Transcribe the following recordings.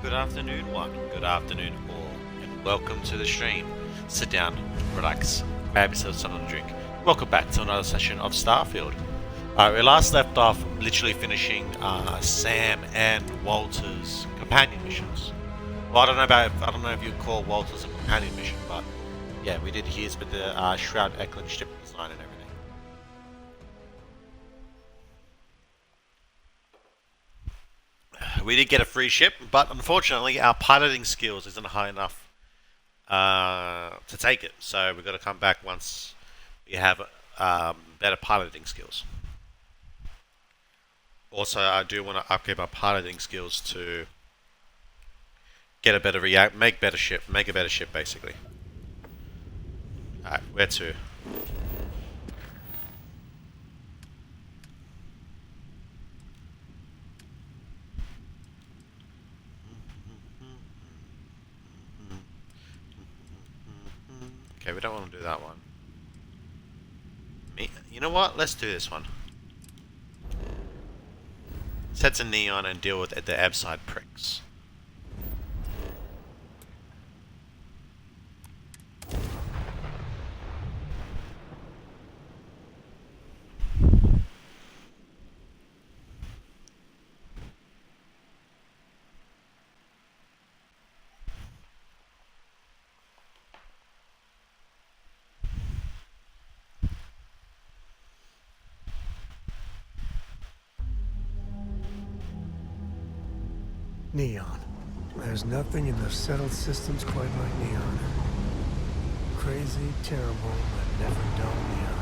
Good afternoon, one. Good afternoon, all, and welcome to the stream. Sit down, relax, grab yourself something to drink. Welcome back to another session of Starfield. We last left off literally finishing Sam and Walter's companion missions. Well, I don't know if you call Walter's a companion mission, but yeah, we did his with the Shroud Eklund ship design and everything. We did get a free ship, but unfortunately our piloting skills isn't high enough to take it. So we've got to come back once we have better piloting skills. Also, I do want to upgrade my piloting skills to get a better make a better ship, basically. Alright, where to? Okay, we don't want to do that one. You know what? Let's do this one. Let's head to Neon and deal with the Abside pricks. Neon. There's nothing in the settled systems quite like Neon. Crazy, terrible, but never dull Neon.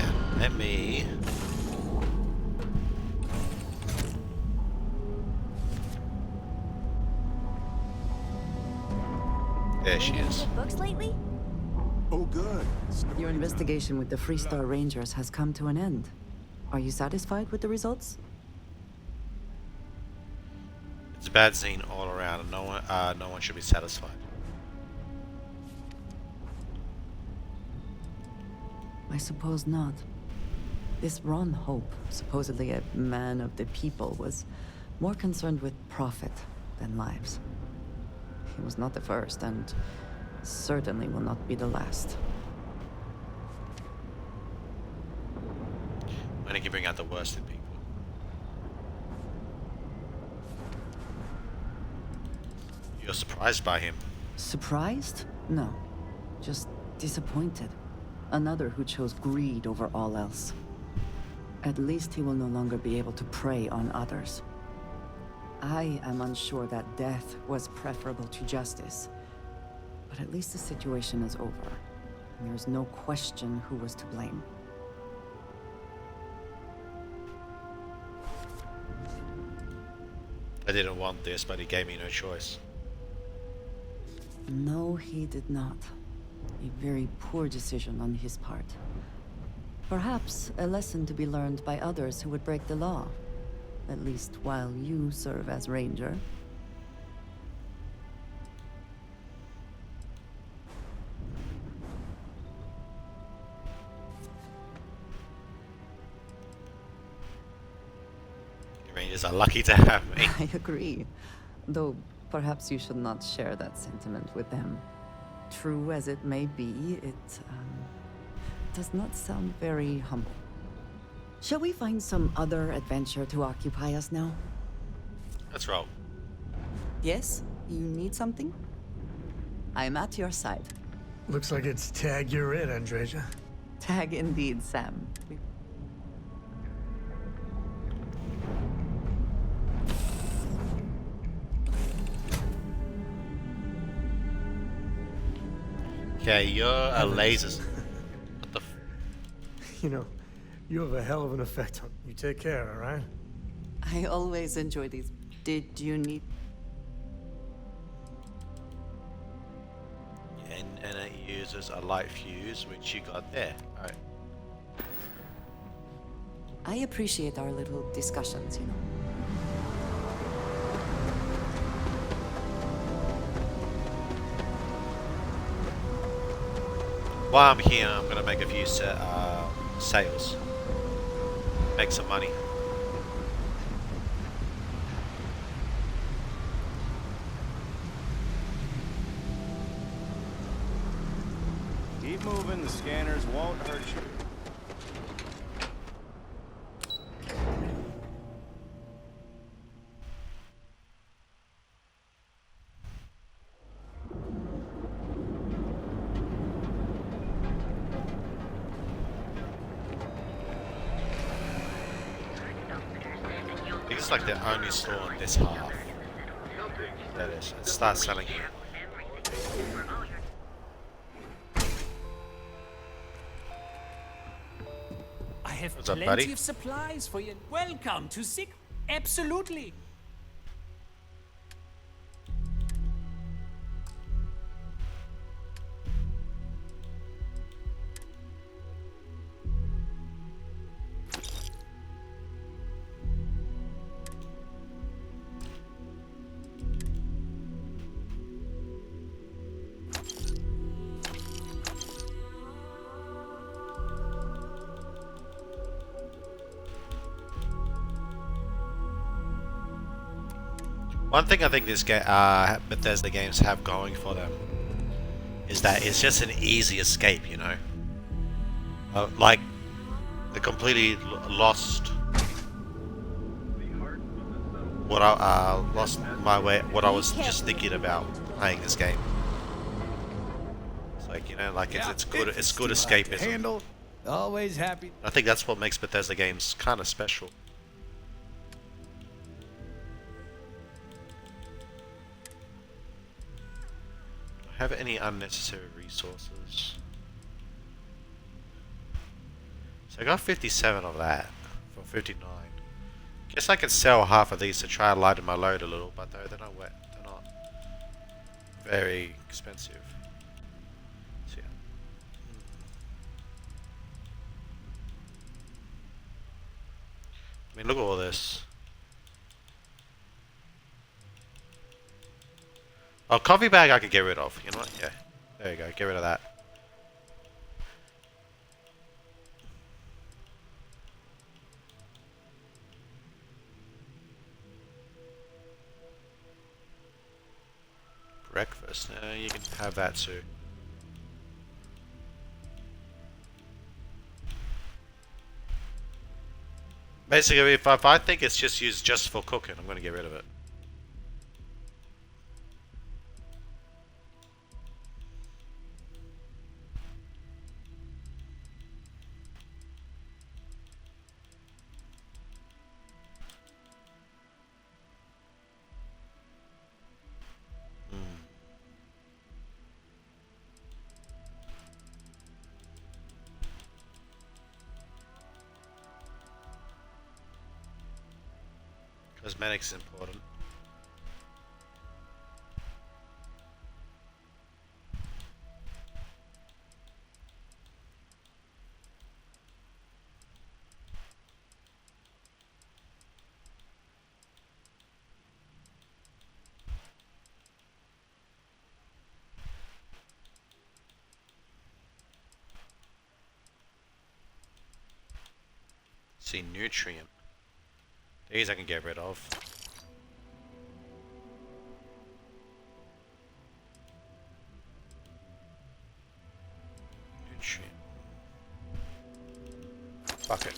And let me... There she is. Books lately? Oh, good. Your investigation with the Freestar Rangers has come to an end. Are you satisfied with the results? It's a bad scene all around, and no one should be satisfied. I suppose not. This Ron Hope, supposedly a man of the people, was more concerned with profit than lives. He was not the first, and certainly will not be the last. When did you bring out the worst in people? You're surprised by him. Surprised? No. Just disappointed. Another who chose greed over all else. At least he will no longer be able to prey on others. I am unsure that death was preferable to justice. But at least the situation is over. And there is no question who was to blame. I didn't want this, but he gave me no choice. No, he did not. A very poor decision on his part. Perhaps a lesson to be learned by others who would break the law. At least while you serve as Ranger. The Rangers are lucky to have me. I agree. Though perhaps you should not share that sentiment with them. True as it may be, it does not sound very humble. Shall we find some other adventure to occupy us now? Let's roll. Yes? You need something? I'm at your side. Looks like it's tag you're it, Andreja. Tag indeed, Sam. Okay, you're a laser. What the You know, you have a hell of an effect on... You take care, alright? I always enjoy these. Did you need... And it uses a light fuse, which you got there. Alright. I appreciate our little discussions, you know. While I'm here, I'm gonna make a few sales. Make some money. Keep moving, the scanners won't hurt you. I think it's like the only store in this half. That is. It starts selling here. I have What's up, plenty buddy? of supplies for you. Welcome to Sick. Absolutely. One thing I think this Bethesda games have going for them is that it's just an easy escape, you know. Like, I completely lost what I lost my way. What I was just thinking about playing this game. It's like, you know, like it's good. It's good escapism. Handle. Always happy. I think that's what makes Bethesda games kind of special. Have any unnecessary resources? So I got 57 of that for 59. Guess I could sell half of these to try and lighten my load a little, but they're not wet. They're not very expensive. So yeah. I mean, look at all this. Oh, coffee bag I could get rid of. You know what? Yeah. There you go. Get rid of that. Breakfast. You can have that too. Basically, if I think it's just used just for cooking, I'm going to get rid of it. Cosmetics is important. See, nutrient. These I can get rid of. Nutrient. Fuck it.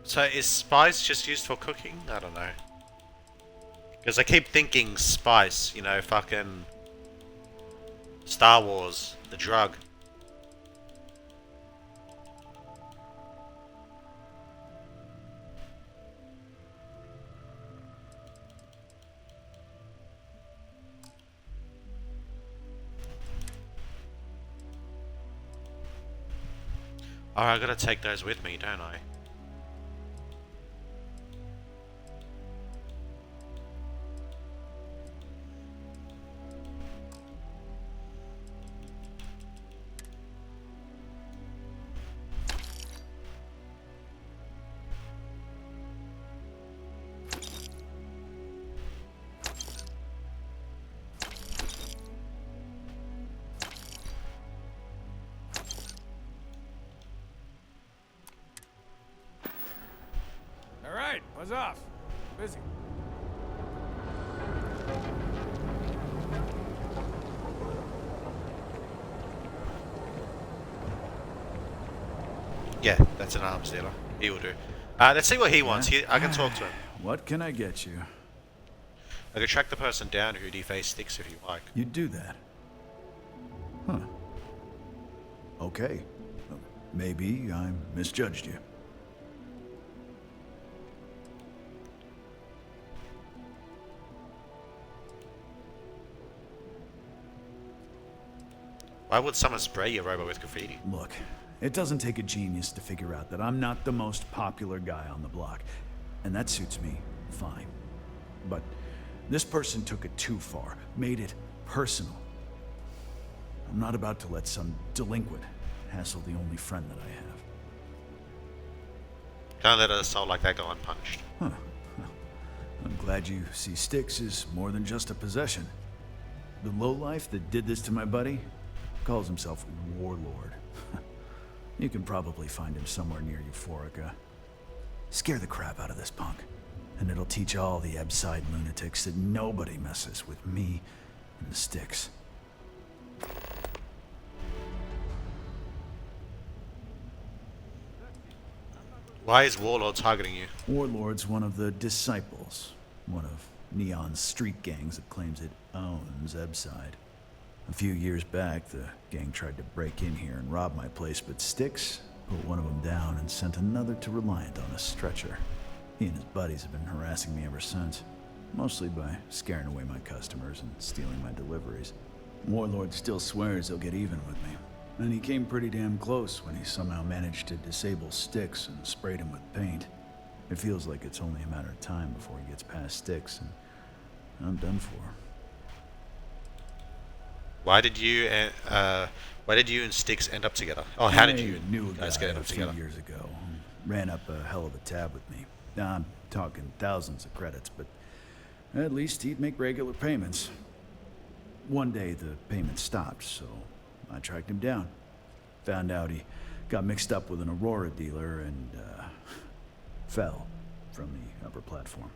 So is spice just used for cooking? I don't know. Because I keep thinking spice, you know, fucking Star Wars, the drug. Alright, I gotta take those with me, don't I? What's off? Busy. Yeah, that's an arms dealer. He will do. Let's see what he wants. I can talk to him. What can I get you? I can track the person down who defaced Sticks if you like. You do that? Huh. Okay. Maybe I misjudged you. Why would someone spray your robot with graffiti? Look, it doesn't take a genius to figure out that I'm not the most popular guy on the block. And that suits me fine. But this person took it too far, made it personal. I'm not about to let some delinquent hassle the only friend that I have. Can't let an assault like that go unpunished. Huh. I'm glad you see Styx as more than just a possession. The lowlife that did this to my buddy calls himself Warlord. You can probably find him somewhere near Euphorica. Scare the crap out of this punk, and it'll teach all the Ebside lunatics that nobody messes with me and the Styx. Why is Warlord targeting you? Warlord's one of the Disciples, one of Neon's street gangs that claims it owns Ebside. A few years back, the gang tried to break in here and rob my place, but Styx put one of them down and sent another to Reliant on a stretcher. He and his buddies have been harassing me ever since, mostly by scaring away my customers and stealing my deliveries. Warlord still swears he'll get even with me, and he came pretty damn close when he somehow managed to disable Styx and sprayed him with paint. It feels like it's only a matter of time before he gets past Styx, and I'm done for. Why did you and Styx end up together? Oh, how did you guys get up together? A few years ago. Ran up a hell of a tab with me. Now, I'm talking thousands of credits, but at least he'd make regular payments. One day the payments stopped, so I tracked him down. Found out he got mixed up with an Aurora dealer and fell from the upper platform.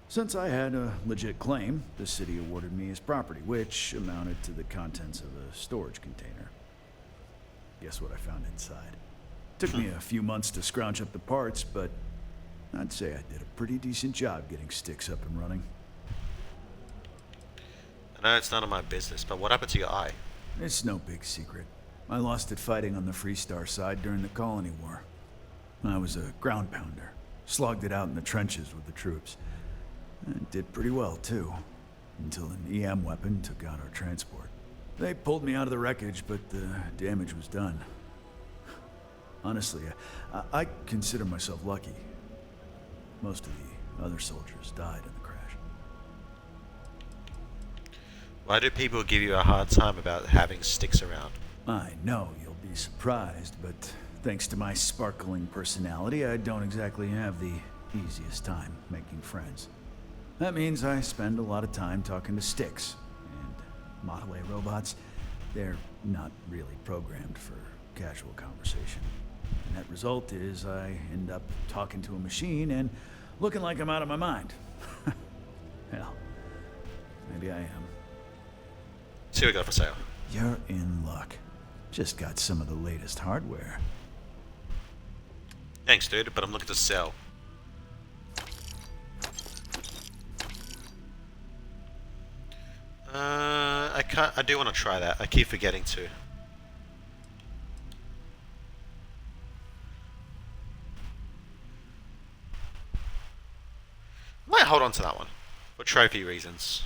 Since I had a legit claim, the city awarded me his property, which amounted to the contents of a storage container. Guess what I found inside? Took me a few months to scrounge up the parts, but I'd say I did a pretty decent job getting Styx up and running. I know it's none of my business, but what happened to your eye? It's no big secret. I lost it fighting on the Freestar side during the Colony War. I was a ground pounder. Slogged it out in the trenches with the troops. And did pretty well, too. Until an EM weapon took out our transport. They pulled me out of the wreckage, but the damage was done. Honestly, I consider myself lucky. Most of the other soldiers died in the crash. Why do people give you a hard time about having Styx around? I know you'll be surprised, but thanks to my sparkling personality, I don't exactly have the easiest time making friends. That means I spend a lot of time talking to Styx, and Model A robots, they're not really programmed for casual conversation. The net result is I end up talking to a machine and looking like I'm out of my mind. Hell, maybe I am. See what we got for sale. You're in luck. Just got some of the latest hardware. Thanks, dude, but I'm looking to sell. I do want to try that. I keep forgetting to. Might hold on to that one for trophy reasons.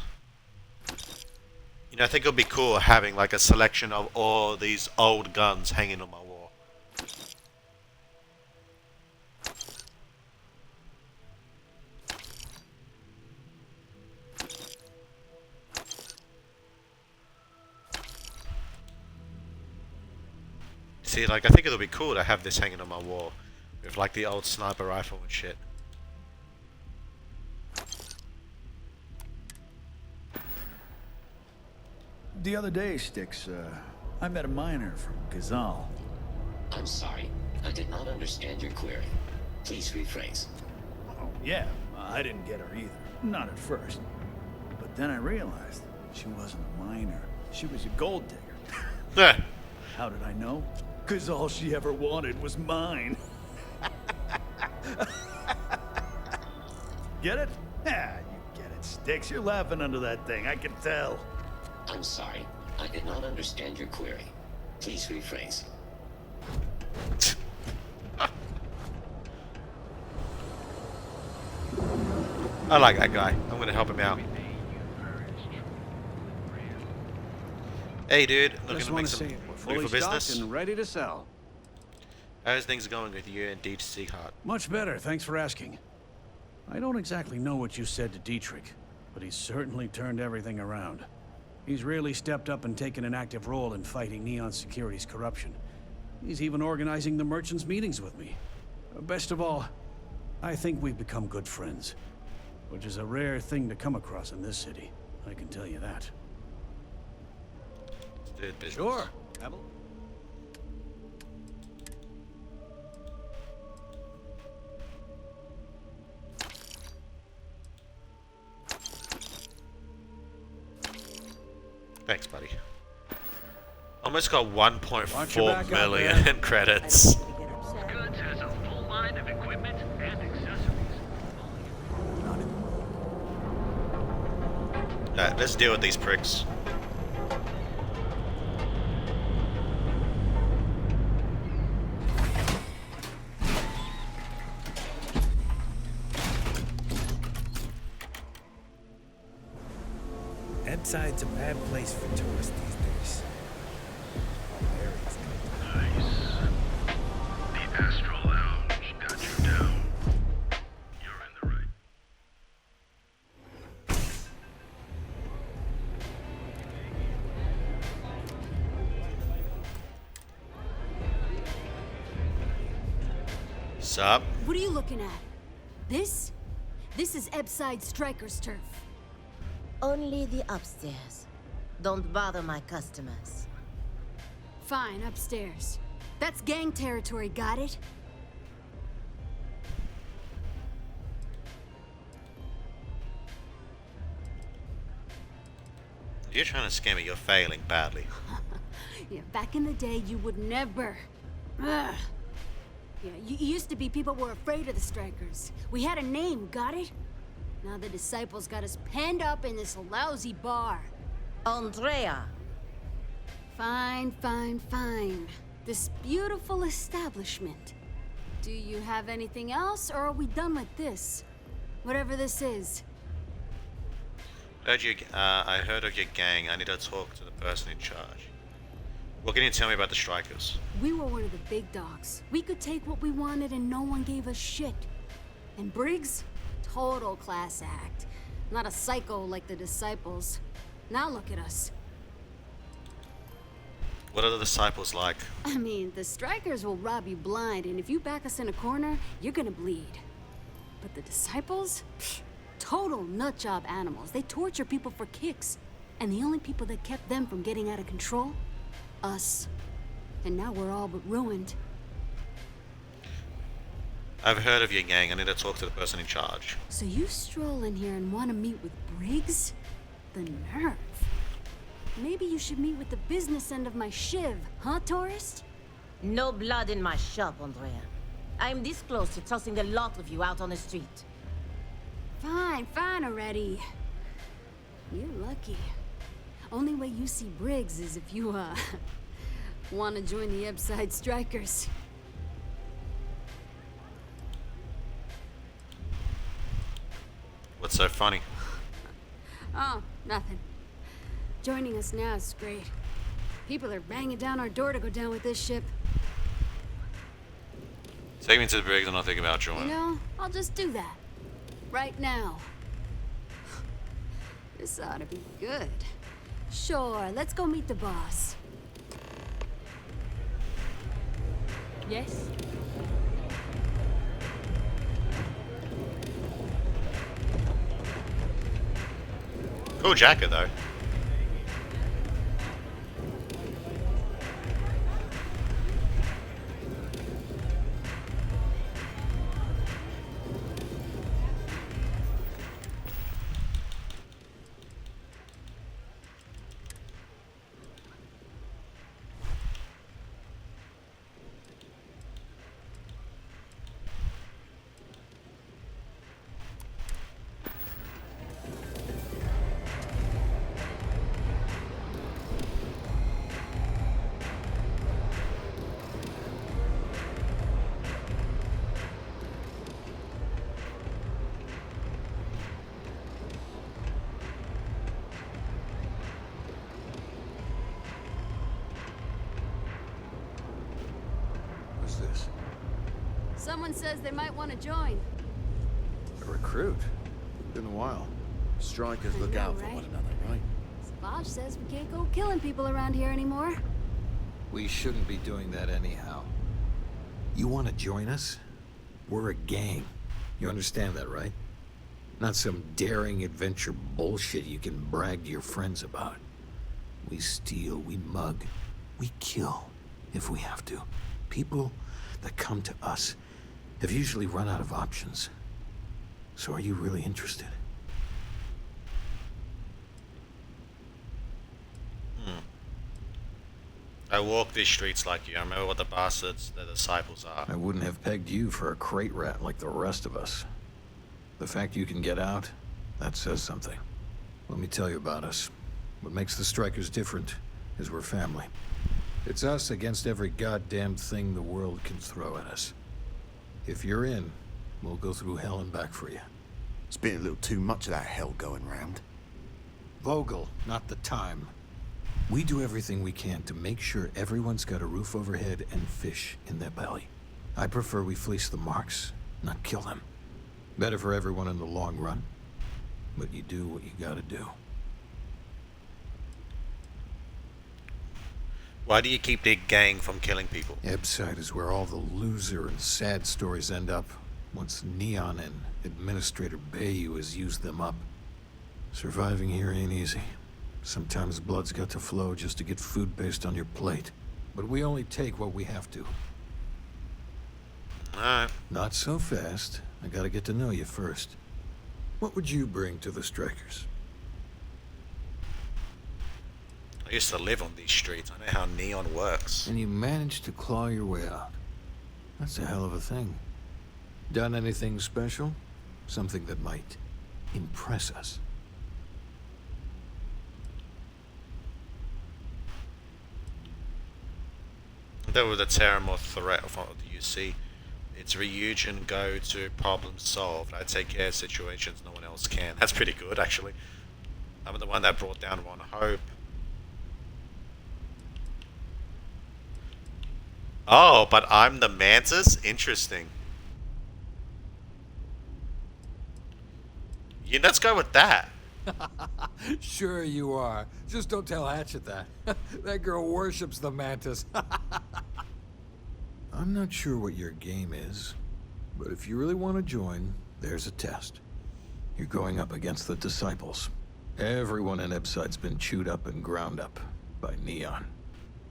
You know, I think it would be cool having like a selection of all these old guns hanging on my wall. See, like, I think it would be cool to have this hanging on my wall with like the old sniper rifle and shit. The other day, Styx, I met a miner from Gazal. I'm sorry. I did not understand your query. Please rephrase. Yeah, I didn't get her either. Not at first. But then I realized she wasn't a miner. She was a gold digger. How did I know? Because all she ever wanted was mine. Get it? Yeah, you get it, Sticks. You're laughing under that thing, I can tell. I'm sorry. I did not understand your query. Please rephrase. I like that guy. I'm gonna help him out. Hey dude, looking Just to want make to some say we're money fully for stocked business. and ready to sell. How's things going with you and D2C Heart? Much better, thanks for asking. I don't exactly know what you said to Dietrich, but he's certainly turned everything around. He's really stepped up and taken an active role in fighting Neon Security's corruption. He's even organizing the merchants' meetings with me. Best of all, I think we've become good friends, which is a rare thing to come across in this city. I can tell you that. Let's do business. Sure. Thanks, buddy. Almost got Watch your 1.4 back out million there. in credits. Goods has a full line of equipment and accessories. Let's deal with these pricks. Ebside's a bad place for tourists these days. Nice. The Astral Lounge got you down. You're in the right. Sup? What are you looking at? This? This is Ebside Striker's turf. Only the upstairs. Don't bother my customers. Fine, upstairs. That's gang territory, got it? You're trying to scam me. You're failing badly. Yeah, back in the day, you would never. Ugh. Yeah, you used to be people were afraid of the Strikers. We had a name, got it? Now the disciples got us penned up in this lousy bar. Andrea. Fine, fine, fine. This beautiful establishment. Do you have anything else, or are we done with this? Whatever this is. I heard of your gang. I need to talk to the person in charge. What can you tell me about the Strikers? We were one of the big dogs. We could take what we wanted and no one gave us shit. And Briggs? Total class act. Not a psycho like the disciples. Now look at us. What are the disciples like? I mean, the Strikers will rob you blind, and if you back us in a corner, you're gonna bleed. But the disciples? Pfft, total nutjob animals. They torture people for kicks. And the only people that kept them from getting out of control? Us. And now we're all but ruined. I've heard of your gang. I need to talk to the person in charge. So you stroll in here and want to meet with Briggs? The nerve. Maybe you should meet with the business end of my shiv, huh, tourist? No blood in my shop, Andrea. I'm this close to tossing the lot of you out on the street. Fine, fine already. You're lucky. Only way you see Briggs is if you, want to join the Ebside Strikers. What's so funny? Oh, nothing. Joining us now is great. People are banging down our door to go down with this ship. Take me to the Briggs and I'll think about You joining. know, I'll just do that. Right now. This ought to be good. Sure, let's go meet the boss. Yes? Cool jacket though. Someone says they might want to join. A recruit? Been a while. Strikers I look know, out for right? one another, right? Savage says we can't go killing people around here anymore. We shouldn't be doing that anyhow. You want to join us? We're a gang. You understand that, right? Not some daring adventure bullshit you can brag to your friends about. We steal, we mug, we kill, if we have to. People that come to us have usually run out of options. So are you really interested? I walk these streets like you. I remember what the bastards, the disciples are. I wouldn't have pegged you for a crate rat like the rest of us. The fact you can get out, that says something. Let me tell you about us. What makes the Strikers different is we're family. It's us against every goddamn thing the world can throw at us. If you're in, we'll go through hell and back for you. It's been a little too much of that hell going round. Vogel, not the time. We do everything we can to make sure everyone's got a roof overhead and fish in their belly. I prefer we fleece the marks, not kill them. Better for everyone in the long run. But you do what you gotta do. Why do you keep the gang from killing people? Ebside is where all the loser and sad stories end up, once Neon and Administrator Bayou has used them up. Surviving here ain't easy. Sometimes blood's got to flow just to get food based on your plate. But we only take what we have to. Alright. Not so fast. I gotta get to know you first. What would you bring to the Strikers? I used to live on these streets. I know how Neon works. And you managed to claw your way out. That's a hell of a thing. Done anything special? Something that might impress us? There was a terrible threat of what you see. It's rehuge and go to problem solved. I take care of situations no one else can. That's pretty good, actually. I'm the one that brought down Ron Hope. Oh, but I'm the Mantis? Interesting. Yeah, let's go with that. Sure you are. Just don't tell Hatchet that. That girl worships the Mantis. I'm not sure what your game is, but if you really want to join, there's a test. You're going up against the Disciples. Everyone in Ebside's been chewed up and ground up by Neon.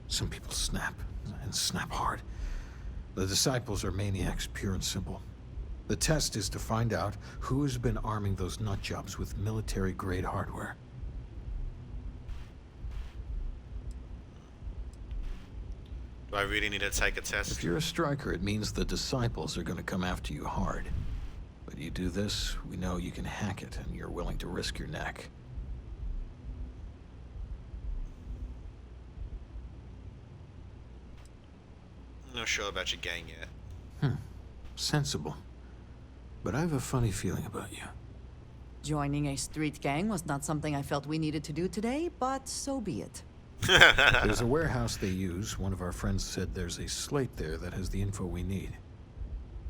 Some people snap, and snap hard. The Disciples are maniacs, pure and simple. The test is to find out who has been arming those nutjobs with military-grade hardware. Do I really need to take a test? If you're a striker, it means the Disciples are going to come after you hard. But you do this, we know you can hack it, and you're willing to risk your neck. I'm not sure about your gang yet. Sensible. But I have a funny feeling about you. Joining a street gang was not something I felt we needed to do today, but so be it. There's a warehouse they use. One of our friends said there's a slate there that has the info we need.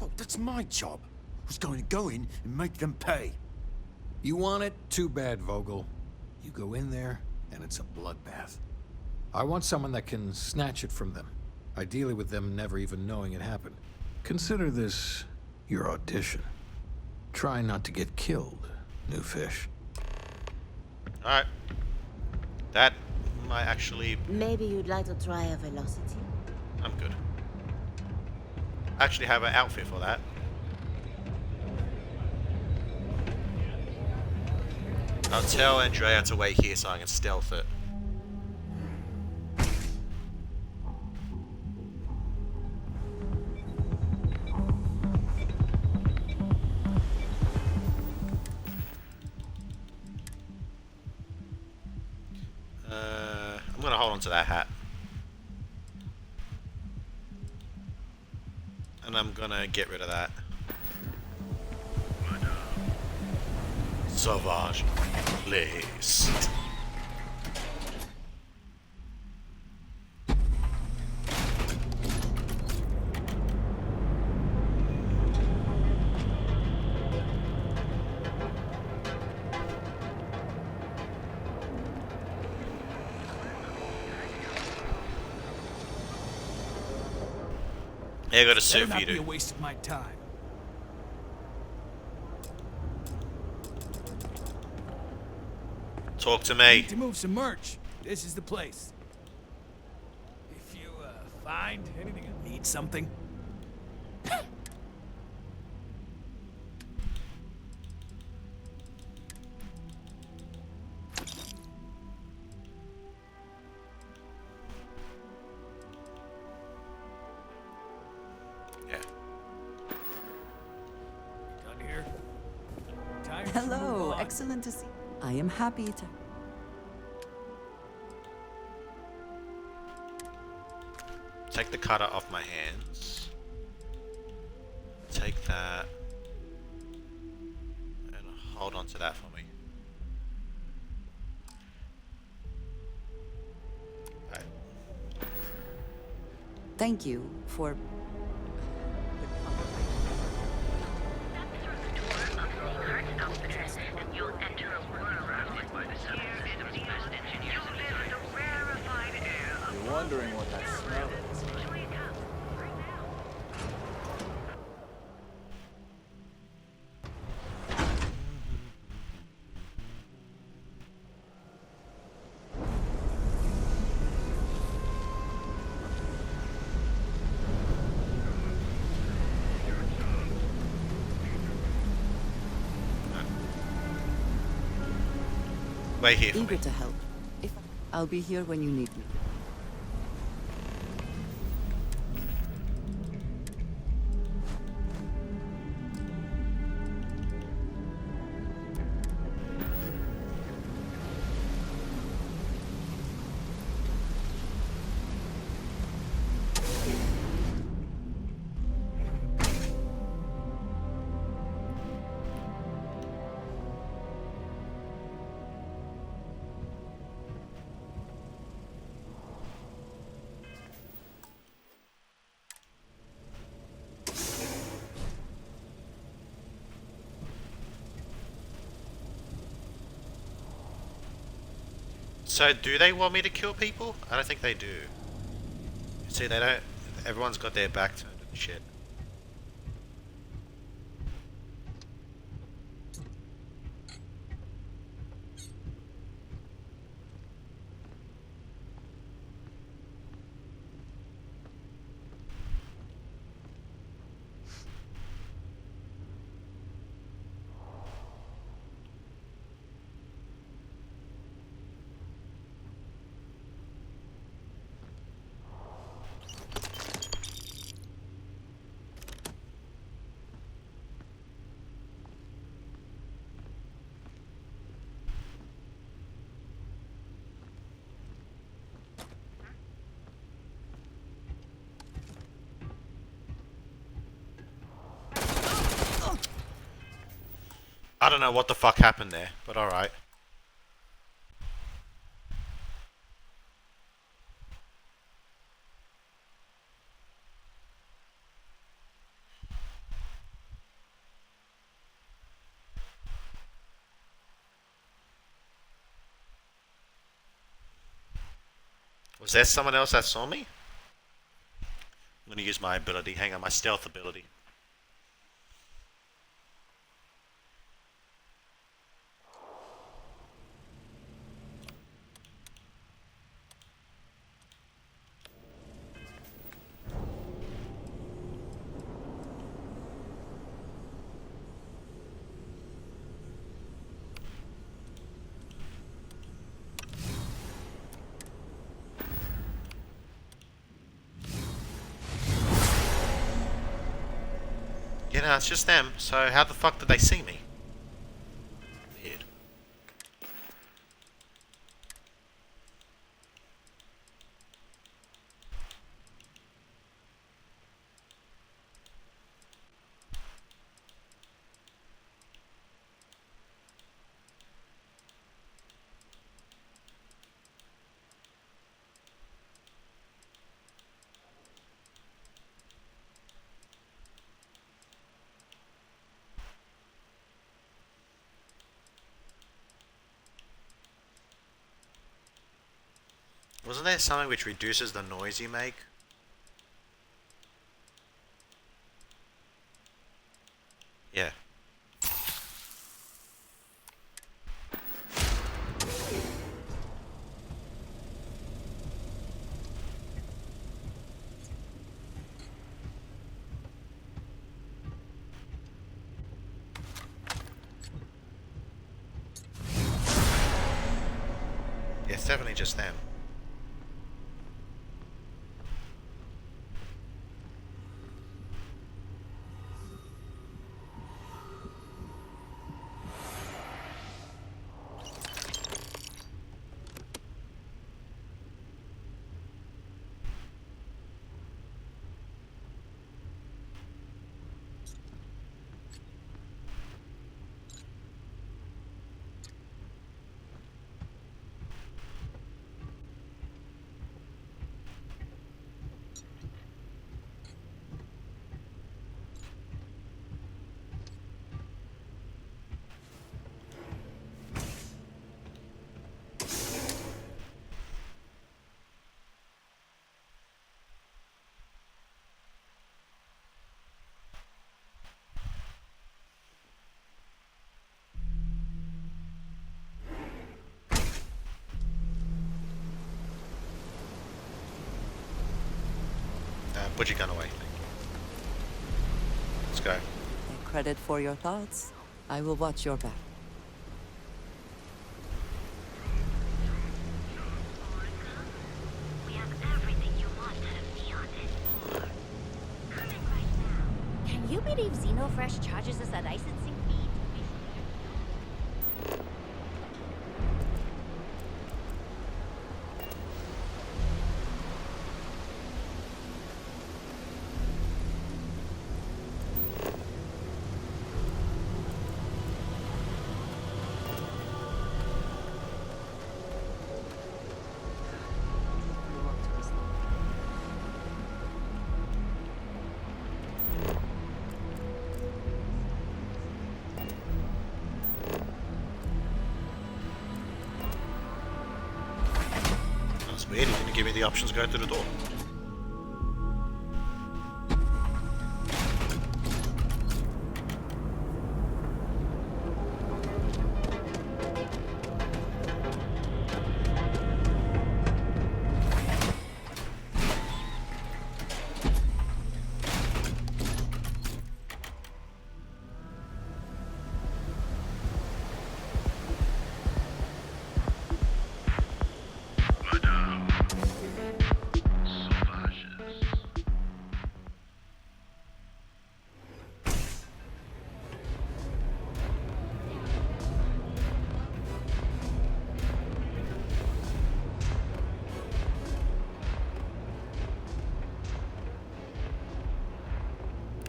Oh, that's my job. I was going to go in and make them pay. You want it? Too bad, Vogel. You go in there, and it's a bloodbath. I want someone that can snatch it from them. Ideally with them never even knowing it happened. Consider this your audition. Try not to get killed, new fish. Alright. That might actually... Maybe you'd like to try a velocity. I'm good. I actually have an outfit for that. I'll tell Andrea to wait here so I can stealth it. I'm gonna hold on to that hat. And I'm gonna get rid of that. Sauvage Place. Yeah, I got a Better suit for not you, be a dude. waste of my time. Talk to Need me. to move some merch. This is the place. If you find anything, need something. Yeah. Done here. Time to Hello, move on. excellent to see. I am happy to. Take the cutter off my hands. Take that. And hold on to that for me. Right. Thank you for. You're wondering what that smell is. Wait here for Eager me. to help. If I'll be here when you need me. So, do they want me to kill people? I don't think they do. See, they don't. Everyone's got their back turned and shit. I don't know what the fuck happened there, but alright. Was there someone else that saw me? I'm gonna use my ability. Hang on, my stealth ability. Yeah, no, it's just them. So how the fuck did they see me? Weird. Wasn't there something which reduces the noise you make? Yeah, it's definitely just them. Put your gun away. Let's go. Take credit for your thoughts. I will watch your back. Can you believe Xenofresh charges us a licensing fee? That's weird. He didn't give me the options going through the door.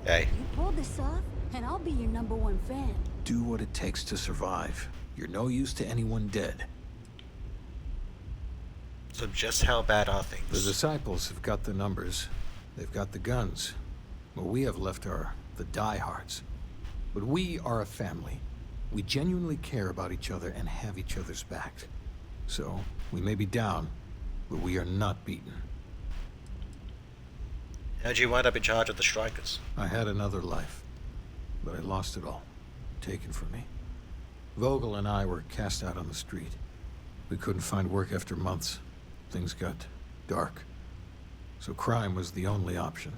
Hey. You pulled this off, and I'll be your #1 fan. Do what it takes to survive. You're no use to anyone dead. So just how bad are The things? disciples have got the numbers. They've got the guns. What we have left are the diehards. But we are a family. We genuinely care about each other and have each other's back. So, we may be down, but we are not beaten. How'd you wind up in charge of the strikers? I had another life, but I lost it all. Taken from me. Vogel and I were cast out on the street. We couldn't find work after months. Things got dark. So crime was the only option.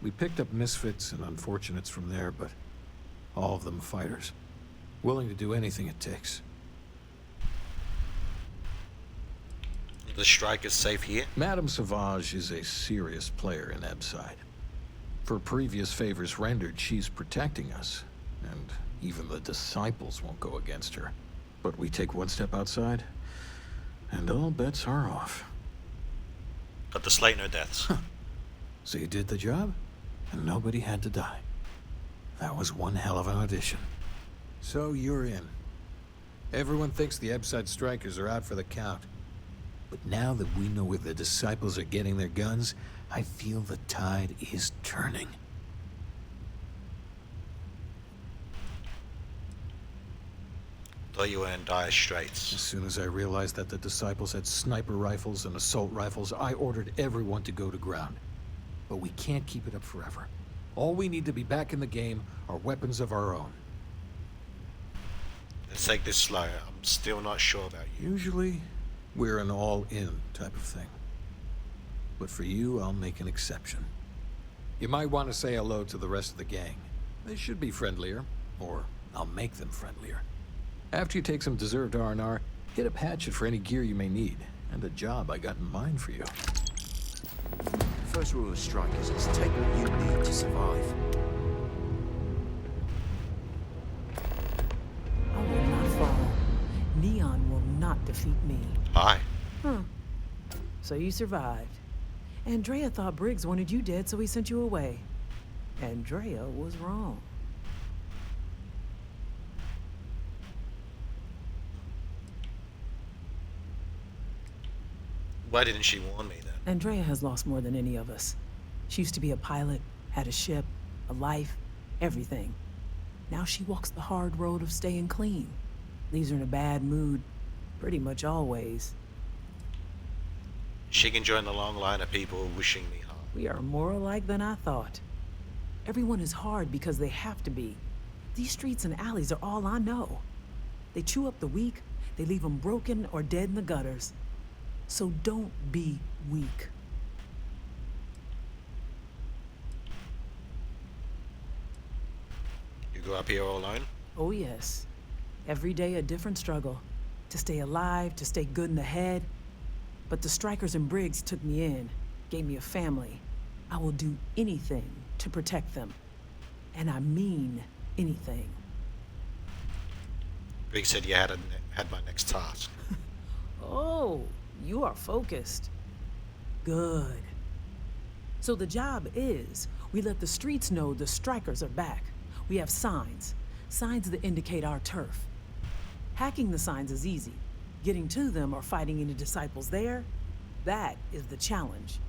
We picked up misfits and unfortunates from there, but all of them fighters. Willing to do anything it takes. The strikers safe here? Madame Sauvage is a serious player in Ebside. For previous favors rendered, she's protecting us. And even the disciples won't go against her. But we take one step outside, and all bets are off. Got the slate, no deaths. So you did the job, and nobody had to die. That was one hell of an audition. So you're in. Everyone thinks the Ebside strikers are out for the count. But now that we know where the disciples are getting their guns, I feel the tide is turning. Thought you were in dire straits. As soon as I realized that the disciples had sniper rifles and assault rifles, I ordered everyone to go to ground. But we can't keep it up forever. All we need to be back in the game are weapons of our own. Let's take this slow. I'm still not sure about you. Usually, we're an all-in type of thing. But for you, I'll make an exception. You might want to say hello to the rest of the gang. They should be friendlier, or I'll make them friendlier. After you take some deserved R&R, hit up Hatchet for any gear you may need. And a job I got in mind for you. First rule of strikers is take what you need to survive. I will not fall. Neon will not defeat me. Hi. Huh. So you survived. Andrea thought Briggs wanted you dead, so he sent you away. Andrea was wrong. Why didn't she warn me then? Andrea has lost more than any of us. She used to be a pilot, had a ship, a life, everything. Now she walks the hard road of staying clean. Leaves her in a bad mood, pretty much always. She can join the long line of people wishing me harm. We are more alike than I thought. Everyone is hard because they have to be. These streets and alleys are all I know. They chew up the weak, they leave them broken or dead in the gutters. So don't be weak. You grew up here all alone? Oh yes. Every day a different struggle. To stay alive, to stay good in the head. But the strikers and Briggs took me in, gave me a family. I will do anything to protect them. And I mean anything. Briggs said you had my next task. Oh, you are focused. Good. So the job is, we let the streets know the strikers are back. We have signs that indicate our turf. Hacking the signs is easy. Getting to them or fighting any disciples there, that is the challenge.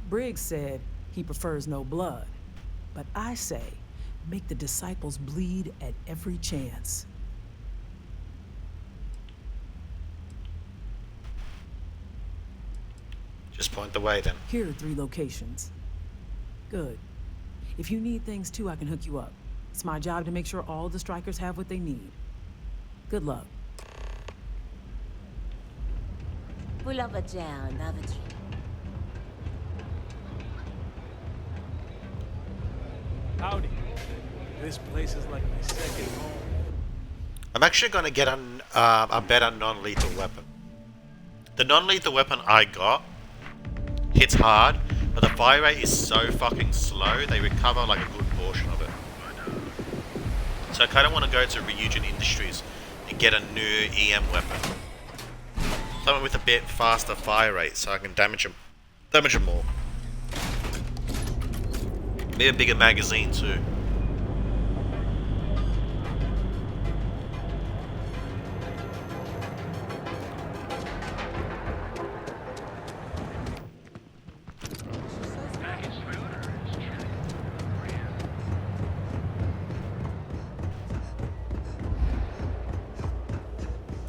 Briggs said he prefers no blood. But I say, make the disciples bleed at every chance. Just point the way then. Here are 3 locations. Good. If you need things too, I can hook you up. It's my job to make sure all the strikers have what they need. Good luck. Pull up a chair and have a drink. Howdy. This place is like my second home. I'm actually going to get a better non-lethal weapon. The non-lethal weapon I got hits hard, but the fire rate is so fucking slow, they recover like a good portion of it. So I kind of want to go to Ryujin Industries and get a new EM weapon. Something with a bit faster fire rate so I can damage them more. Maybe a bigger magazine too.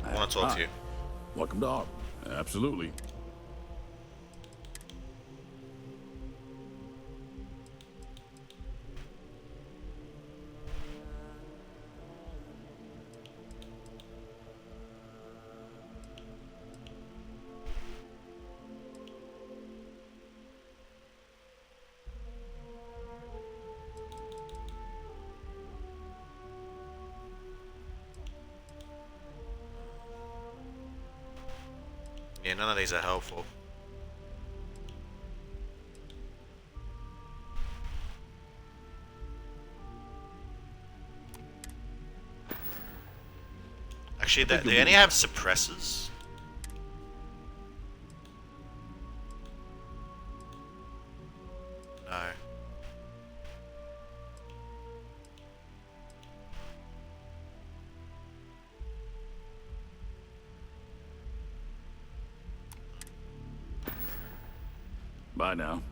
I want to talk to you. Welcome to Auburn. Absolutely. Yeah, none of these are helpful. Actually, they only have suppressors. No. Bye now.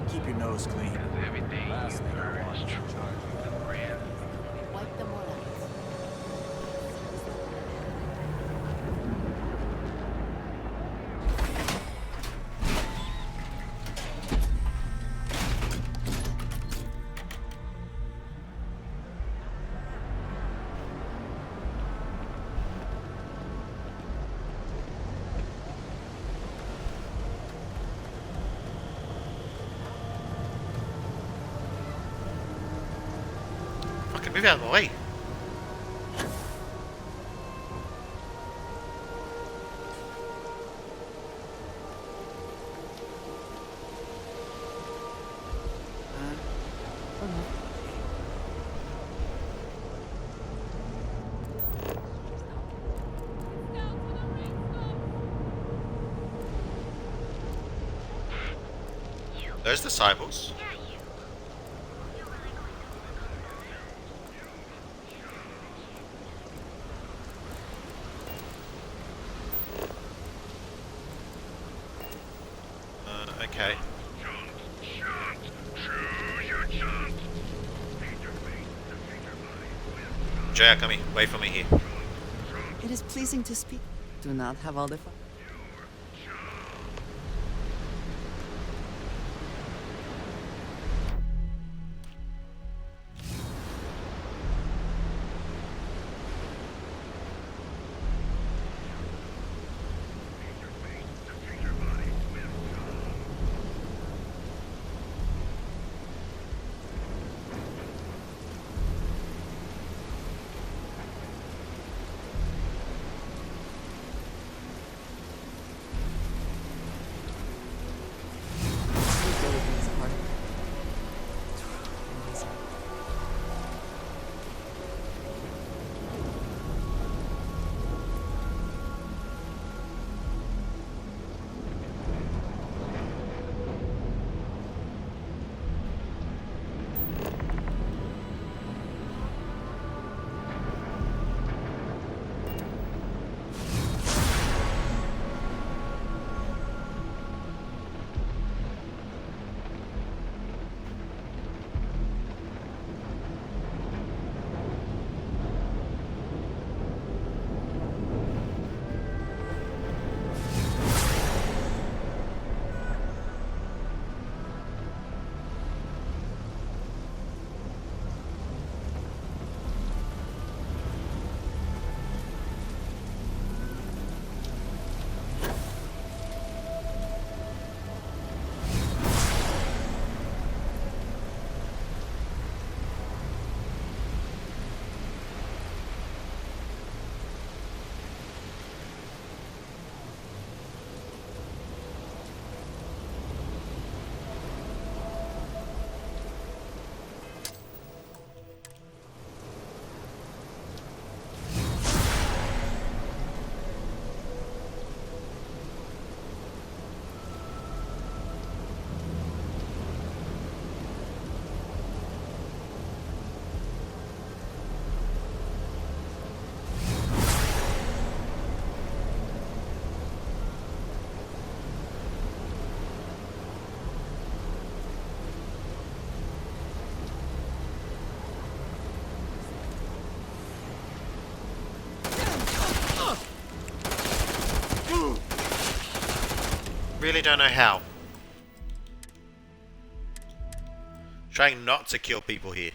Keep your nose clean. Last thing I want. Wipe them all out. move out of the way. Those disciples. Okay. Jaya, come here. Wait for me here. It is pleasing to speak. Do not have all the fun. Really don't know how. Trying not to kill people here.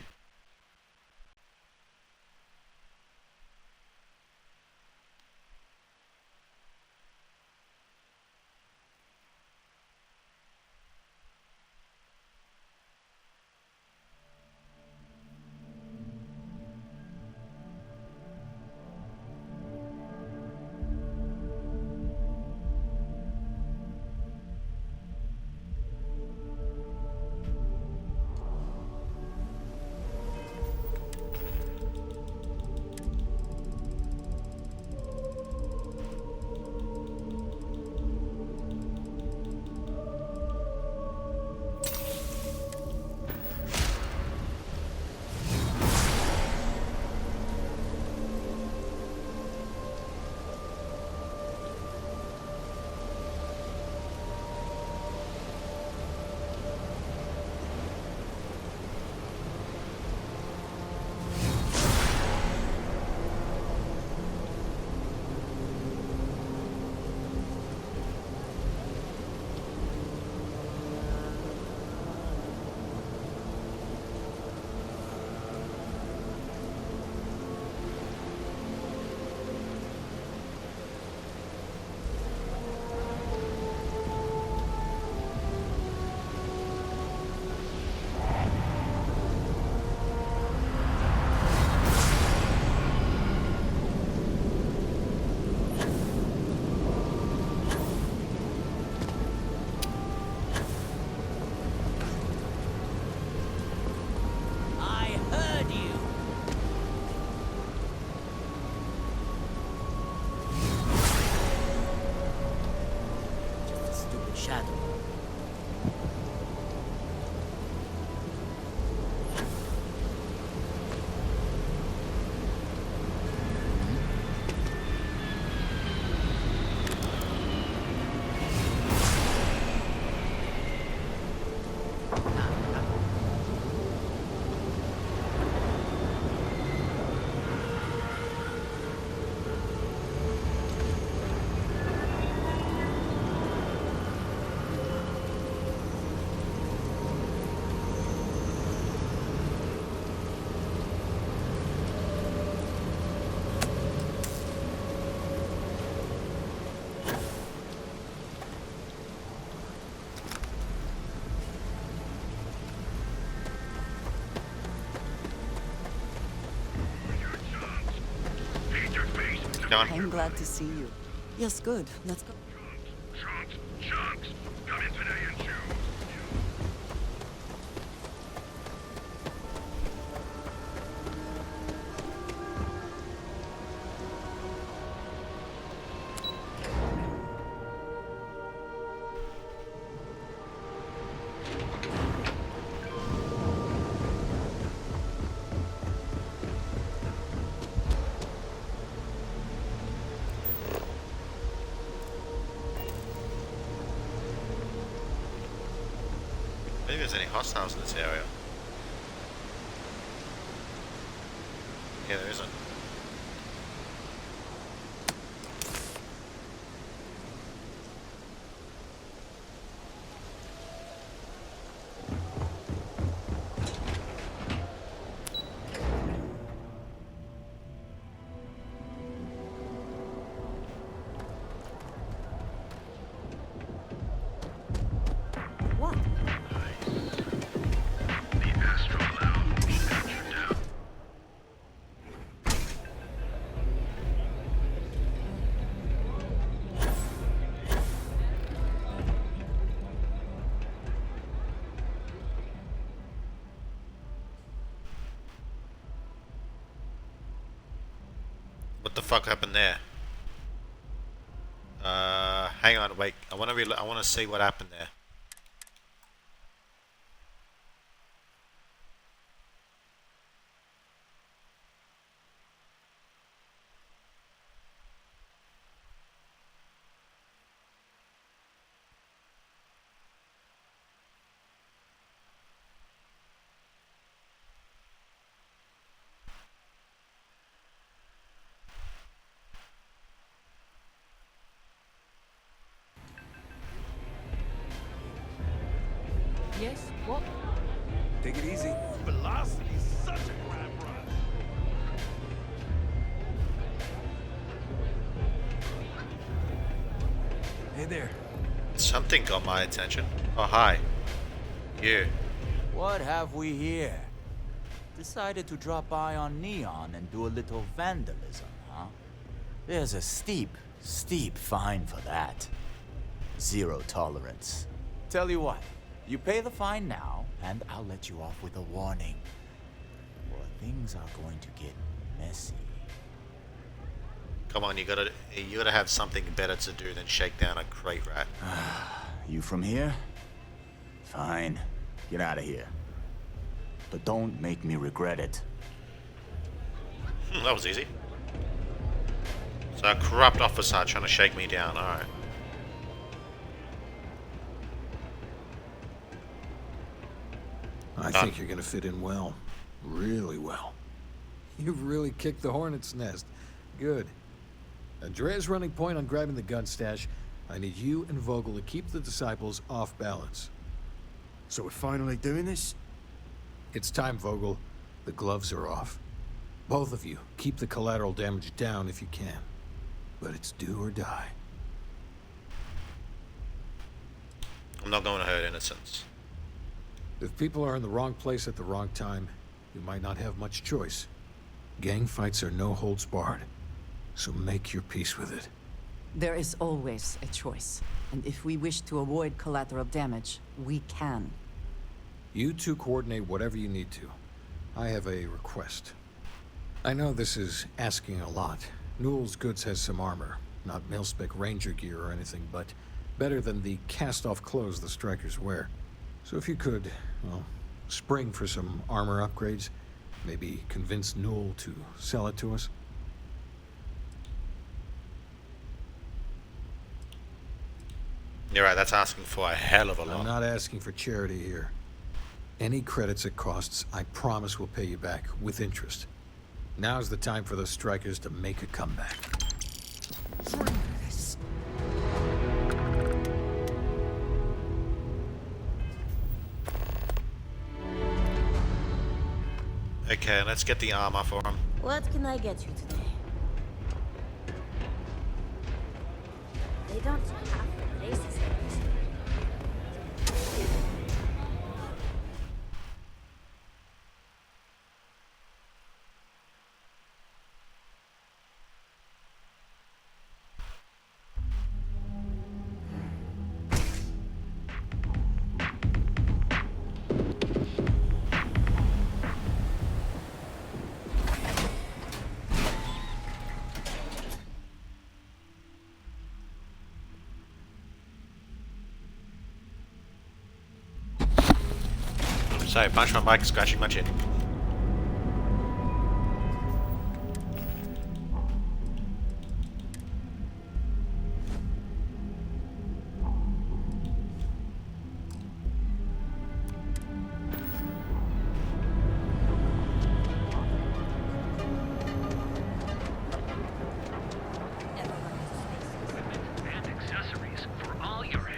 Come on. I'm glad to see you. Yes, good. Let's go. Chunks! Come in today and choose. Maybe there's any hostiles in this area. Yeah, there isn't. What the fuck happened there? Hang on, wait. I want to see what happened there. Yes? What? Take it easy. Velocity's such a crap rush. Hey there. Something got my attention. Oh, hi. You. What have we here? Decided to drop by on Neon and do a little vandalism, huh? There's a steep fine for that. Zero tolerance. Tell you what, you pay the fine now, and I'll let you off with a warning. Or things are going to get messy. Come on, you gotta have something better to do than shake down a crate rat. You from here? Fine. Get out of here. But don't make me regret it. That was easy. So a corrupt officer trying to shake me down. Alright. I think you're gonna fit in well. Really well. You've really kicked the hornet's nest. Good. Andrea's running point on grabbing the gun stash. I need you and Vogel to keep the disciples off balance. So we're finally doing this? It's time, Vogel. The gloves are off. Both of you, keep the collateral damage down if you can. But it's do or die. I'm not going to hurt innocents. If people are in the wrong place at the wrong time, you might not have much choice. Gang fights are no holds barred, so make your peace with it. There is always a choice. And if we wish to avoid collateral damage, we can. You two coordinate whatever you need to. I have a request. I know this is asking a lot. Newell's Goods has some armor. Not mil-spec ranger gear or anything, but better than the cast-off clothes the strikers wear. So if you could, well, spring for some armor upgrades, maybe convince Newell to sell it to us. You're right, that's asking for a hell of a lot. I'm not asking for charity here. Any credits it costs, I promise we'll pay you back with interest. Now's the time for those strikers to make a comeback. Okay, let's get the armor for him. What can I get you today? They don't have places like this. Sorry, punch my mic, scratching my chin.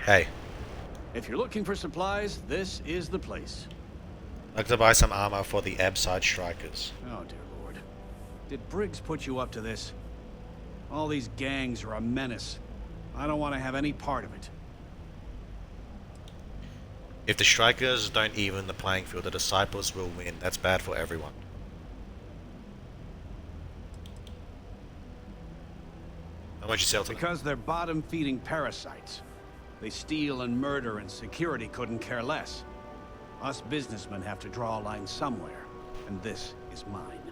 Hey. If you're looking for supplies, this is the place. I'd like to buy some armor for the Abside Strikers. Oh, dear Lord. Did Briggs put you up to this? All these gangs are a menace. I don't want to have any part of it. If the Strikers don't even the playing field, the Disciples will win. That's bad for everyone. How much you sell to them? Because they're bottom-feeding parasites. They steal and murder, and security couldn't care less. Us businessmen have to draw a line somewhere, and this is mine.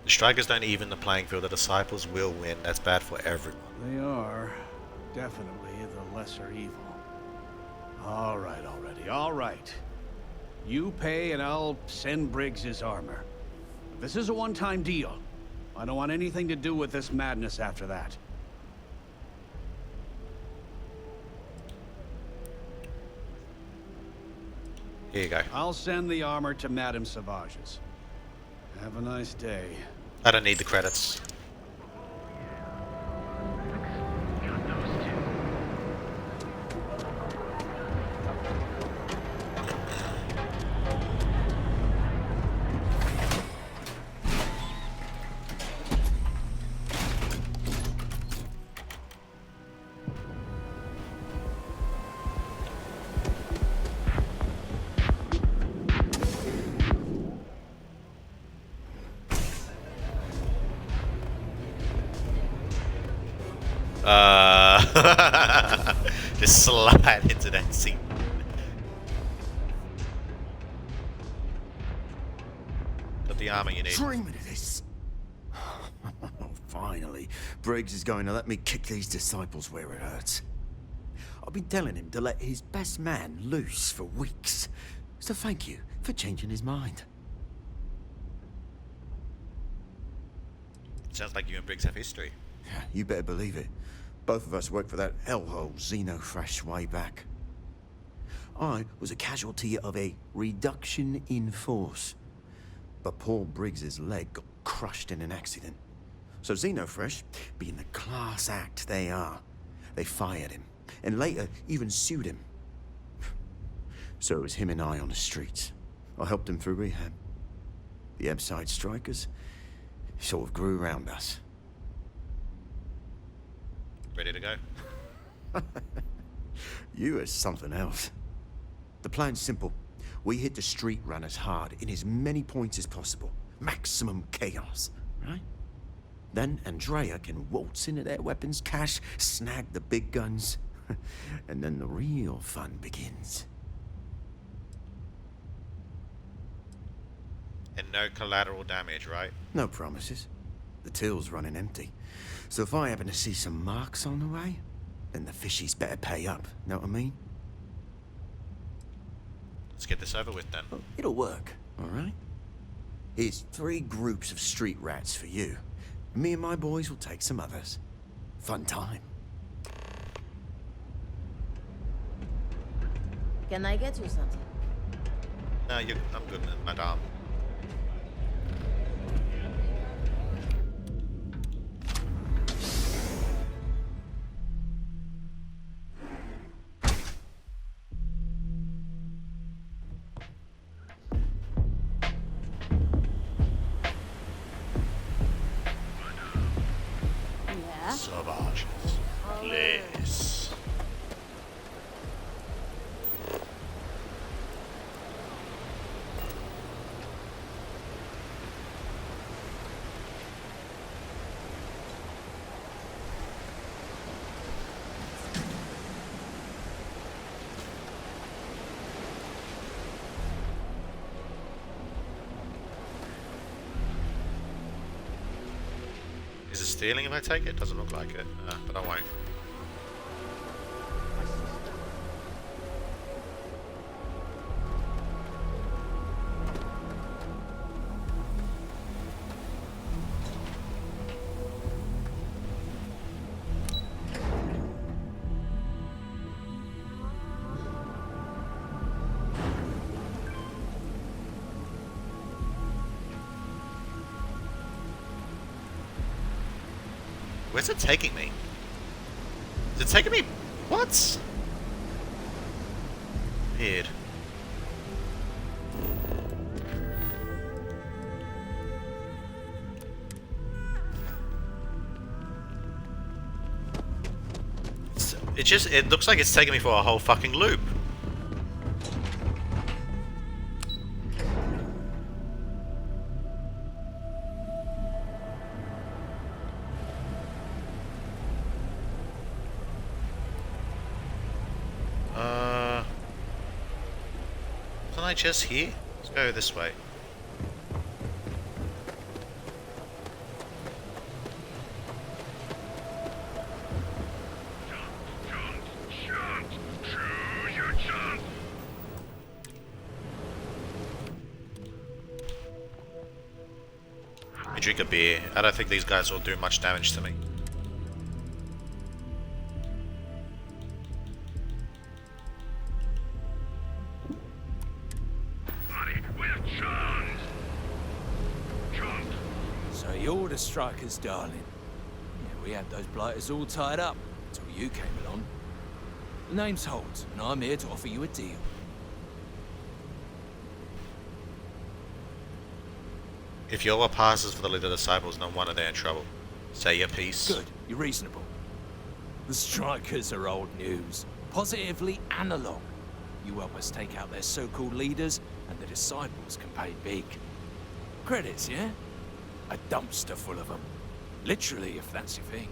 The Strikers don't even the playing field, the Disciples will win. That's bad for everyone. They are definitely the lesser evil. All right, already, all right. You pay and I'll send Briggs his armor. This is a one-time deal. I don't want anything to do with this madness after that. Here you go. I'll send the armor to Madame Savage's. Have a nice day. I don't need the credits. Just slide into that seat. Got the armor you need. Dreaming of this. Finally, Briggs is going to let me kick these disciples where it hurts. I've been telling him to let his best man loose for weeks. So thank you for changing his mind. Sounds like you and Briggs have history. You better believe it. Both of us worked for that hellhole Xenofresh way back. I was a casualty of a reduction in force. But Paul Briggs's leg got crushed in an accident. So Xenofresh, being the class act they are, they fired him. And later even sued him. So it was him and I on the streets. I helped him through rehab. The Abside Strikers sort of grew around us. Ready to go? You are something else. The plan's simple. We hit the street runners hard in as many points as possible. Maximum chaos, right? Then Andrea can waltz into their weapons cache, snag the big guns, and then the real fun begins. And no collateral damage, right? No promises. The till's running empty. So if I happen to see some marks on the way, then the fishies better pay up. Know what I mean? Let's get this over with then. Oh, it'll work, all right? Here's 3 groups of street rats for you. Me and my boys will take some others. Fun time. Can I get you something? No, I'm good, madame. Savages. Please. Is it stealing if I take it? Doesn't look like it, but I won't. Where's it taking me? Is it taking me? What? Weird. It looks like it's taking me for a whole fucking loop. Wasn't I just here? Let's go this way. Let me drink a beer. I don't think these guys will do much damage to me. So you're the strikers, darling. Yeah, we had those blighters all tied up until you came along. The name's Holt, and I'm here to offer you a deal. If Yola passes for the leader of the disciples, no wonder they're in trouble. Say your piece. Good, you're reasonable. The strikers are old news, positively analog. You help us take out their so-called leaders, and the disciples can pay big. Credits, yeah? A dumpster full of them. Literally, if that's your thing.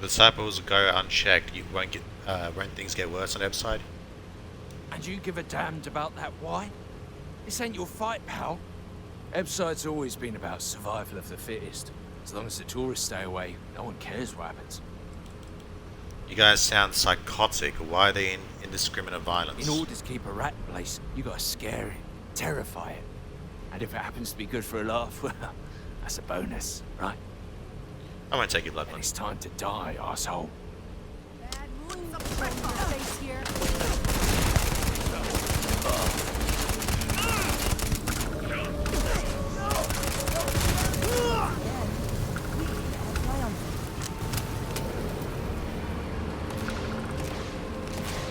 The disciples go unchecked. You won't get when things get worse on the side. And you give a damned about that why? This ain't your fight, pal. Ebside's always been about survival of the fittest. As long as the tourists stay away, no one cares what happens. You guys sound psychotic. Why are they in indiscriminate violence? In order to keep a rat in place, you gotta scare it, terrify it. And if it happens to be good for a laugh, well, that's a bonus, right? I won't take your blood. It's time to die, asshole.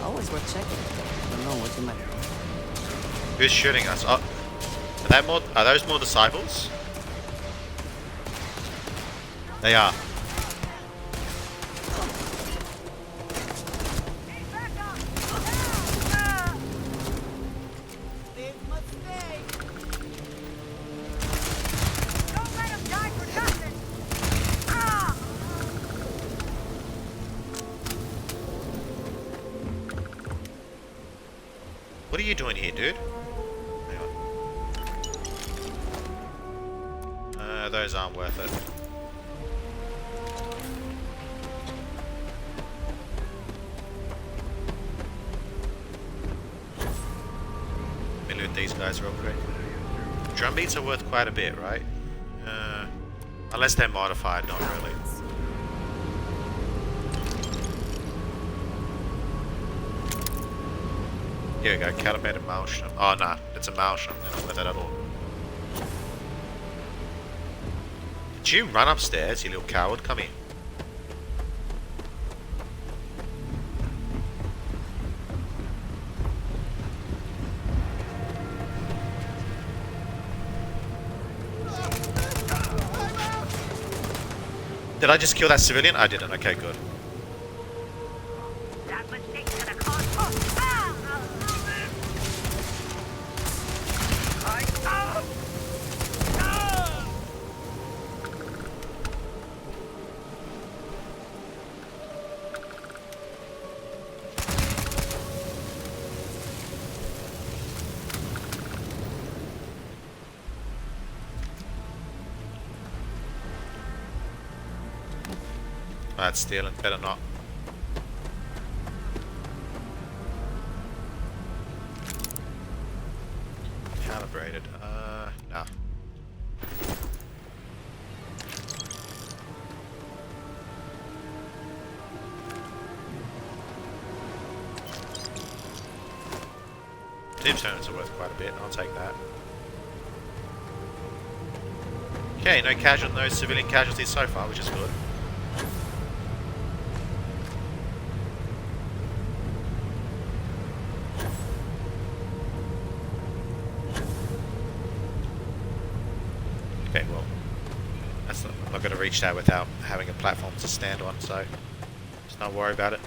Always worth checking. Don't know what you might. Who's shooting us? Oh, are those more disciples? They are. What are you doing here, dude? Hang on. Those aren't worth it. Let me loot these guys real quick. Drum beats are worth quite a bit, right? Unless they're modified, not really. Here we go, calibrated maelstrom. Oh nah, it's a maelstrom, they're not worth it at all. Did you run upstairs, you little coward? Come here. Did I just kill that civilian? I didn't, okay, good. Bad stealing, better not. Calibrated, nah. Tombstones are worth quite a bit, I'll take that. Okay, no civilian casualties so far, which is good. Okay, well, I'm not going to reach that without having a platform to stand on, so just not worry about it.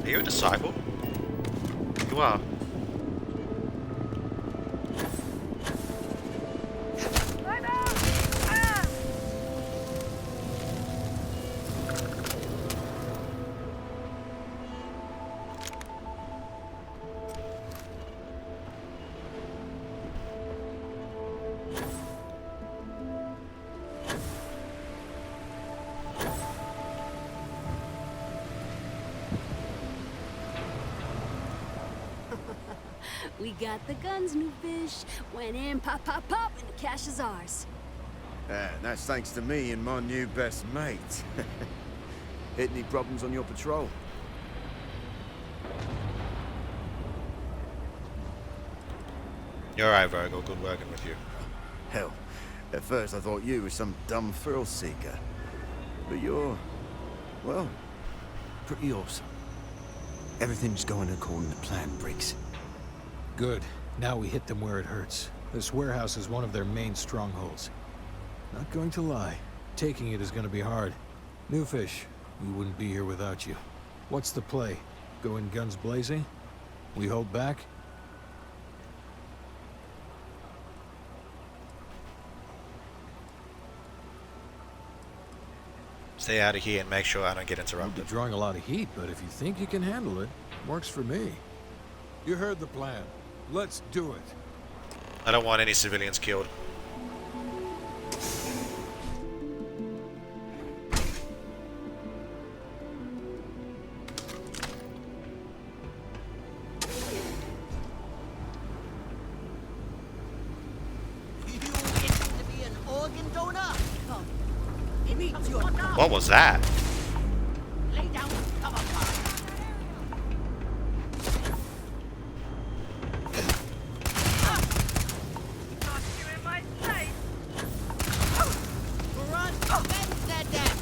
Are you a disciple? You are. We got the guns, new fish. Went in, pop, pop, pop, and the cash is ours. That's thanks to me and my new best mate. Hit any problems on your patrol? You're alright, Virgil. Good working with you. Hell, at first I thought you were some dumb thrill seeker. But you're, well, pretty awesome. Everything's going according to plan, Briggs. Good. Now we hit them where it hurts. This warehouse is one of their main strongholds. Not going to lie. Taking it is going to be hard. Newfish, we wouldn't be here without you. What's the play? Go in guns blazing? We hold back? Stay out of here and make sure I don't get You'll interrupted. be drawing a lot of heat, but if you think you can handle it, works for me. You heard the plan. Let's do it. I don't want any civilians killed. What was that? Lay down, cover fire. Run, fence that death.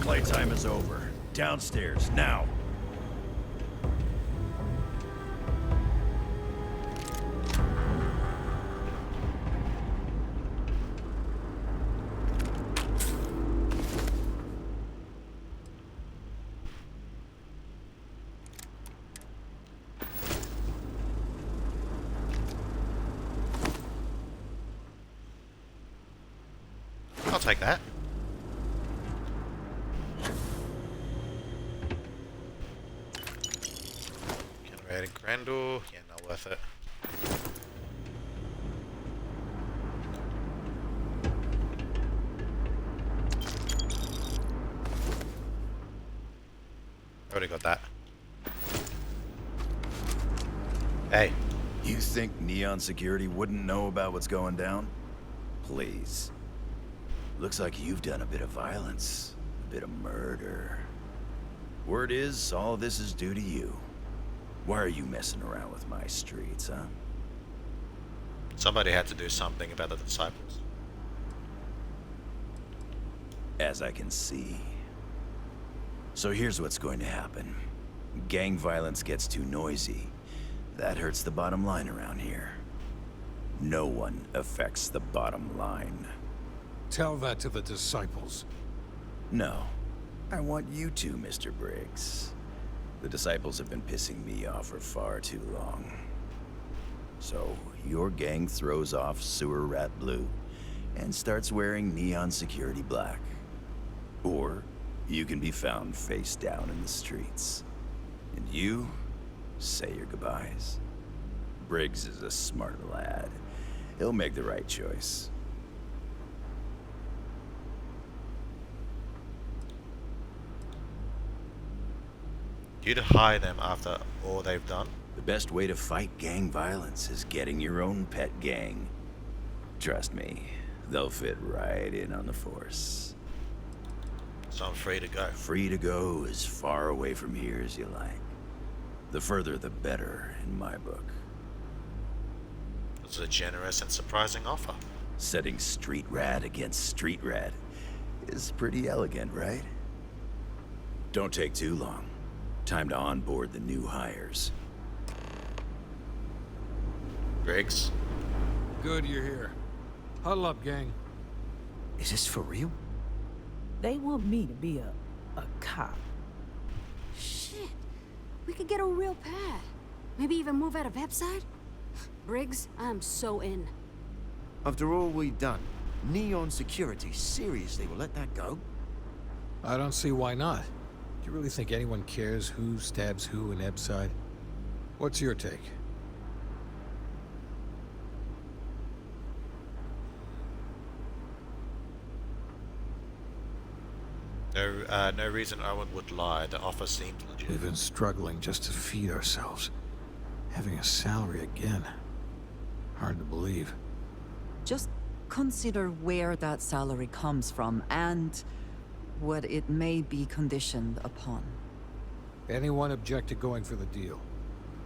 Playtime is over. Downstairs, now. I'll take that. Generating Grendel. Yeah, not worth it. Already got that. Hey. You think Neon Security wouldn't know about what's going down? Please. Looks like you've done a bit of violence, a bit of murder. Word is, all this is due to you. Why are you messing around with my streets, huh? Somebody had to do something about the disciples. As I can see. So here's what's going to happen. Gang violence gets too noisy. That hurts the bottom line around here. No one affects the bottom line. Tell that to the disciples. No. I want you to, Mr. Briggs. The disciples have been pissing me off for far too long. So, your gang throws off Sewer Rat Blue, and starts wearing neon security black. Or you can be found face down in the streets. And you say your goodbyes. Briggs is a smart lad. He'll make the right choice. You'd hire them after all they've done? The best way to fight gang violence is getting your own pet gang. Trust me, they'll fit right in on the force. So I'm free to go. Free to go as far away from here as you like. The further the better, in my book. It's a generous and surprising offer. Setting street rat against street rat is pretty elegant, right? Don't take too long. Time to onboard the new hires. Briggs? Good you're here. Huddle up, gang. Is this for real? They want me to be a cop. Shit. We could get a real pad. Maybe even move out of Epside? Briggs, I'm so in. After all we've done, Neon Security seriously will let that go? I don't see why not. Do you really think anyone cares who stabs who in Ebside? What's your take? No reason Owen would lie. The offer seemed legit. We've been struggling just to feed ourselves. Having a salary again. Hard to believe. Just consider where that salary comes from and what it may be conditioned upon. Anyone object to going for the deal?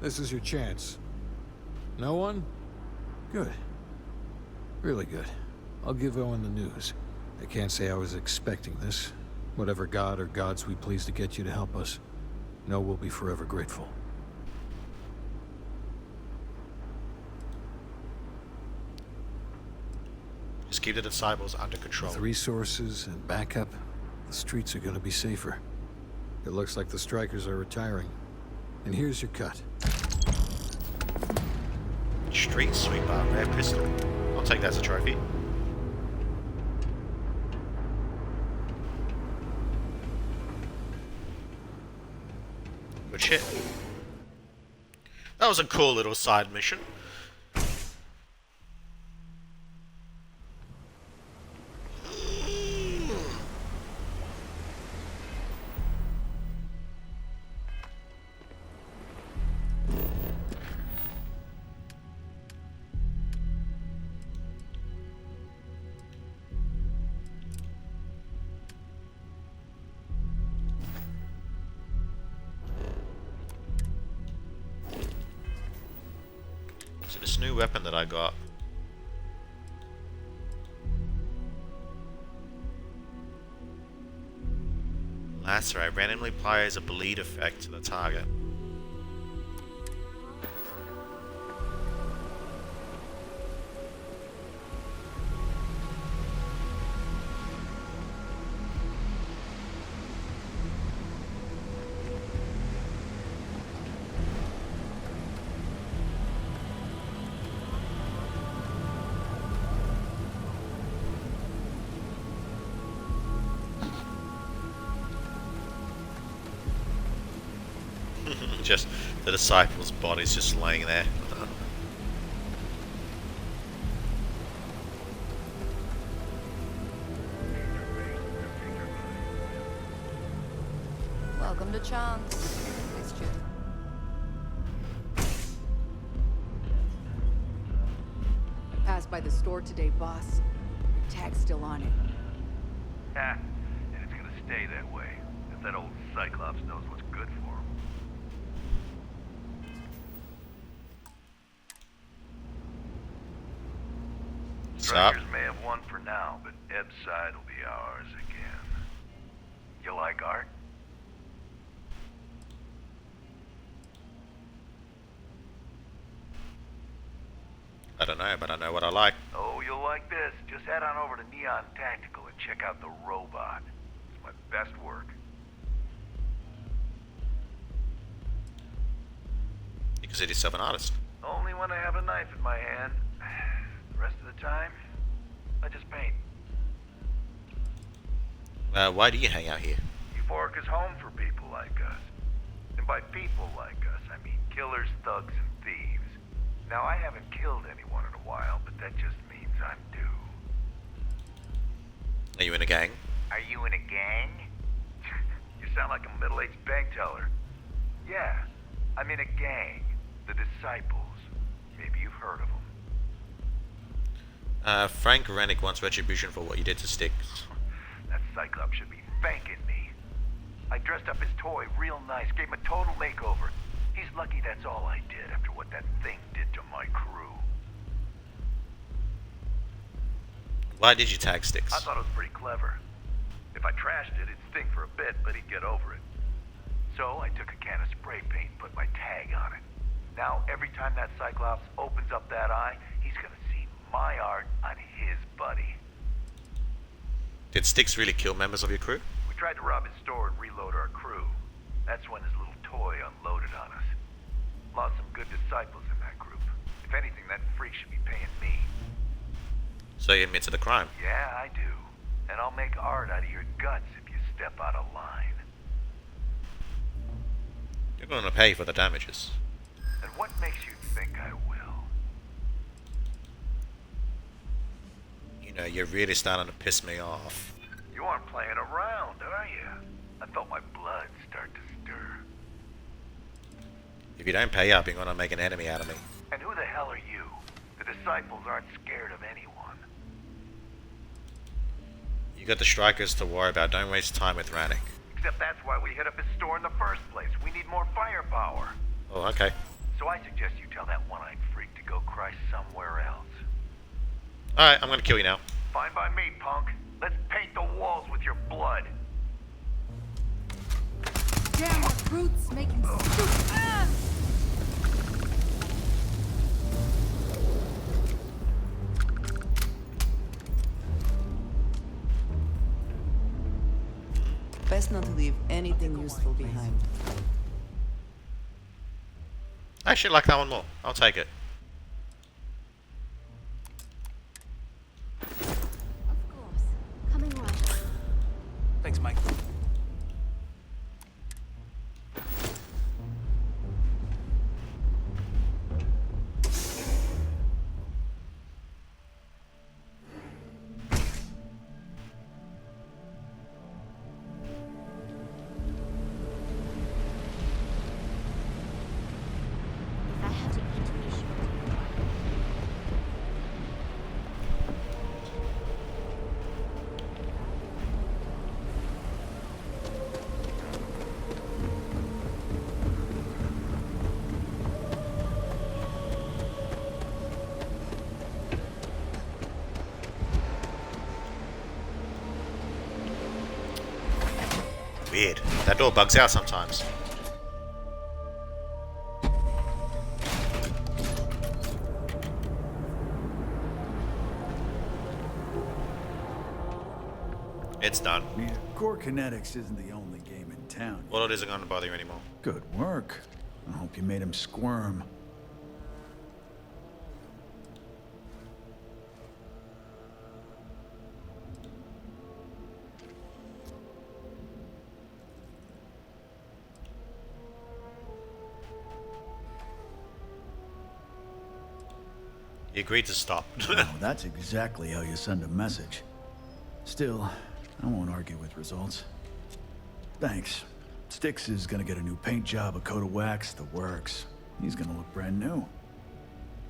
This is your chance. No one? Good. Really good. I'll give Owen the news. I can't say I was expecting this. Whatever god or gods we please to get you to help us, know we'll be forever grateful. Just keep the disciples under control. With resources and backup, the streets are gonna be safer. It looks like the strikers are retiring. And here's your cut. Street sweeper, rare pistol. I'll take that as a trophy. Good shit. That was a cool little side mission. So this new weapon that I got. Lacerate randomly applies a bleed effect to the target. Just the disciples' bodies just laying there. Welcome to Chance. Missed you. Passed by the store today, boss. Tag's still on it. Ah, and it's gonna stay that way. If that old Cyclops knows what's good for him. Strikers may have won for now, but Ebside will be ours again. You like art? I don't know, but I know what I like. Oh, you'll like this. Just head on over to Neon Tactical and check out the robot. It's my best work. You consider yourself an artist. Only when I have a knife in my hand. The rest of the time, I just paint. Why do you hang out here? Euphoric is home for people like us. And by people like us, I mean killers, thugs, and thieves. Now, I haven't killed anyone in a while, but that just means I'm due. Are you in a gang? Are you in a gang? You sound like a middle-aged bank teller. Yeah, I'm in a gang. The Disciples. Maybe you've heard of them. Frank Rennick wants retribution for what you did to Styx. That Cyclops should be thanking me. I dressed up his toy real nice, gave him a total makeover. He's lucky that's all I did after what that thing did to my crew. Why did you tag Styx? I thought it was pretty clever. If I trashed it, it'd stink for a bit, but he'd get over it. So I took a can of spray paint and put my tag on it. Now, every time that Cyclops opens up that eye, he's gonna see my art on his buddy. Did Styx really kill members of your crew? We tried to rob his store and reload our crew. That's when his little toy unloaded on us. Lost some good disciples in that group. If anything, that freak should be paying me. So you admitted the crime? Yeah, I do. And I'll make art out of your guts if you step out of line. You're gonna pay for the damages. And what makes you think I will? You know, you're really starting to piss me off. You aren't playing around, are you? I felt my blood start to stir. If you don't pay up, you're gonna make an enemy out of me. And who the hell are you? The Disciples aren't scared of anyone. You got the strikers to worry about. Don't waste time with Rannick. Except that's why we hit up his store in the first place. We need more firepower. Oh, okay. So I suggest you tell that one-eyed freak to go cry somewhere else. Alright, I'm gonna kill you now. Fine by me, punk. Let's paint the walls with your blood. Damn recruits making stupid. Best not to leave anything useful behind. I actually like that one more. I'll take it. Coming right. Thanks, Mike. If I have to eat fish, Weird. That door bugs out sometimes. It's done. Yeah, core kinetics isn't the only game in town. Well, it isn't gonna bother you anymore. Good work. I hope you made him squirm. He agreed to stop. No, that's exactly how you send a message. Still, I won't argue with results. Thanks. Styx is gonna get a new paint job, a coat of wax, the works. He's gonna look brand new.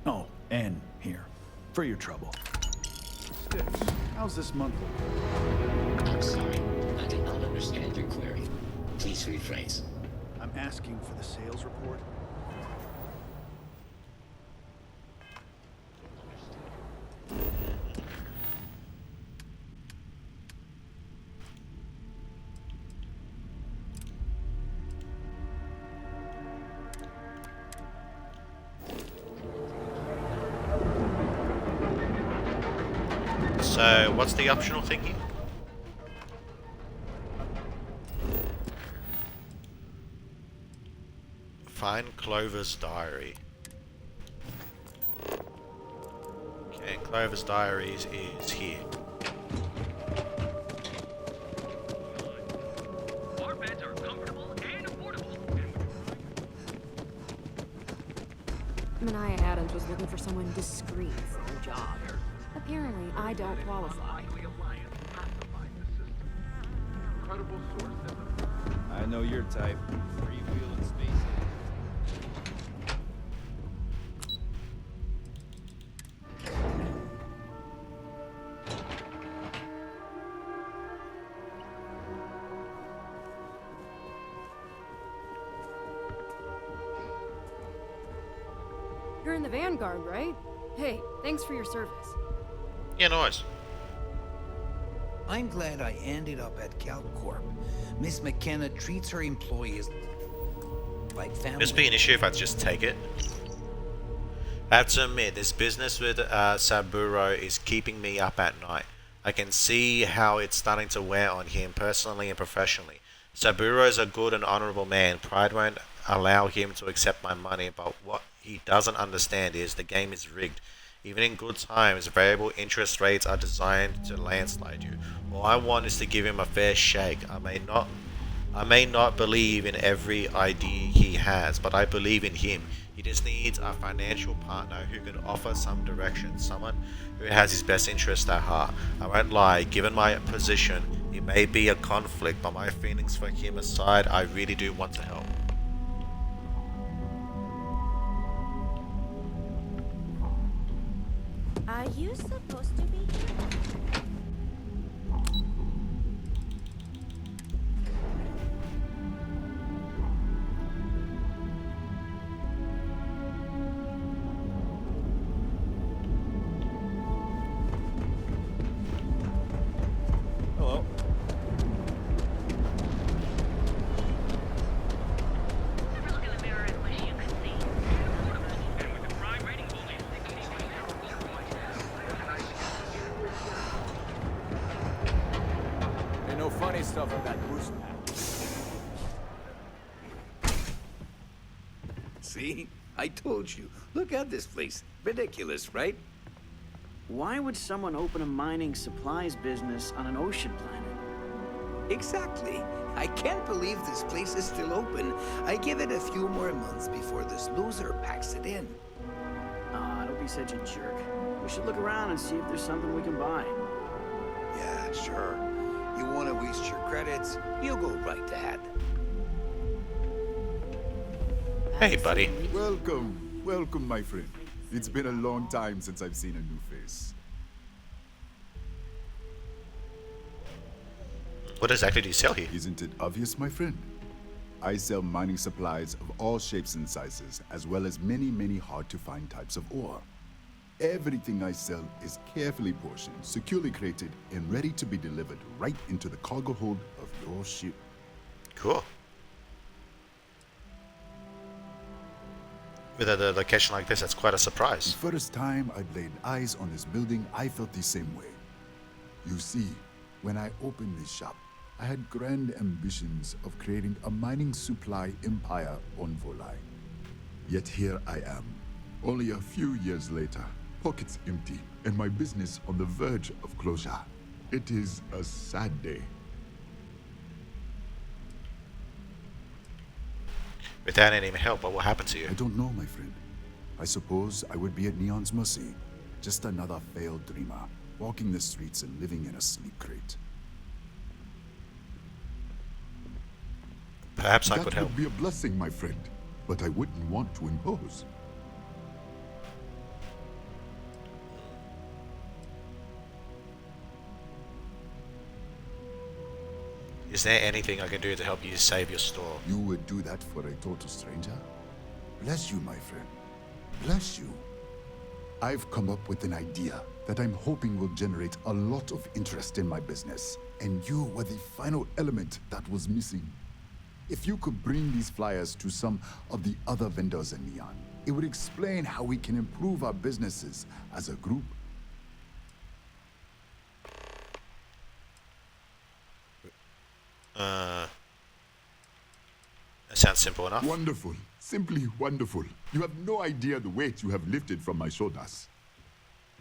Oh, and here, for your trouble. Styx, how's this month look? I'm sorry. I did not understand your query. Please rephrase. I'm asking for the sales report. So, what's the optional thing here? Find Clover's diary. Okay, Clover's diaries is here. Mania Adams was looking for someone discreet for her job. Apparently, I don't qualify. I know your type. Freewheeling space. You're in the Vanguard, right? Hey, thanks for your service. Yeah, nice. I'm glad I ended up at CalCorp. Miss McKenna treats her employees like family. Just be an issue if I just take it. I have to admit, this business with Saburo is keeping me up at night. I can see how it's starting to wear on him personally and professionally. Saburo is a good and honorable man. Pride won't allow him to accept my money, but what he doesn't understand is the game is rigged. Even in good times, variable interest rates are designed to landslide you. All I want is to give him a fair shake. I may not believe in every idea he has, but I believe in him. He just needs a financial partner who can offer some direction, someone who has his best interest at heart. I won't lie, given my position, it may be a conflict, but my feelings for him aside, I really do want to help. Are you supposed to be here? Hello. Ain't no funny stuff in that goose pack. See? I told you. Look at this place. Ridiculous, right? Why would someone open a mining supplies business on an ocean planet? Exactly. I can't believe this place is still open. I give it a few more months before this loser packs it in. Aw, don't be such a jerk. We should look around and see if there's something we can buy. Yeah, sure. You want to waste your credits? You go right ahead. Hey, buddy. Welcome. Welcome, my friend. It's been a long time since I've seen a new face. What exactly do you sell here? Isn't it obvious, my friend? I sell mining supplies of all shapes and sizes, as well as many, many hard-to-find types of ore. Everything I sell is carefully portioned, securely crated, and ready to be delivered right into the cargo hold of your ship. Cool. With a location like this, that's quite a surprise. The first time I laid eyes on this building, I felt the same way. You see, when I opened this shop, I had grand ambitions of creating a mining supply empire on Volai. Yet here I am, only a few years later, pockets empty, and my business on the verge of closure. It is a sad day. Without any help, what will happen to you? I don't know, my friend. I suppose I would be at Neon's mercy. Just another failed dreamer, walking the streets and living in a sleep crate. Perhaps I could help. That would be a blessing, my friend, but I wouldn't want to impose. Is there anything I can do to help you save your store? You would do that for a total stranger? Bless you, my friend. Bless you. I've come up with an idea that I'm hoping will generate a lot of interest in my business, and you were the final element that was missing. If you could bring these flyers to some of the other vendors in Neon, it would explain how we can improve our businesses as a group. That sounds simple enough.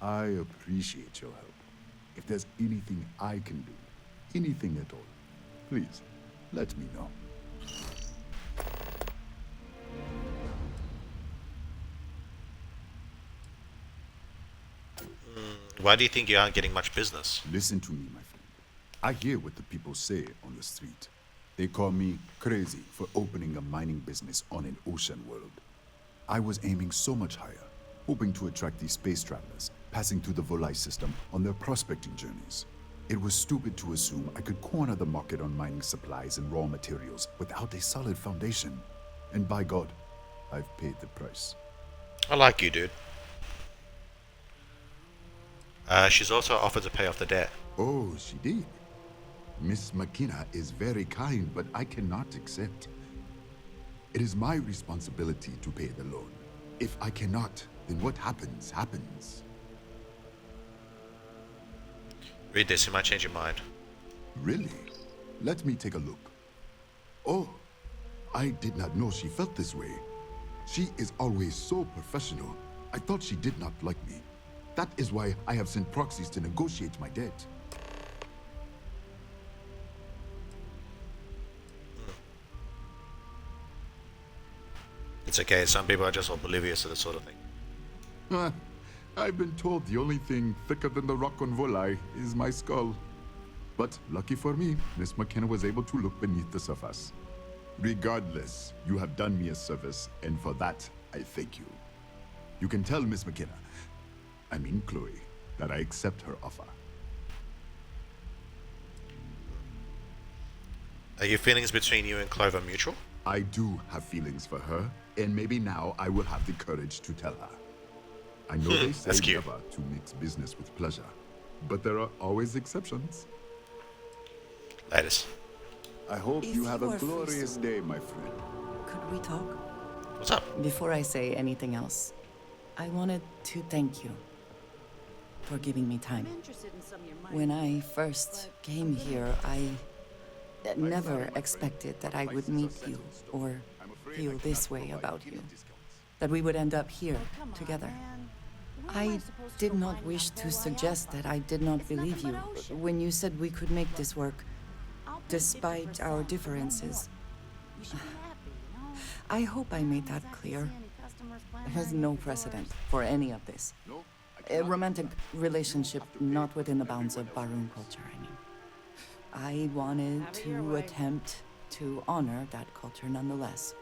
I appreciate your help. If there's anything I can do, anything at all, please, let me know. Why do you think you aren't getting much business? Listen to me, my friend. I hear what the people say on the street. They call me crazy for opening a mining business on an ocean world. I was aiming so much higher, hoping to attract these space travelers, passing through the Volai system on their prospecting journeys. It was stupid to assume I could corner the market on mining supplies and raw materials without a solid foundation. And by God, I've paid the price. I like you, dude. She's also offered to pay off the debt. Oh, she did. Miss McKenna is very kind, but I cannot accept. It is my responsibility to pay the loan. If I cannot, then what happens, happens. Read this, you might change your mind. Really? Let me take a look. Oh, I did not know she felt this way. She is always so professional. I thought she did not like me. That is why I have sent proxies to negotiate my debt. It's okay, some people are just oblivious to this sort of thing. I've been told the only thing thicker than the rock on Volai is my skull. But lucky for me, Miss McKenna was able to look beneath the surface. Regardless, you have done me a service, and for that, I thank you. You can tell Miss McKenna, I mean Chloe, that I accept her offer. Are your feelings between you and Clover mutual? I do have feelings for her, and maybe now I will have the courage to tell her. I know they say never to mix business with pleasure, but there are always exceptions. Latest. I hope you have a glorious day, my friend. Could we talk? What's up? Before I say anything else, I wanted to thank you for giving me time. When I first came here, I never expected that I would meet you or feel this way about you. That we would end up here together. I did not wish to suggest that I did not believe you when you said we could make this work, despite our differences. I hope I made that clear. There's no precedent for any of this. A romantic relationship not within the bounds of Barun culture, I mean. I wanted to attempt to honor that culture nonetheless.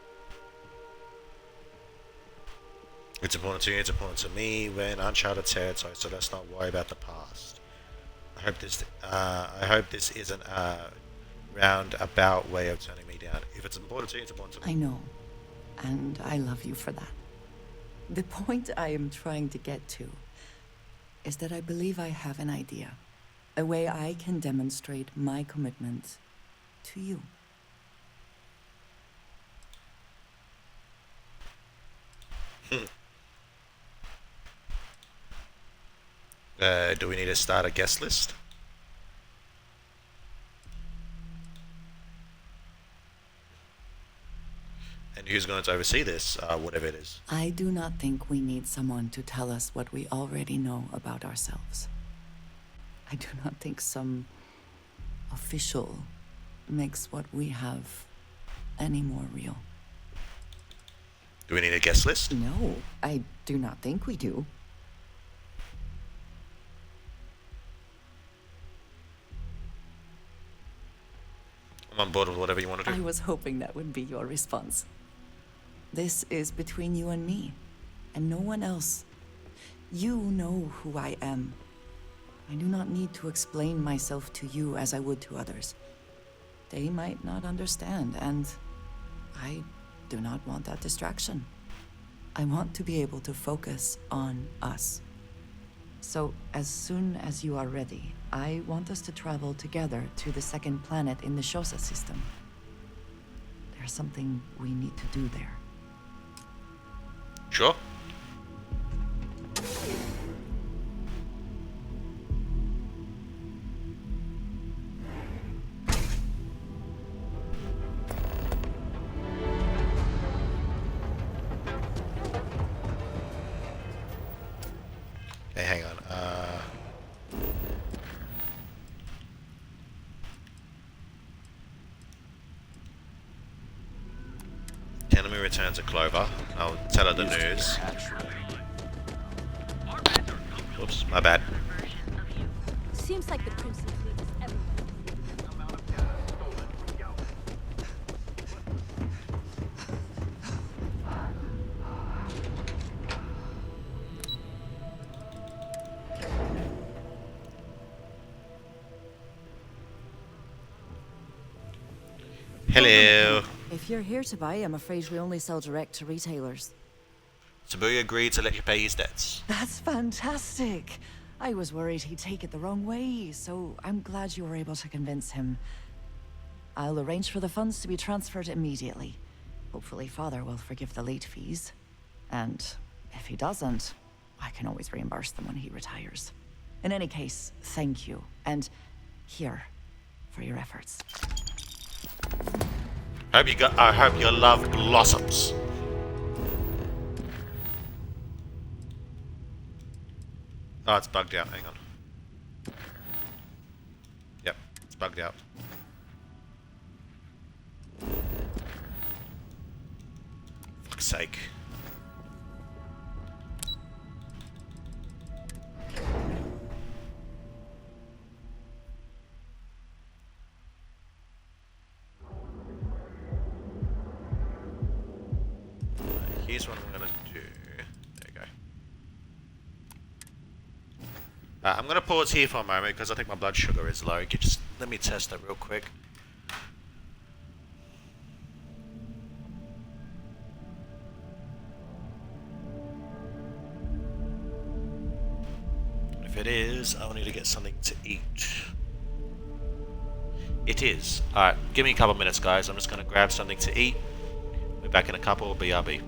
It's important to you, it's important to me. We're in uncharted territory, so let's not worry about the past. I hope this isn't a roundabout way of turning me down. If it's important to you, it's important to me. I know, and I love you for that. The point I am trying to get to is that I believe I have an idea, a way I can demonstrate my commitment to you. Do we need to start a guest list? And who's going to oversee this, whatever it is? I do not think we need someone to tell us what we already know about ourselves. I do not think some official makes what we have any more real. Do we need a guest list? No, I do not think we do. I'm on board with whatever you want to do. I was hoping that would be your response. This is between you and me, and no one else. You know who I am. I do not need to explain myself to you as I would to others. They might not understand, and I do not want that distraction. I want to be able to focus on us. So, as soon as you are ready, I want us to travel together to the second planet in the Shosa system. There's something we need to do there. Sure. Okay, hang on. return to Clover. I'll tell her the news. Oops, my bad. Seems like the Crimson Fleet is everywhere. Hello. If you're here to buy, I'm afraid we only sell direct to retailers. Saburi agreed to let you pay his debts. That's fantastic. I was worried he'd take it the wrong way, so I'm glad you were able to convince him. I'll arrange for the funds to be transferred immediately. Hopefully Father will forgive the late fees. And if he doesn't, I can always reimburse them when he retires. In any case, thank you. And here, for your efforts. I hope your love blossoms. Oh, it's bugged out. Hang on. Yep, it's bugged out. Fuck's sake. Here's what I'm gonna do. There you go. I'm gonna pause here for a moment because I think my blood sugar is low. Just let me test that real quick. If it is, I'll need to get something to eat. It is. Alright, give me a couple minutes, guys. I'm just gonna grab something to eat. We're back in a couple. BRB.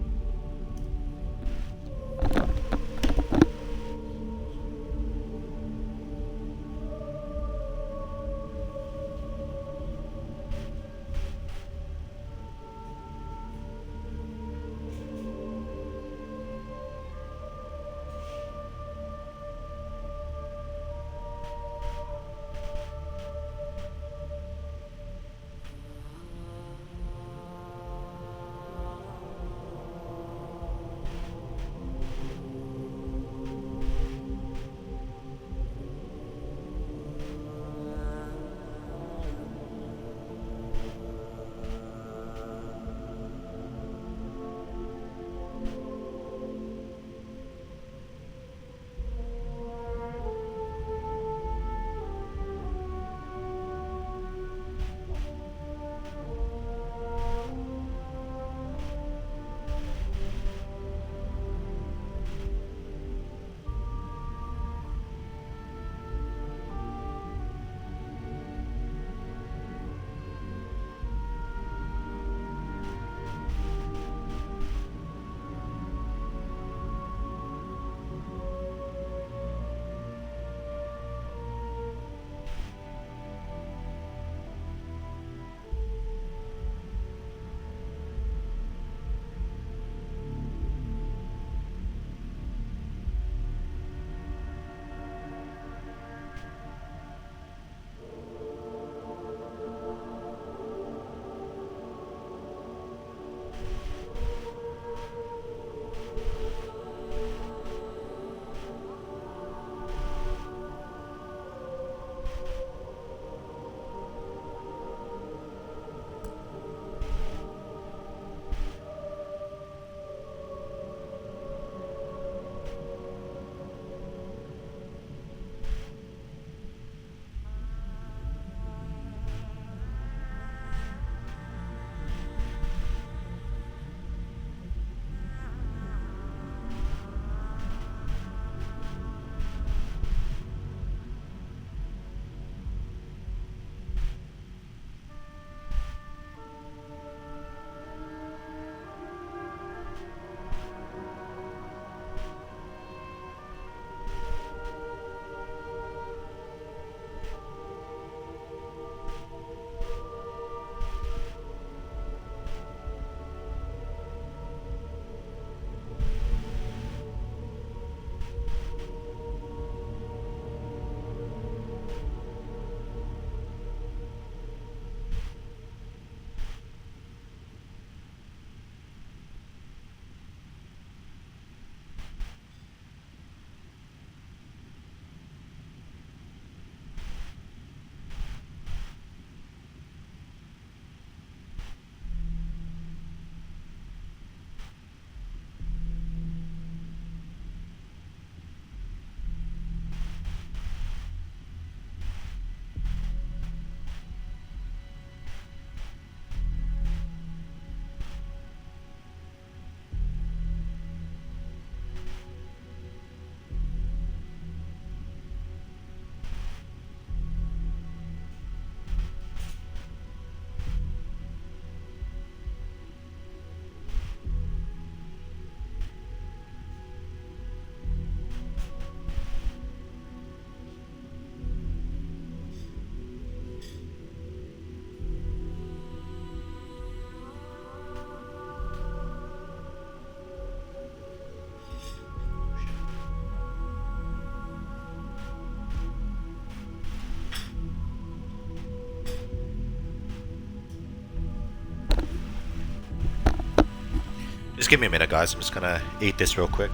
Just give me a minute, guys. I'm just gonna eat this real quick.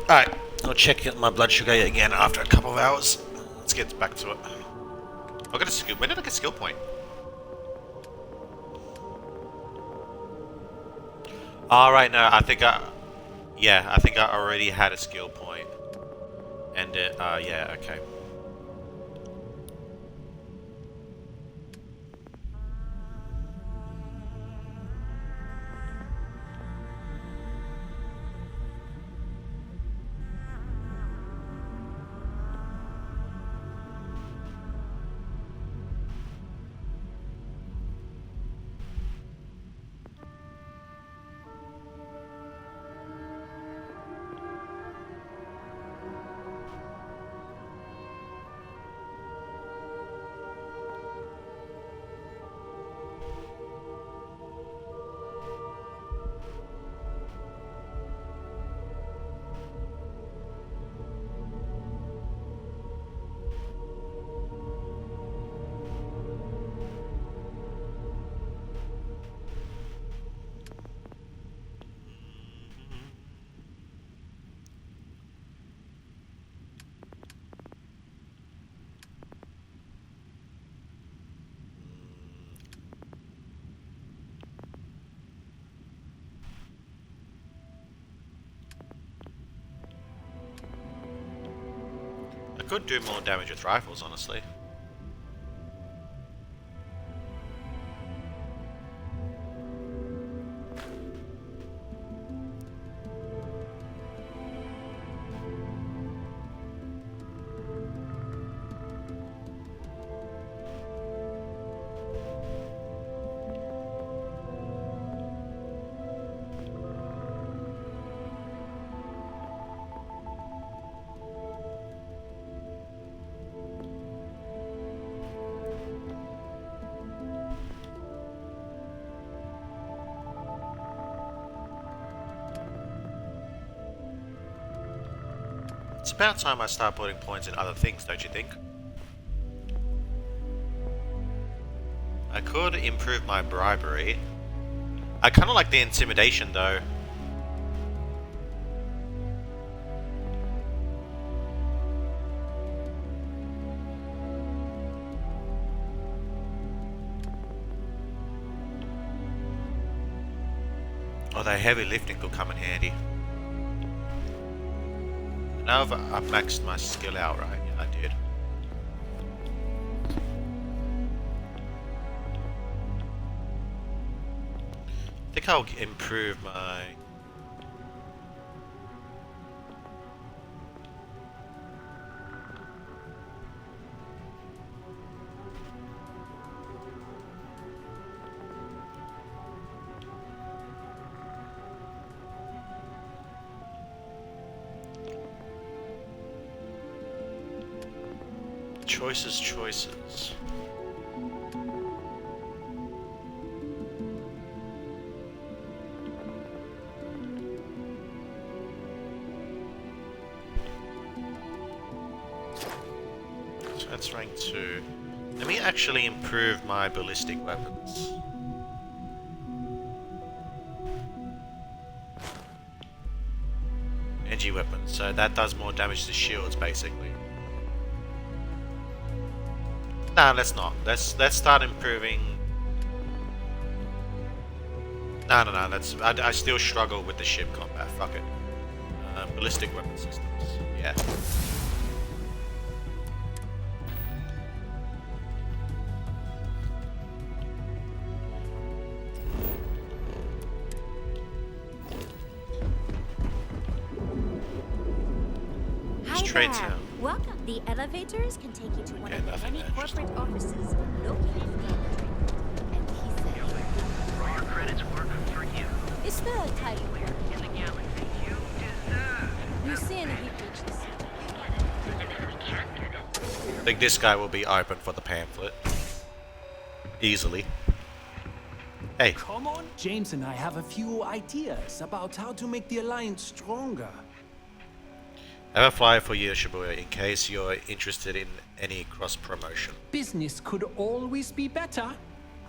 Alright, I'll check my blood sugar again after a couple of hours. Let's get back to it. I got a skill. When did I get a skill point? Alright, no, I think I already had a skill point. And yeah, okay. could do more damage with rifles, honestly. It's about time I start putting points in other things, don't you think? I could improve my bribery. I kind of like the intimidation though. Although heavy lifting could come in handy. Now I've maxed my skill out, right? Yeah, I did. I think I'll improve my... Choices. So that's rank 2. Let me actually improve my ballistic weapons. Energy weapons, so that does more damage to shields basically. Nah, let's not. Let's start improving. No. I still struggle with the ship combat. Fuck it. Ballistic weapon systems. Yeah. Hi Trade there. town. Welcome. The elevators can take you to one of the nothing many there, corporate offices located in the And he said, Our credits work for you. it's the title work. In the galaxy you deserve. You sin if he preaches. I think this guy will be open for the pamphlet. Easily. Hey. Come on. James and I have a few ideas about how to make the Alliance stronger. I have a flyer for you, Shibuya, in case you're interested in any cross-promotion. Business could always be better.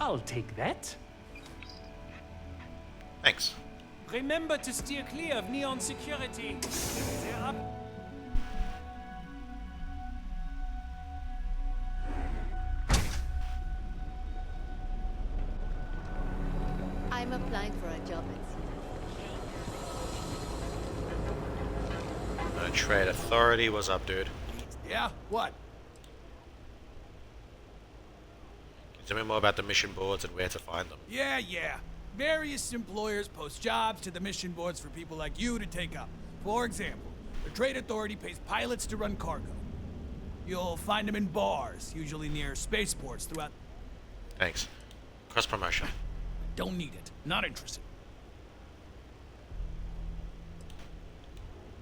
I'll take that. Thanks. Remember to steer clear of Neon security. They're up. I'm applying for a job at Trade Authority, what's up, dude? Yeah? What? Can you tell me more about the mission boards and where to find them? Yeah. Various employers post jobs to the mission boards for people like you to take up. For example, the Trade Authority pays pilots to run cargo. You'll find them in bars, usually near spaceports throughout... Thanks. Cross-promotion. Don't need it. Not interested.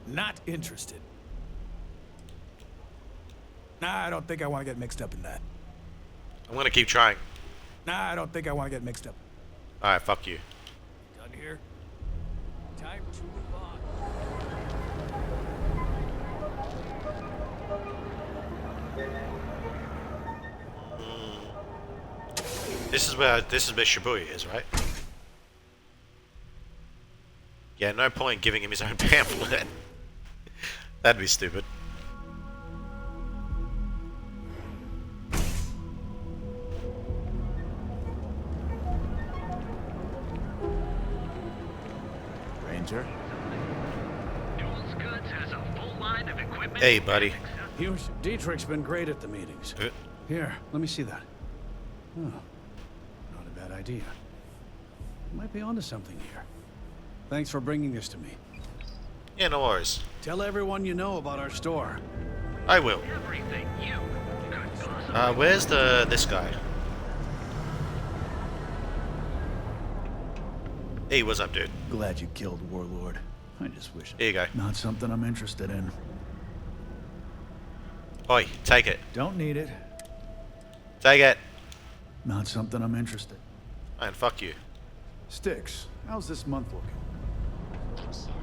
Not interested. Nah, I don't think I want to get mixed up in that. I'm gonna keep trying. Nah, I don't think I want to get mixed up. Alright, fuck you. Done here. Time to move on. This is where Shibuya is, right? Yeah, no point giving him his own pamphlet. That'd be stupid. Ranger? Jules Goods has a full line of equipment. Hey, buddy. Dietrich's been great at the meetings. Here, let me see that. Oh, not a bad idea. Might be onto something here. Thanks for bringing this to me. Yeah, no worries. Tell everyone you know about our store. I will. Where's this guy? Hey, what's up, dude? Glad you killed Warlord. I just wish. Here you go. Not something I'm interested in. Oi, take it. Don't need it. Take it. Not something I'm interested. Man, fuck you. Sticks, how's this month looking? I'm sorry.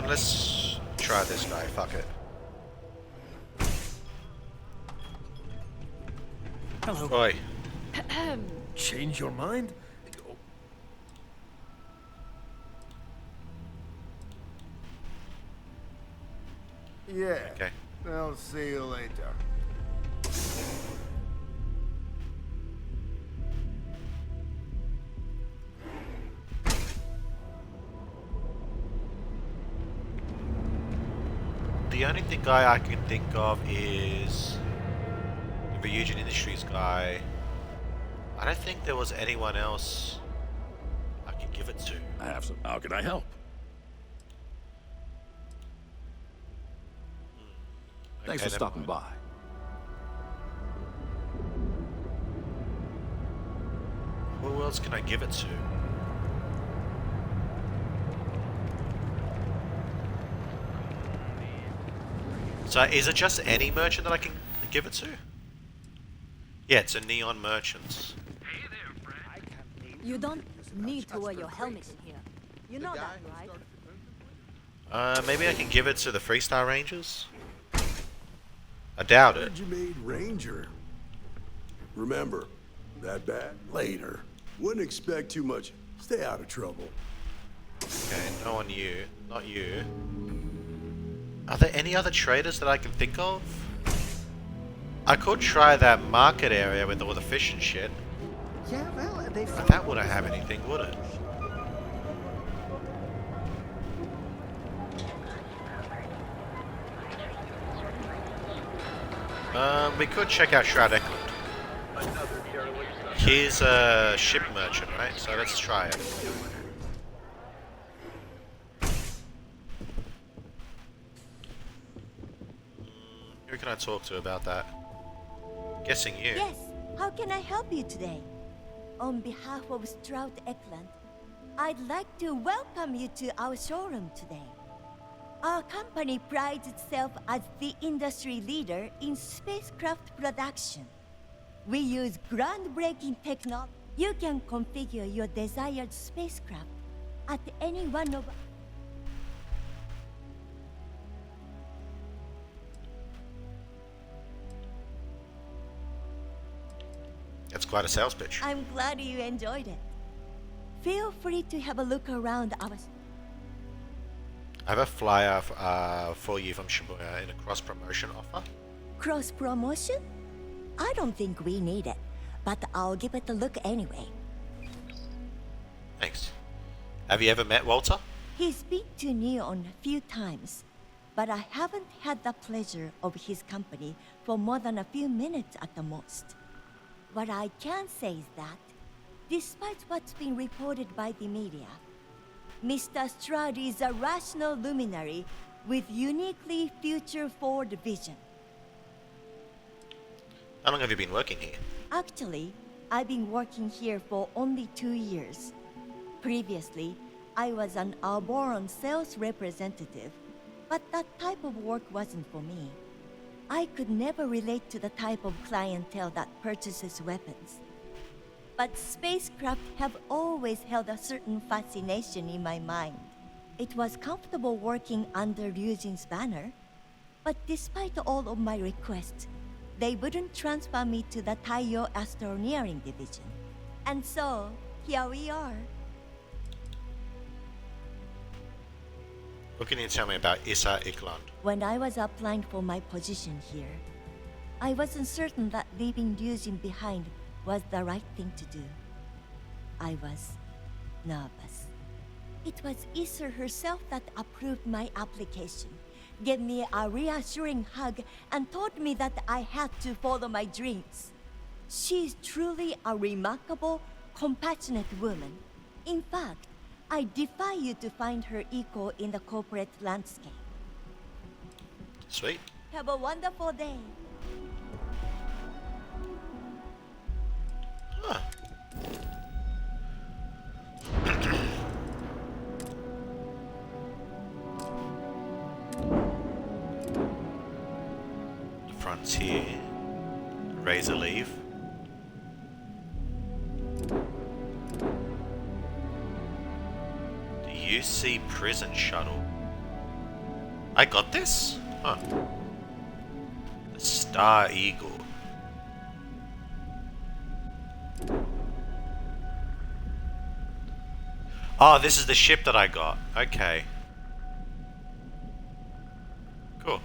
Let's try this guy. Fuck it. Hello. Oi. Change your mind? Yeah. Okay. I'll see you later. The only guy I can think of is the Ryujin Industries guy. I don't think there was anyone else I can give it to. I have some. How can I help? Thanks for stopping by. Who else can I give it to? So is it just any merchant that I can give it to? Yeah, it's a Neon Merchants. You don't need to wear your helmet in here. You know that, right? Maybe I can give it to the Freestar Rangers? I doubt it. Heard you made Ranger. Remember, that bad? Later. Wouldn't expect too much. Stay out of trouble. Okay, no on you. Not you. Are there any other traders that I can think of? I could try that market area with all the fish and shit. Yeah, well, But that wouldn't have anything, would it? We could check out Shroud Eklund. He's a ship merchant, right? So let's try it. Who can I talk to about that? Guessing you. Yes, how can I help you today? On behalf of Stroud Eklund, I'd like to welcome you to our showroom today. Our company prides itself as the industry leader in spacecraft production. We use groundbreaking technology. You can configure your desired spacecraft at any one of That's quite a sales pitch. I'm glad you enjoyed it. Feel free to have a look around our... I have a flyer for you from Shibuya in a cross-promotion offer. Cross-promotion? I don't think we need it, but I'll give it a look anyway. Thanks. Have you ever met Walter? He's been to Neon a few times, but I haven't had the pleasure of his company for more than a few minutes at the most. What I can say is that, despite what's been reported by the media, Mr. Stroud is a rational luminary with uniquely future-forward vision. How long have you been working here? Actually, I've been working here for only 2 years. Previously, I was an Arboron sales representative, but that type of work wasn't for me. I could never relate to the type of clientele that purchases weapons. But spacecraft have always held a certain fascination in my mind. It was comfortable working under Ryujin's banner, but despite all of my requests, they wouldn't transfer me to the Taiyo Astroneering Division. And so, here we are. What can you tell me about Issa Eklund? When I was applying for my position here, I wasn't certain that leaving Ryujin behind was the right thing to do. I was nervous. It was Isser herself that approved my application, gave me a reassuring hug, and told me that I had to follow my dreams. She's truly a remarkable, compassionate woman. In fact, I defy you to find her equal in the corporate landscape. Sweet. Have a wonderful day. Huh. The frontier. Razor leaf. The UC prison shuttle. I got this? Huh. The Star Eagle. Oh, this is the ship that I got. Okay. Cool.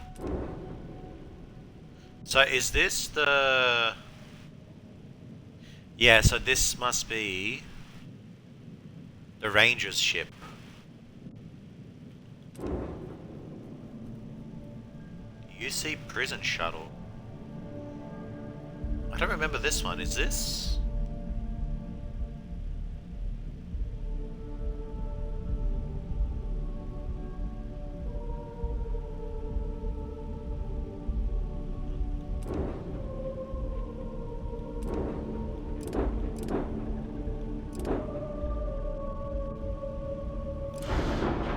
So is this the... Yeah, so this must be the Ranger's ship. UC prison shuttle. I don't remember this one. Is this?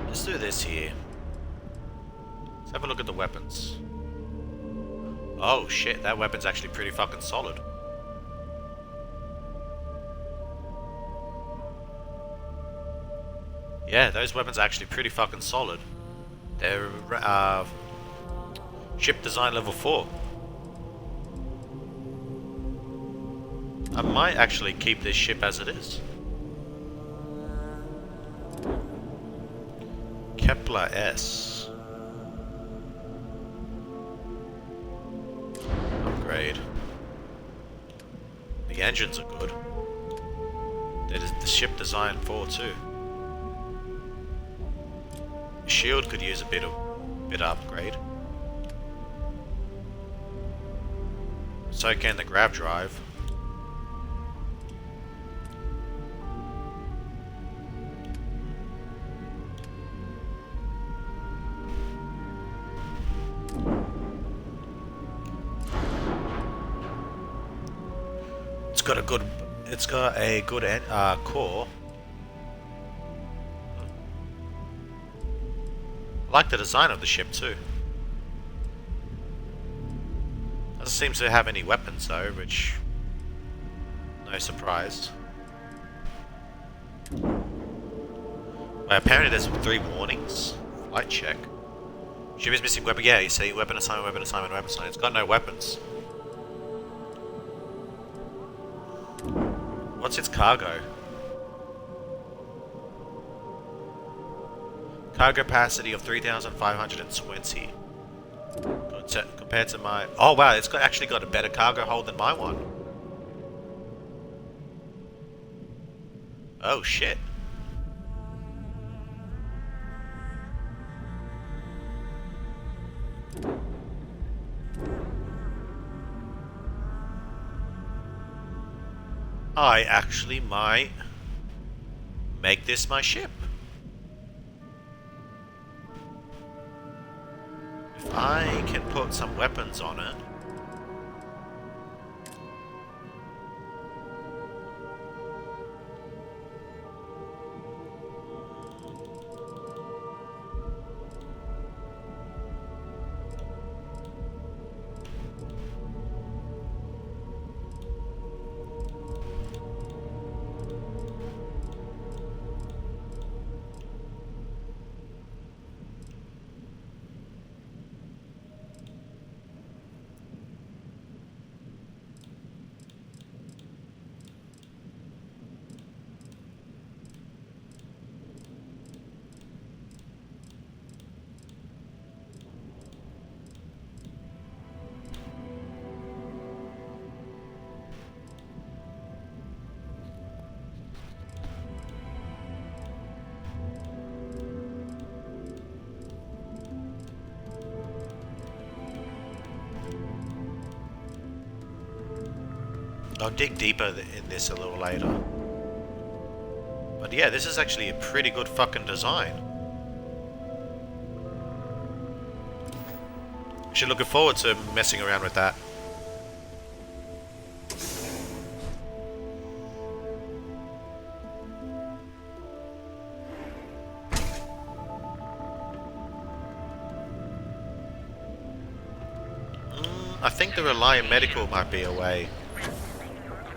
Let's do this here. Let's have a look at the weapons. Oh shit, that weapon's actually pretty fucking solid. Yeah, those weapons are actually pretty fucking solid. They're ship design level 4. I might actually keep this ship as it is. Kepler S. Upgrade. The engines are good. That is the ship design 4 too. The shield could use a bit of upgrade. So can the grav drive. It's got a good core. I like the design of the ship too. Doesn't seem to have any weapons though, which no surprise. Well, apparently there's 3 warnings. Flight check. Ship is missing weapon. Yeah, you see weapon assignment, weapon assignment, weapon assignment. It's got no weapons. What's its cargo? Cargo capacity of 3,520. Compared to my... Oh wow, it's actually got a better cargo hold than my one. Oh shit. I actually might make this my ship. If I can put some weapons on it. I'll dig deeper in this a little later. But yeah, this is actually a pretty good fucking design. Actually looking forward to messing around with that. I think the Reliant Medical might be a way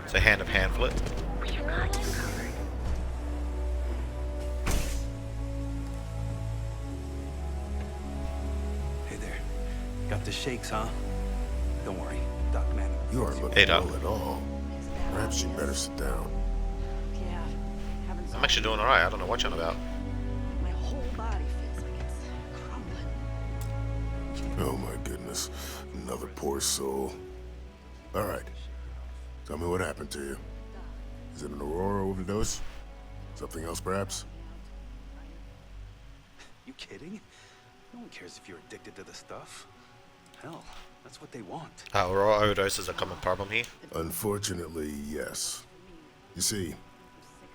to hand-of-hand flip. Hey there. Got the shakes, huh? Don't worry, Doc Man. You aren't looking well at all. Perhaps you better sit down. Yeah. I'm actually doing alright, I don't know what you're on about. My whole body feels like it's crumbling. Oh my goodness. Another poor soul. Alright. Tell me what happened to you. Is it an Aurora overdose? Something else, perhaps? You kidding? No one cares if you're addicted to the stuff. Hell, that's what they want. Aurora overdose is a common problem here. Unfortunately, yes. You see,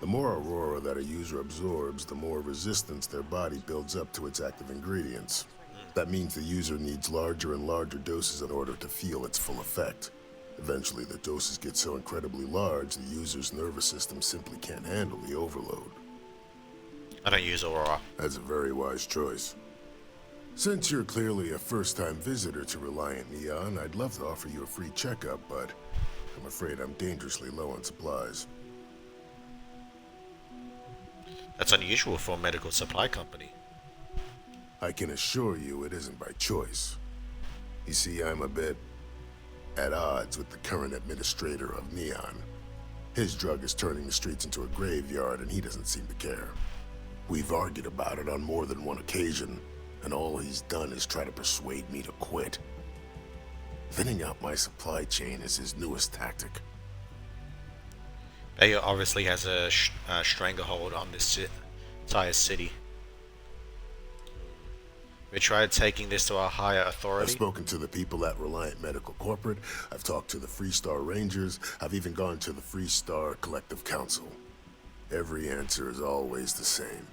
the more Aurora that a user absorbs, the more resistance their body builds up to its active ingredients. That means the user needs larger and larger doses in order to feel its full effect. Eventually, the doses get so incredibly large, the user's nervous system simply can't handle the overload. I don't use Aurora. That's a very wise choice. Since you're clearly a first-time visitor to Reliant Neon, I'd love to offer you a free checkup, but I'm afraid I'm dangerously low on supplies. That's unusual for a medical supply company. I can assure you it isn't by choice. You see, I'm a bit at odds with the current administrator of Neon. His drug is turning the streets into a graveyard, and he doesn't seem to care. We've argued about it on more than one occasion, and all he's done is try to persuade me to quit. Thinning out my supply chain is his newest tactic. Bayer obviously has a stranglehold on this entire city. We tried taking this to a higher authority. I've spoken to the people at Reliant Medical Corporate. I've talked to the Freestar Rangers. I've even gone to the Freestar Collective Council. Every answer is always the same.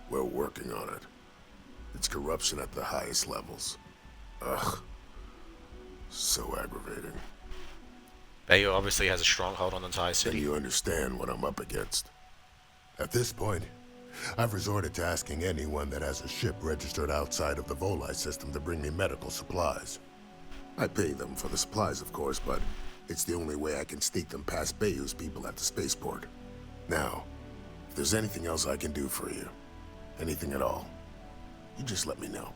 We're working on it. It's corruption at the highest levels. Ugh. So aggravating. Bayer obviously has a stronghold on the entire city. And you understand what I'm up against. At this point, I've resorted to asking anyone that has a ship registered outside of the Volai system to bring me medical supplies. I pay them for the supplies, of course, but it's the only way I can sneak them past Bayou's people at the spaceport. Now, if there's anything else I can do for you, anything at all, you just let me know.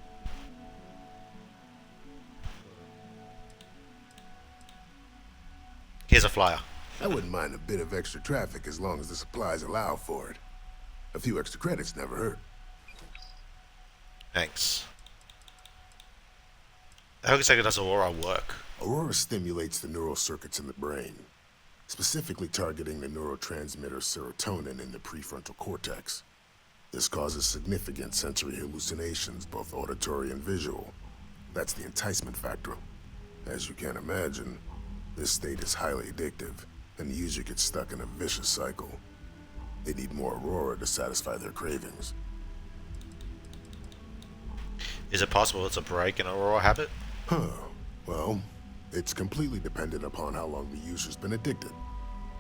Here's a flyer. I wouldn't mind a bit of extra traffic as long as the supplies allow for it. A few extra credits never hurt. Thanks. How exactly does Aurora work? Aurora stimulates the neural circuits in the brain, specifically targeting the neurotransmitter serotonin in the prefrontal cortex. This causes significant sensory hallucinations, both auditory and visual. That's the enticement factor. As you can imagine, this state is highly addictive, and the user gets stuck in a vicious cycle. They need more Aurora to satisfy their cravings. Is it possible it's a break in Aurora habit? Well, it's completely dependent upon how long the user's been addicted.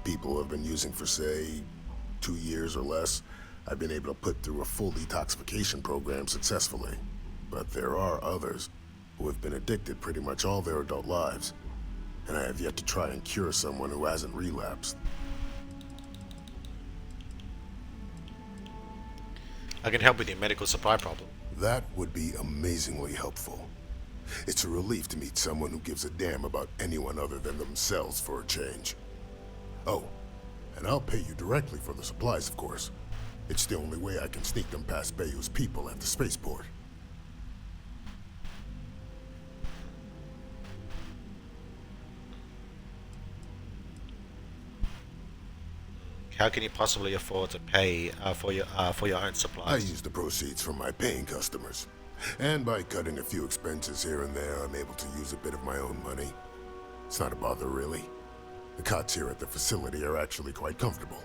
People who have been using for, say, 2 years or less, I've been able to put through a full detoxification program successfully. But there are others who have been addicted pretty much all their adult lives, and I have yet to try and cure someone who hasn't relapsed. I can help with your medical supply problem. That would be amazingly helpful. It's a relief to meet someone who gives a damn about anyone other than themselves for a change. Oh, and I'll pay you directly for the supplies, of course. It's the only way I can sneak them past Bayou's people at the spaceport. How can you possibly afford to pay for your own supplies? I use the proceeds from my paying customers. And by cutting a few expenses here and there, I'm able to use a bit of my own money. It's not a bother, really. The cots here at the facility are actually quite comfortable.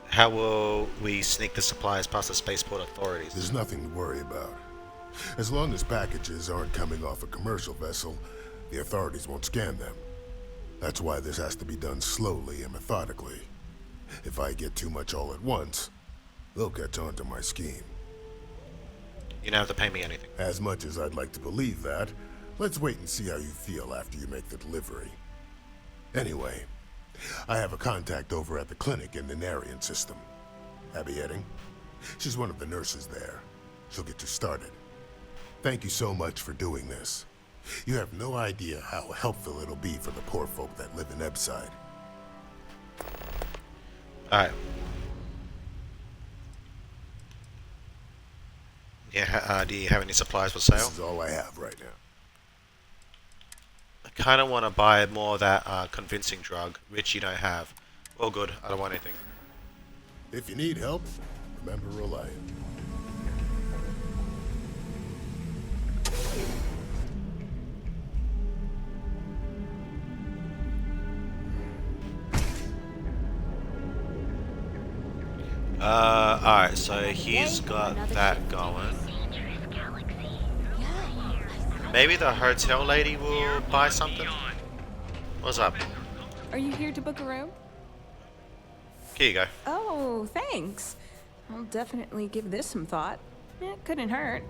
How will we sneak the supplies past the spaceport authorities? There's nothing to worry about. As long as packages aren't coming off a commercial vessel, the authorities won't scan them. That's why this has to be done slowly and methodically. If I get too much all at once, they'll catch on to my scheme. You don't have to pay me anything. As much as I'd like to believe that, let's wait and see how you feel after you make the delivery. Anyway, I have a contact over at the clinic in the Narian system. Abby Edding. She's one of the nurses there. She'll get you started. Thank you so much for doing this. You have no idea how helpful it'll be for the poor folk that live in Ebside. Alright. Yeah, do you have any supplies for sale? This is all I have right now. I kind of want to buy more of that convincing drug, which you don't have. All good, I don't want anything. If you need help, remember Reliant. Alright, so he's got that going. Maybe the hotel lady will buy something? What's up? Are you here to book a room? Here you go. Oh, thanks. I'll definitely give this some thought. It couldn't hurt.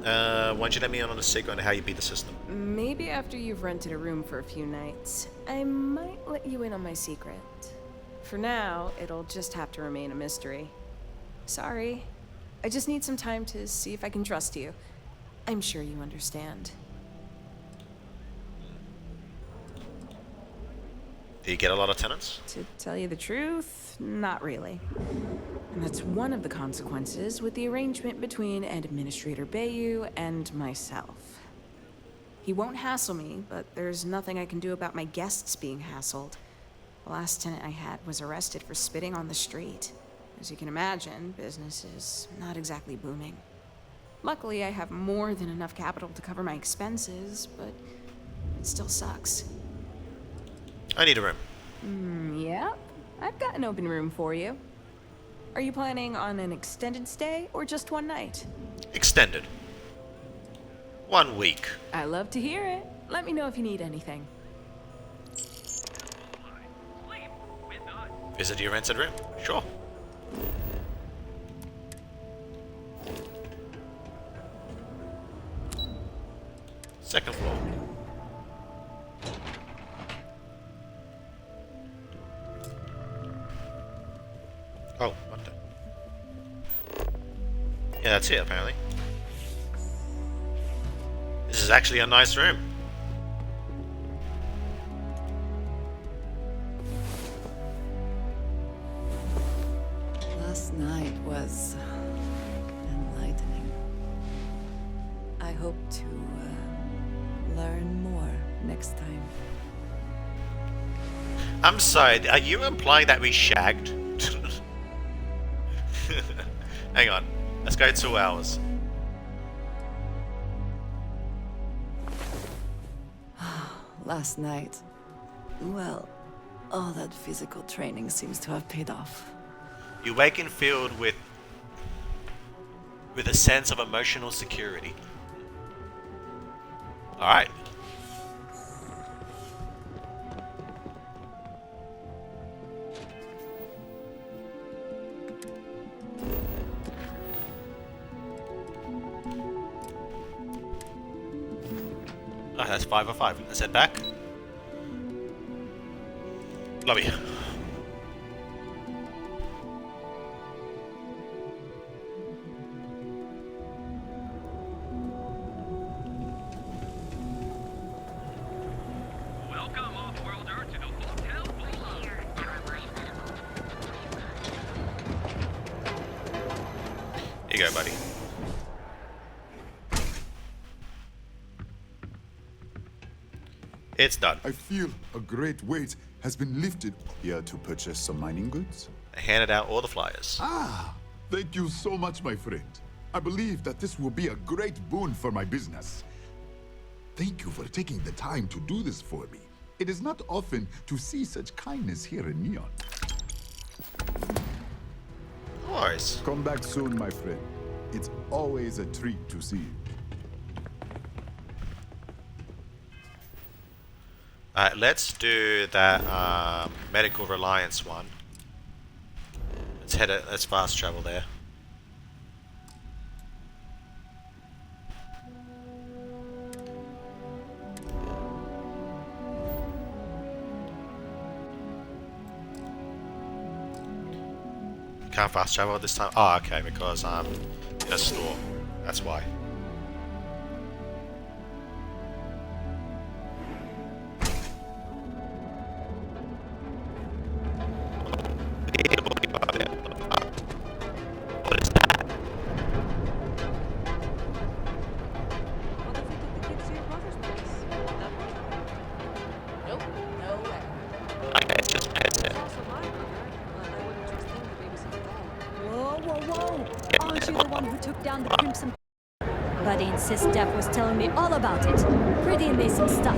Why don't you let me in on a secret on how you beat the system? Maybe after you've rented a room for a few nights, I might let you in on my secret. For now, it'll just have to remain a mystery. Sorry. I just need some time to see if I can trust you. I'm sure you understand. Do you get a lot of tenants? To tell you the truth, not really. And that's one of the consequences with the arrangement between Administrator Bayou and myself. He won't hassle me, but there's nothing I can do about my guests being hassled. The last tenant I had was arrested for spitting on the street. As you can imagine, business is not exactly booming. Luckily, I have more than enough capital to cover my expenses, but it still sucks. I need a room. Yep. I've got an open room for you. Are you planning on an extended stay or just one night? Extended. 1 week. I love to hear it. Let me know if you need anything. Visit your rented room. Sure. Second floor. Oh, what the? Yeah, that's it apparently. This is actually a nice room. Last night was enlightening. I hope to learn more next time. I'm sorry, are you implying that we shagged? Hang on, let's go 2 hours. Last night, well, all that physical training seems to have paid off. You wake and filled with a sense of emotional security. Alright. Oh, that's 5 of 5. Let's head back. Lobby. Welcome, off-worlder, to the hotel below. Here you go, buddy. It's done. I feel a great weight has been lifted. Here to purchase some mining goods? I handed out all the flyers. Ah, thank you so much, my friend. I believe that this will be a great boon for my business. Thank you for taking the time to do this for me. It is not often to see such kindness here in Neon. Nice. Come back soon, my friend. It's always a treat to see you. Alright, let's do that medical reliance one. Let's fast travel there. Can't fast travel this time. Oh, okay, because I'm in a store. That's why. What is that? Nope, no way. Okay, it's just heads there. Whoa, whoa, whoa! Aren't you the one who took down the Crimson? Buddy insists Steph was telling me all about it. Pretty amazing stuff.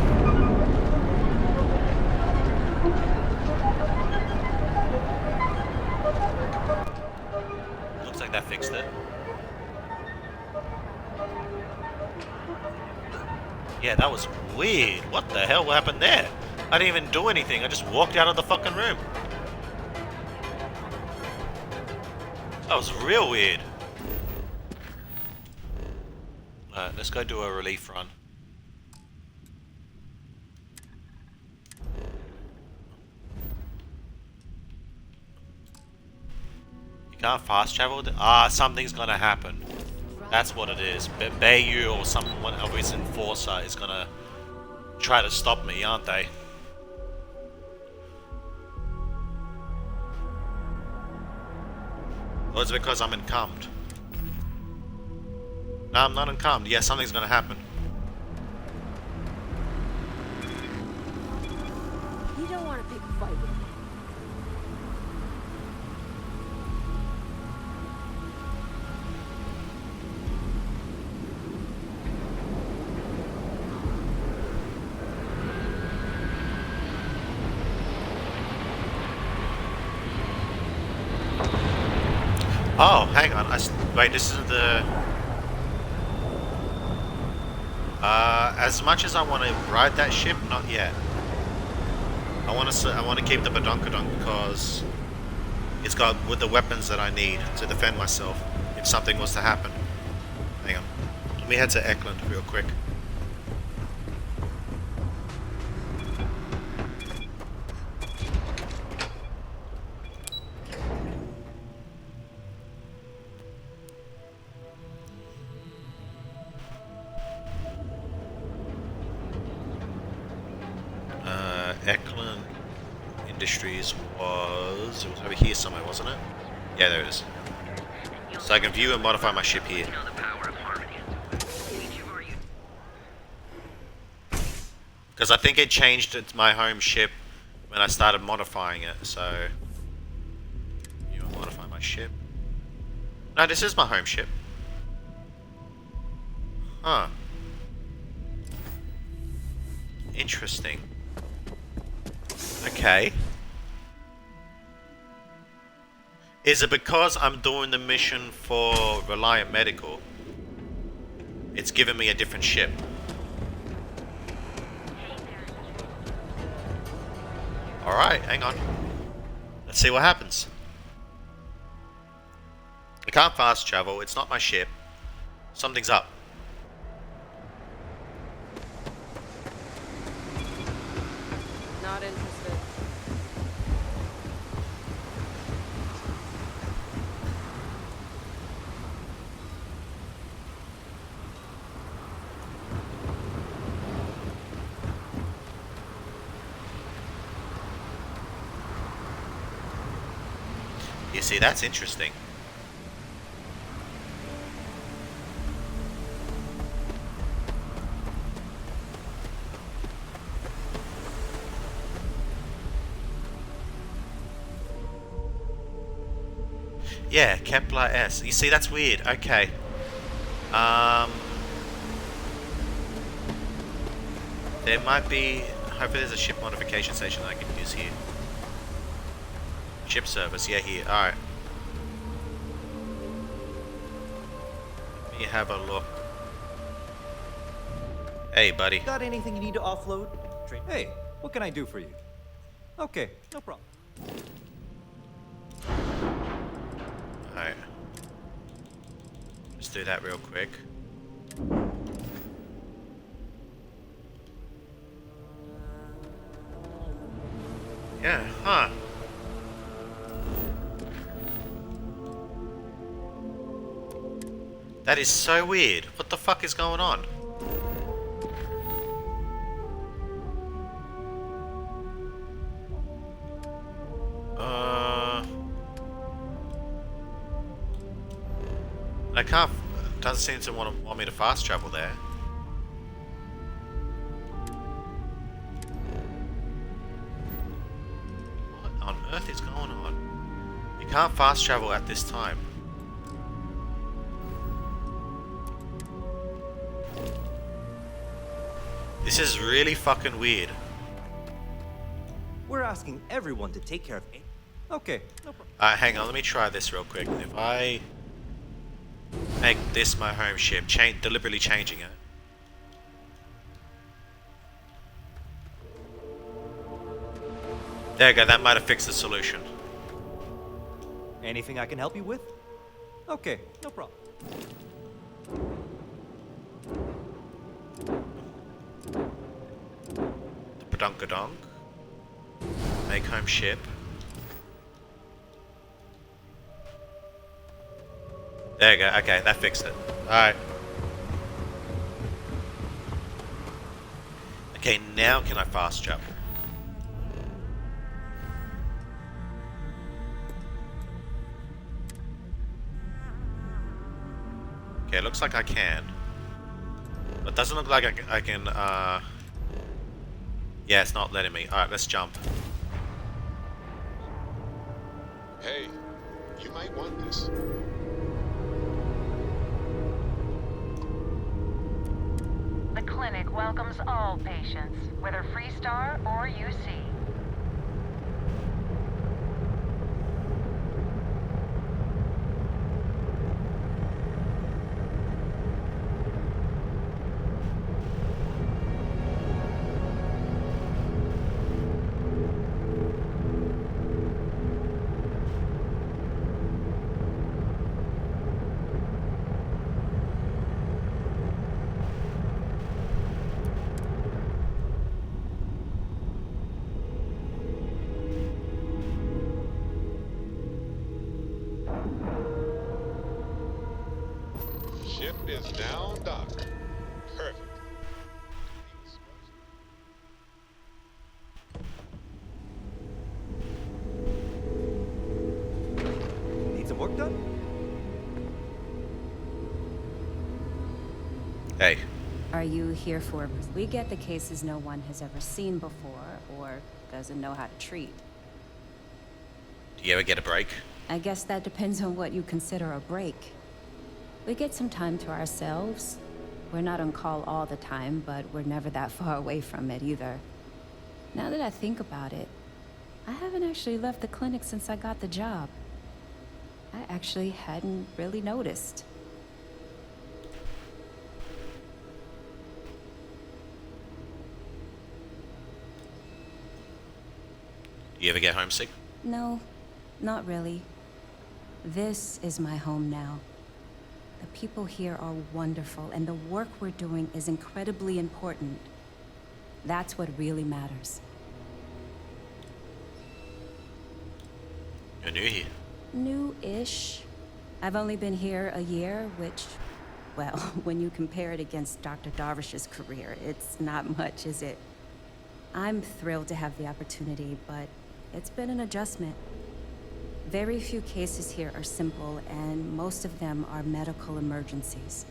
Looks like that fixed it. Yeah, that was weird. What the hell happened there? I didn't even do anything. I just walked out of the fucking room. That was real weird. Alright, let's go do a relief run. You can't fast travel? Something's gonna happen. That's what it is. Bayou or someone of his enforcer is gonna try to stop me, aren't they? Or is it because I'm encumbered? No, I'm not encumbered. Yeah, something's gonna happen. You don't want to pick a fight with me. Oh, hang on. Wait, this isn't the... as much as I want to ride that ship, not yet. I want to keep the Badonkadonk because it's got with the weapons that I need to defend myself if something was to happen. Hang on. Let me head to Eklund real quick. Eklund Industries was over here somewhere, wasn't it? Yeah, there it is. So I can view and modify my ship here. Because I think it changed my home ship when I started modifying it, so... You will modify my ship. No, this is my home ship. Huh. Interesting. Okay. Is it because I'm doing the mission for Reliant Medical? It's giving me a different ship. Alright, hang on. Let's see what happens. I can't fast travel, it's not my ship. Something's up. Not interested. You see, that's interesting. Yeah, Kepler S. You see, that's weird. Okay. There might be... Hopefully there's a ship modification station I can use here. Ship service, yeah, here. Alright. Let me have a look. Hey, buddy. Got anything you need to offload? Hey, what can I do for you? Okay, no problem. Alright. Let's do that real quick. Yeah, huh. That is so weird. What the fuck is going on? I can't... Doesn't seem to want me to fast travel there. What on earth is going on? You can't fast travel at this time. This is really fucking weird. We're asking everyone to take care of it. Okay, no problem. Hang on, let me try this real quick. If I make this my home ship, deliberately changing it. There you go, that might have fixed the solution. Anything I can help you with? Okay, no problem. The Padunkadonk. Make home ship. There you go, okay, that fixed it. Alright. Okay, now can I fast travel? Okay, it looks like I can. But it doesn't look like I can, yeah, it's not letting me. Alright, let's jump. Hey, you might want this. The clinic welcomes all patients, whether Freestar or UC. Ship is now docked. Perfect. Need some work done? Hey. Are you here for... We get the cases no one has ever seen before, or doesn't know how to treat. Do you ever get a break? I guess that depends on what you consider a break. We get some time to ourselves. We're not on call all the time, but we're never that far away from it either. Now that I think about it, I haven't actually left the clinic since I got the job. I actually hadn't really noticed. Do you ever get homesick? No, not really. This is my home now. The people here are wonderful, and the work we're doing is incredibly important. That's what really matters. You're new here. New-ish. I've only been here a year, which, well, when you compare it against Dr. Darvish's career, it's not much, is it? I'm thrilled to have the opportunity, but it's been an adjustment. Very few cases here are simple, and most of them are medical emergencies.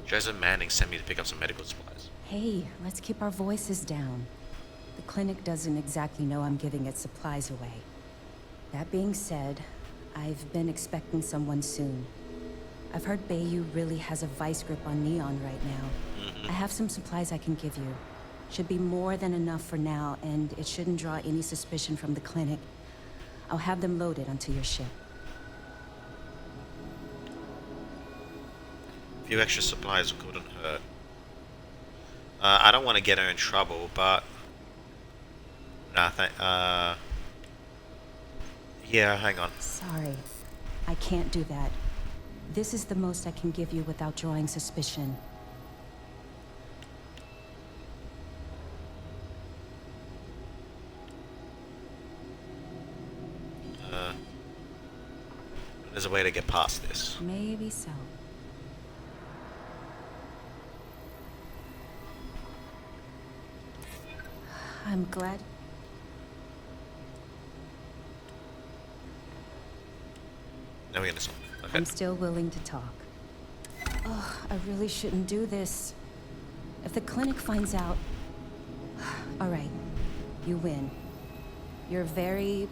Joseph Manning sent me to pick up some medical supplies. Hey, let's keep our voices down. The clinic doesn't exactly know I'm giving its supplies away. That being said, I've been expecting someone soon. I've heard Bayou really has a vice grip on Neon right now. I have some supplies I can give you. Should be more than enough for now, and it shouldn't draw any suspicion from the clinic. I'll have them loaded onto your ship. A few extra supplies couldn't hurt. I don't want to get her in trouble, but... Nothing. Yeah, hang on. Sorry. I can't do that. This is the most I can give you without drawing suspicion. There's a way to get past this. Maybe so. I'm glad. Now we're gonna stop. Okay. I'm still willing to talk. Oh, I really shouldn't do this. If the clinic finds out... All right, you win. You're very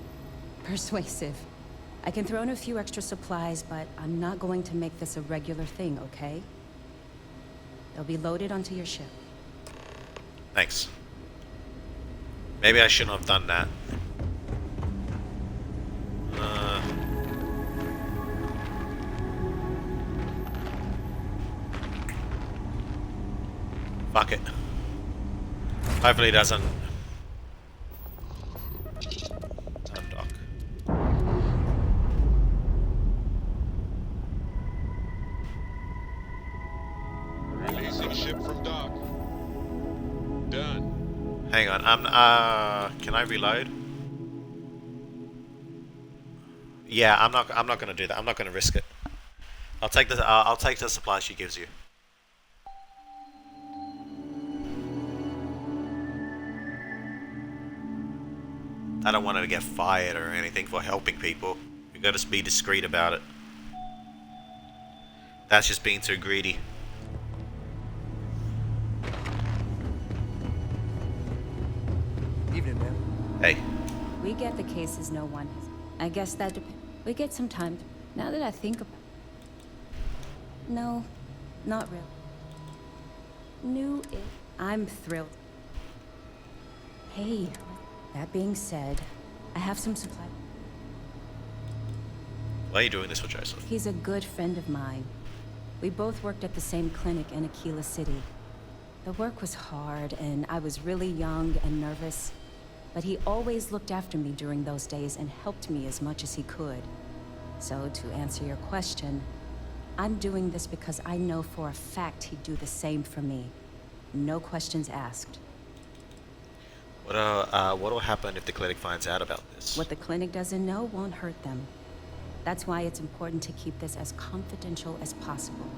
persuasive. I can throw in a few extra supplies, but I'm not going to make this a regular thing, okay? They'll be loaded onto your ship. Thanks. Maybe I shouldn't have done that. Fuck it. Hopefully it doesn't. Undock. Releasing ship from dock. Done. Hang on. Can I reload? Yeah, I'm not gonna do that. I'm not gonna risk it. I'll take the supply she gives you. I don't want her to get fired or anything for helping people. You gotta be discreet about it. That's just being too greedy. Evening, man. Hey. We get the cases no one has. I guess that depends. We get some time. Now that I think about... No, not really. I'm thrilled. Hey, that being said, I have some supply. Why are you doing this for Joseph? He's a good friend of mine. We both worked at the same clinic in Aquila City. The work was hard, and I was really young and nervous. But he always looked after me during those days and helped me as much as he could. So, to answer your question, I'm doing this because I know for a fact he'd do the same for me. No questions asked. What'll happen if the clinic finds out about this? What the clinic doesn't know won't hurt them. That's why it's important to keep this as confidential as possible.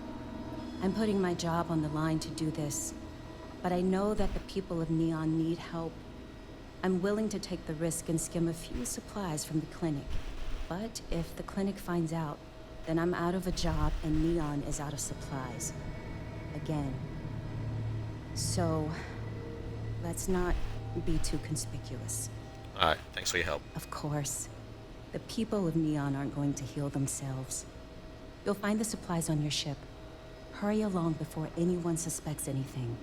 I'm putting my job on the line to do this, but I know that the people of Neon need help. I'm willing to take the risk and skim a few supplies from the clinic. But if the clinic finds out, then I'm out of a job and Neon is out of supplies. Again. So, let's not be too conspicuous. Alright, thanks for your help. Of course. The people of Neon aren't going to heal themselves. You'll find the supplies on your ship. Hurry along before anyone suspects anything.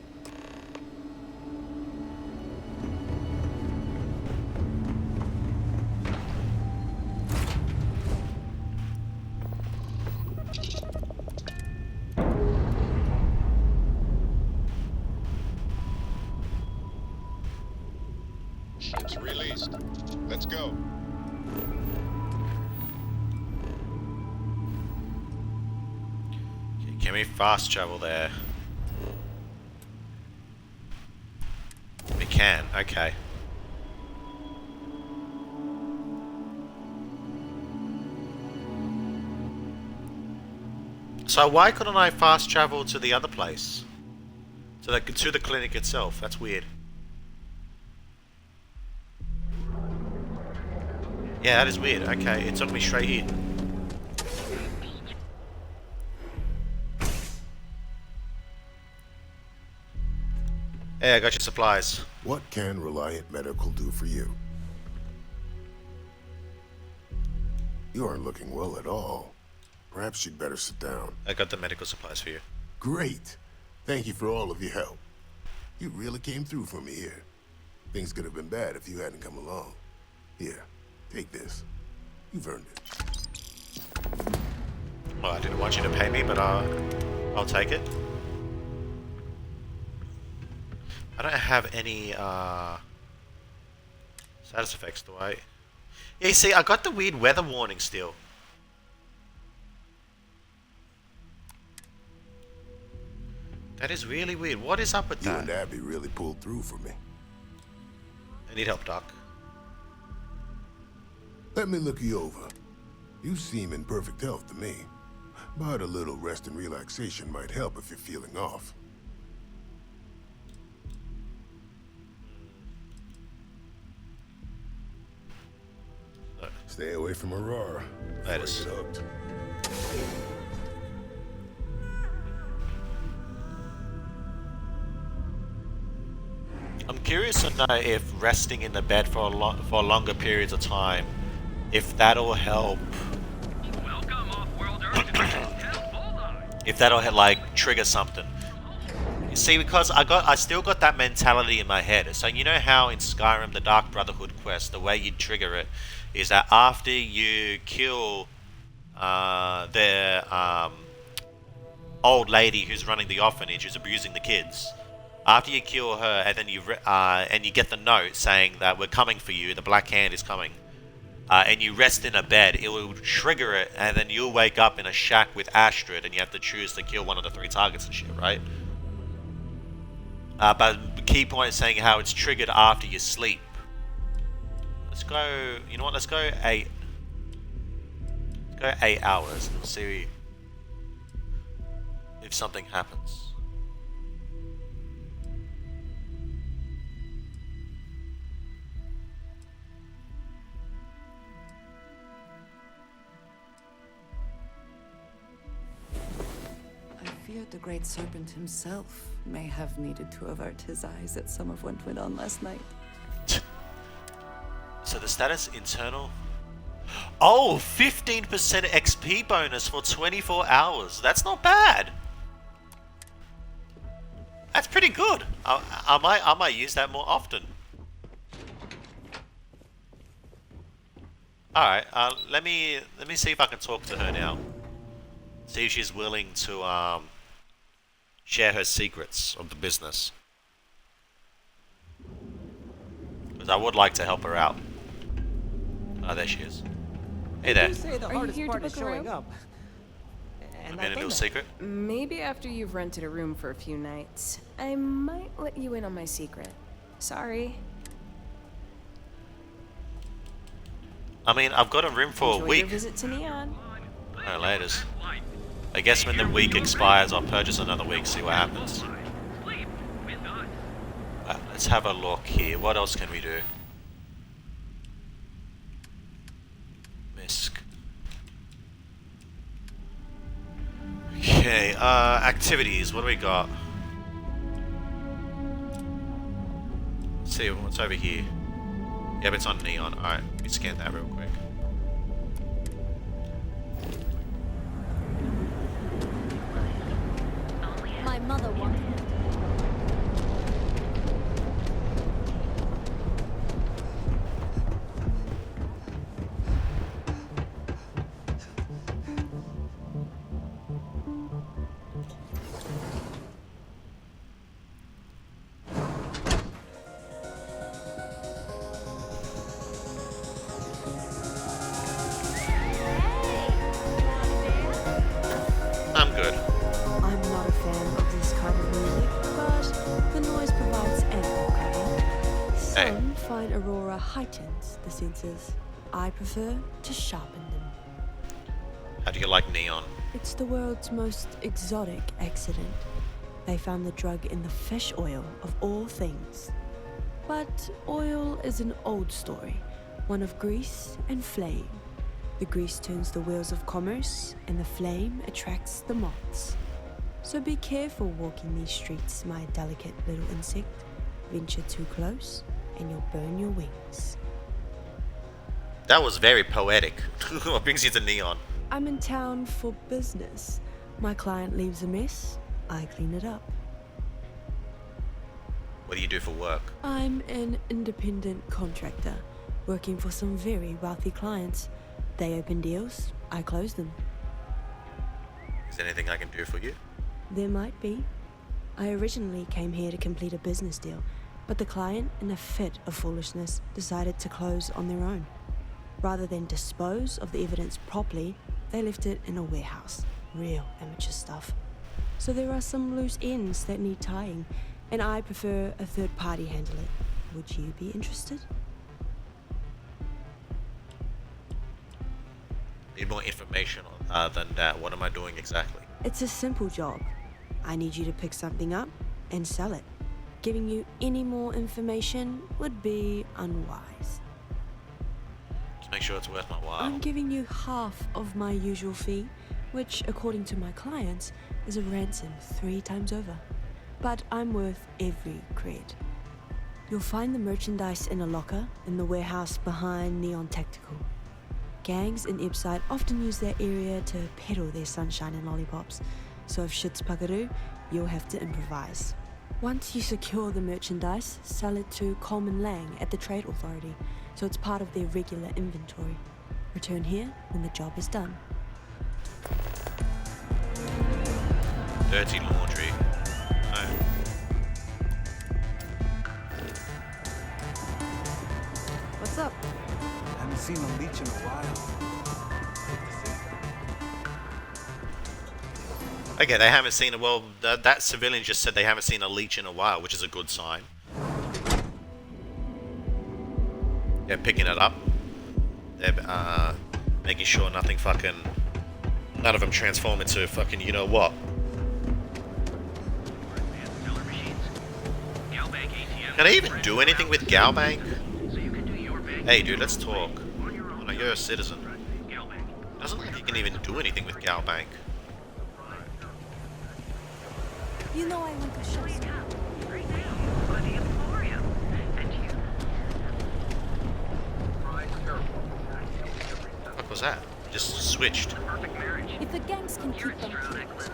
Ship's released. Let's go. Okay, can we fast travel there? We can, okay. So why couldn't I fast travel to the other place? To the clinic itself? That's weird. Yeah, that is weird. Okay, it took me straight here. Hey, I got your supplies. What can Reliant Medical do for you? You aren't looking well at all. Perhaps you'd better sit down. I got the medical supplies for you. Great. Thank you for all of your help. You really came through for me here. Things could have been bad if you hadn't come along. Here, take this. You've earned it. Well, I didn't want you to pay me, but I'll take it. I don't have any status effects, do I? Yeah, you see, I got the weird weather warning still. That is really weird. What is up with that? You and Abby really pulled through for me. I need help, Doc. Let me look you over. You seem in perfect health to me, but a little rest and relaxation might help if you're feeling off. Stay away from Aurora. That is. Get hooked. I'm curious to know if resting in the bed for longer periods of time, if that'll help. If that'll like trigger something. You see, because I still got that mentality in my head. So you know how in Skyrim, the Dark Brotherhood quest, the way you trigger it is that after you kill the old lady who's running the orphanage, who's abusing the kids. After you kill her, and then you get the note saying that we're coming for you, the Black Hand is coming, and you rest in a bed, it will trigger it, and then you'll wake up in a shack with Astrid, and you have to choose to kill one of the 3 targets and shit, right? But the key point is saying how it's triggered after you sleep. Let's go. You know what? Let's go 8. Let's go 8 hours and see if something happens. I feared the Great Serpent himself may have needed to avert his eyes at some of what went on last night. So the status internal. Oh, 15% XP bonus for 24 hours. That's not bad. That's pretty good. I might use that more often. All right. Let me see if I can talk to her now. See if she's willing to share her secrets of the business. Because I would like to help her out. Oh, there she is. Hey there. You say the hardest part is showing up. I'm in a little secret. Maybe after you've rented a room for a few nights, I might let you in on my secret. Sorry. I mean, I've got a room for Enjoy a week. Your visit to Neon. Alright, laters. I guess when the week expires, I'll purchase another week, see what happens. Let's have a look here. What else can we do? Misk. Okay, activities. What do we got? Let's see what's over here. Yep, it's on Neon. Alright, let me scan that real quick. My mother wanted it. I'm good. I'm not a fan of this kind of music, but the noise provides ample cover. Some find Aurora heightens the senses. I prefer to sharpen them. How do you like Neon? It's the world's most exotic accident. They found the drug in the fish oil of all things. But oil is an old story, one of grease and flame. The grease turns the wheels of commerce, and the flame attracts the moths. So be careful walking these streets, my delicate little insect. Venture too close, and you'll burn your wings. That was very poetic. What brings you to Neon? I'm in town for business. My client leaves a mess, I clean it up. What do you do for work? I'm an independent contractor, working for some very wealthy clients. They open deals, I close them. Is there anything I can do for you? There might be. I originally came here to complete a business deal, but the client, in a fit of foolishness, decided to close on their own. Rather than dispose of the evidence properly, they left it in a warehouse. Real amateur stuff. So there are some loose ends that need tying, and I prefer a third party handle it. Would you be interested? Need more information than that. What am I doing exactly? It's a simple job. I need you to pick something up and sell it. Giving you any more information would be unwise. Just make sure it's worth my while. I'm giving you half of my usual fee, which, according to my clients, is a ransom 3 times over. But I'm worth every cred. You'll find the merchandise in a locker in the warehouse behind Neon Tactical. Gangs in Ibside often use that area to peddle their sunshine and lollipops, so if shit's puckaroo, you'll have to improvise. Once you secure the merchandise, sell it to Coleman Lang at the Trade Authority, so it's part of their regular inventory. Return here when the job is done. Dirty laundry. No. What's up? Haven't seen a leech in a while. Okay, they haven't seen it. Well, that civilian just said they haven't seen a leech in a while, which is a good sign. They're picking it up. They're making sure nothing fucking... None of them transform into fucking you know what. Can I even do anything with Galbank? Hey dude, let's talk. Oh, no, you're a citizen. Doesn't look like you can even do anything with Galbank. You know I want to show you. What was that? Just switched. If the gangs can keep them close.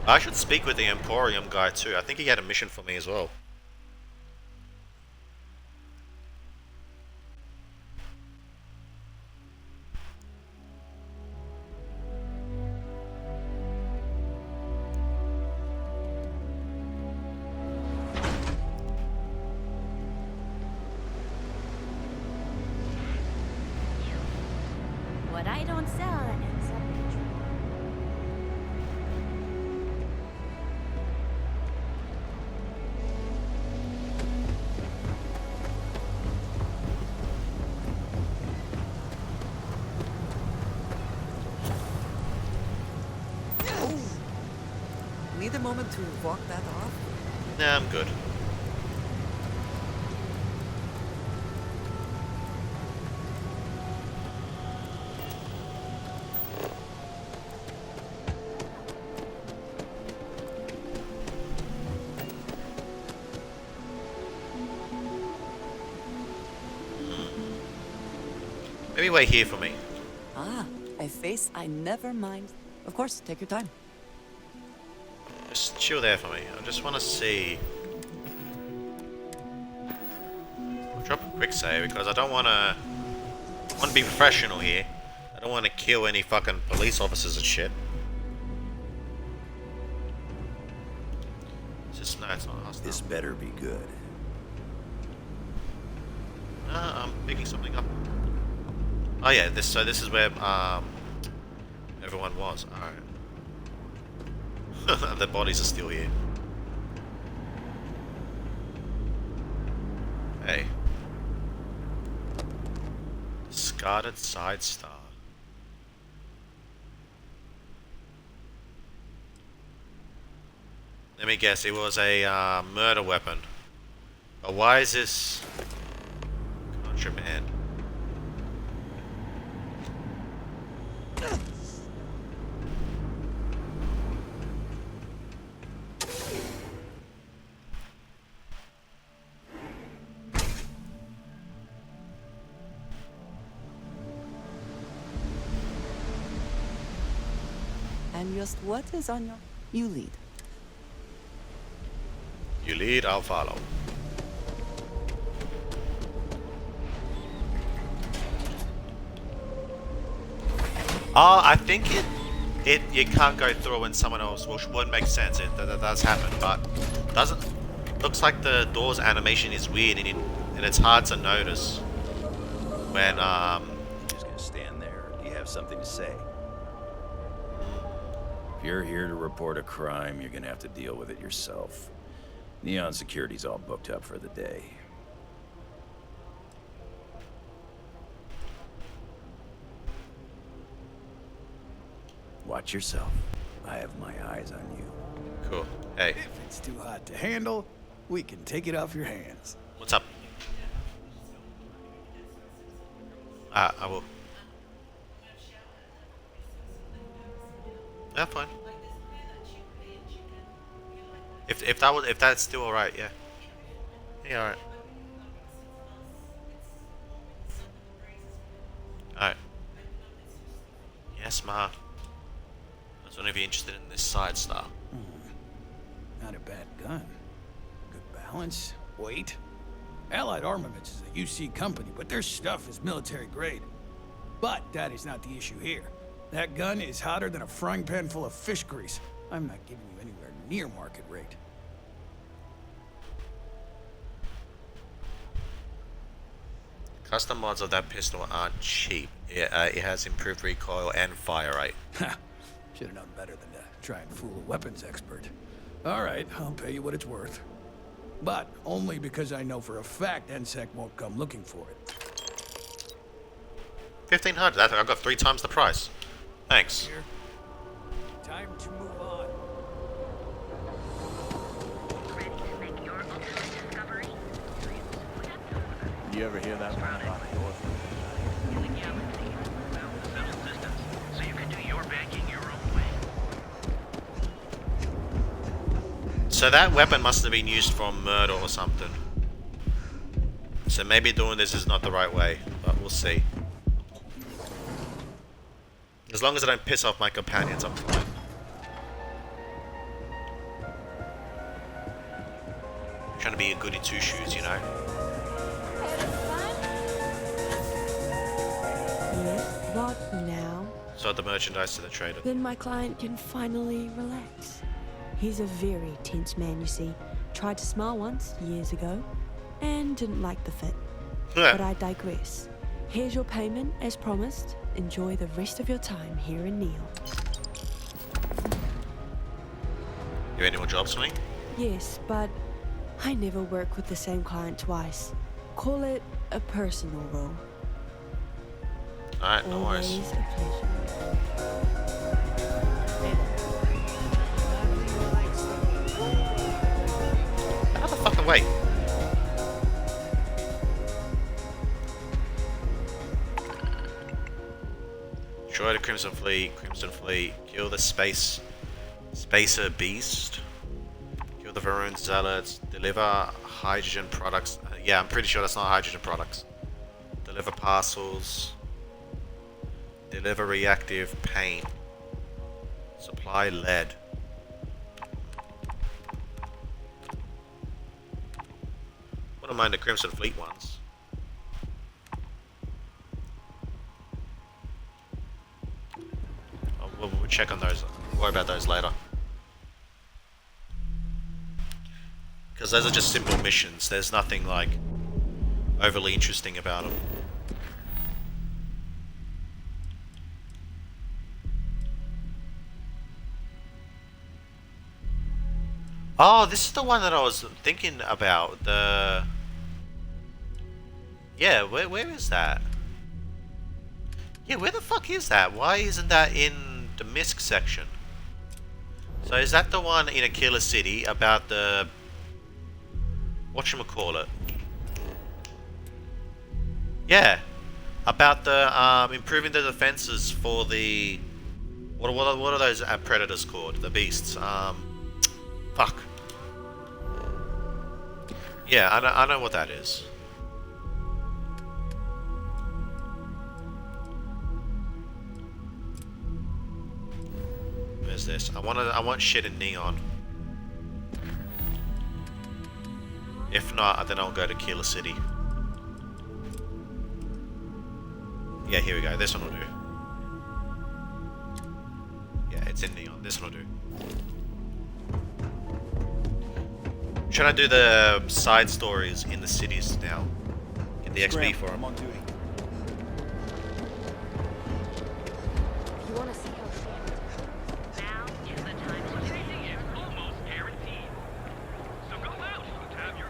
I should speak with the Emporium guy too. I think he had a mission for me as well. What I don't sell ends up in trouble. Need a moment to walk that off? Nah, I'm good. Maybe wait here for me. Ah, a face I never mind. Of course, take your time. Just chill there for me. I just want to see. I'll drop a quick save because I don't want to. I want to be professional here. I don't want to kill any fucking police officers and shit. It's just no, it's not hostile. This better be good. I'm picking something up. Oh yeah, this is where everyone was. All right. The bodies are still here. Hey. Discarded side star. Let me guess, it was a murder weapon. But why is this contraband? And just what is on your... You lead. You lead, I'll follow. Oh, I think you can't go through when someone else, which would make sense. That does happen, but doesn't. Looks like the door's animation is weird, and it's hard to notice when You're just gonna stand there. Or do you have something to say? If you're here to report a crime, you're gonna have to deal with it yourself. Neon Security's all booked up for the day. Watch yourself. I have my eyes on you. Cool. Hey. If it's too hot to handle, we can take it off your hands. What's up? I will. Yeah, fine. If that's still alright, yeah. Yeah, alright. Alright. Yes, Ma. I was wondering if you're interested in this side star. Not a bad gun. Good balance, weight. Allied Armaments is a UC company, but their stuff is military grade. But that is not the issue here. That gun is hotter than a frying pan full of fish grease. I'm not giving you anywhere near market rate. Custom mods of that pistol aren't cheap. It has improved recoil and fire rate. Ha! Should have known better than to try and fool a weapons expert. Alright, I'll pay you what it's worth. But only because I know for a fact NSEC won't come looking for it. 1,500. I got 3 times the price. Thanks. Time to move on. Ready to make your ultimate discovery? You ever hear that one about In the galaxy. Well, the middle distance. So you can do your banking your own way. So that weapon must have been used for murder or something. So maybe doing this is not the right way, but we'll see. As long as I don't piss off my companions, I'm fine. I'm trying to be a goody two-shoes, you know? Yes, what now? So the merchandise to the trader. Then my client can finally relax. He's a very tense man, you see. Tried to smile once, years ago, and didn't like the fit. But I digress. Here's your payment, as promised. Enjoy the rest of your time here in Neil. You have any more jobs for me? Yes, but I never work with the same client twice. Call it a personal role. Alright, no worries. Always a pleasure. How the fucking way? Destroy the Crimson Fleet, kill the Spacer Beast, kill the Varun Zealots, deliver hydrogen products. Yeah, I'm pretty sure that's not hydrogen products. Deliver parcels, deliver reactive paint, supply lead. Wouldn't mind the Crimson Fleet ones. We'll check on those. We'll worry about those later. Because those are just simple missions. There's nothing like overly interesting about them. Oh, this is the one that I was thinking about. Yeah, where is that? Yeah, where the fuck is that? Why isn't that in the MISC section? So is that the one in Aquila City about the... whatchamacallit? Yeah. About the, improving the defenses for the... What are those predators called? The beasts. Fuck. Yeah, I know what that is. is this? I want shit in neon. If not, then I'll go to Killer City. Yeah, here we go. This one will do. Yeah, it's in neon. This one will do. Trying to do the side stories in the cities now. Get the XP for them. I'm on duty. You want to see how Now is the time to chasing is almost guaranteed. So go out and have your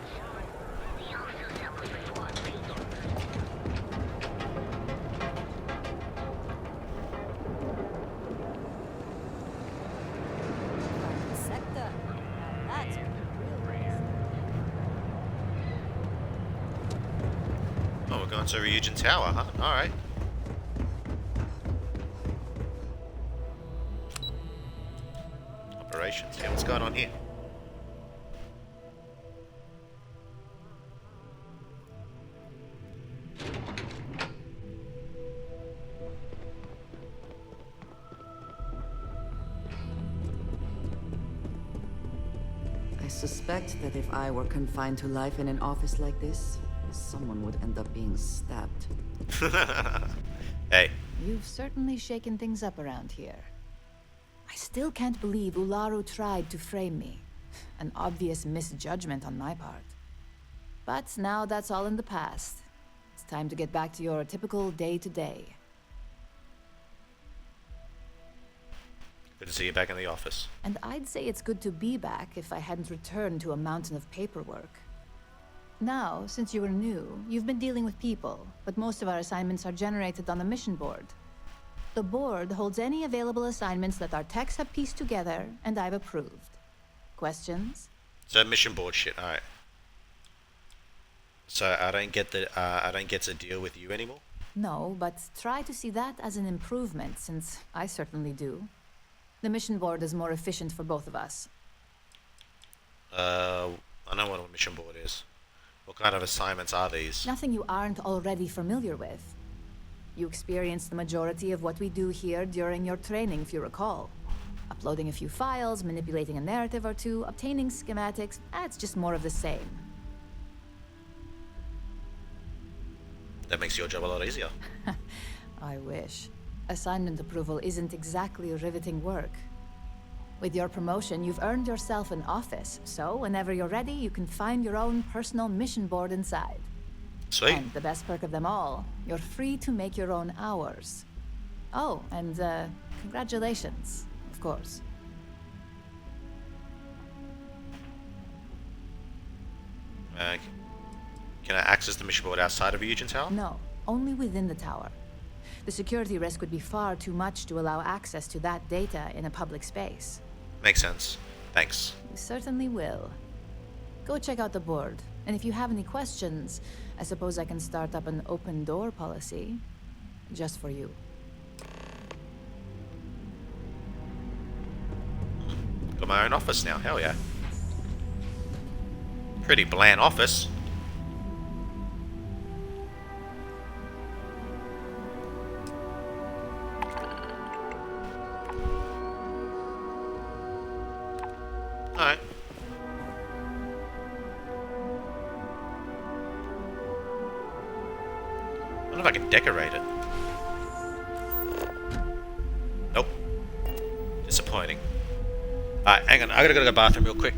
Sector. Now that's Oh, we're going to Ryujin Tower, huh? Alright. Operations. Yeah, what's going on here? I suspect that if I were confined to life in an office like this, someone would end up being stabbed. Hey. You've certainly shaken things up around here. I still can't believe Ularu tried to frame me. An obvious misjudgment on my part. But now that's all in the past. It's time to get back to your typical day-to-day. Good to see you back in the office. And I'd say it's good to be back if I hadn't returned to a mountain of paperwork. Now, since you were new, you've been dealing with people, but most of our assignments are generated on the mission board. The board holds any available assignments that our techs have pieced together, and I've approved. Questions? So mission board shit, alright. So I don't get to deal with you anymore? No, but try to see that as an improvement, since I certainly do. The mission board is more efficient for both of us. I know what a mission board is. What kind of assignments are these? Nothing you aren't already familiar with. You experienced the majority of what we do here during your training, if you recall. Uploading a few files, manipulating a narrative or two, obtaining schematics, it's just more of the same. That makes your job a lot easier. I wish. Assignment approval isn't exactly riveting work. With your promotion, you've earned yourself an office, so whenever you're ready, you can find your own personal mission board inside. Sweet. And the best perk of them all, you're free to make your own hours. Oh, and congratulations, of course. Can I access the mission board outside of Ryujin Tower? No, only within the tower. The security risk would be far too much to allow access to that data in a public space. Makes sense. Thanks. You certainly will. Go check out the board, and if you have any questions, I suppose I can start up an open door policy. Just for you. Got my own office now, hell yeah. Pretty bland office. Alright. I wonder if I can decorate it. Nope. Disappointing. Alright, hang on. I gotta go to the bathroom real quick.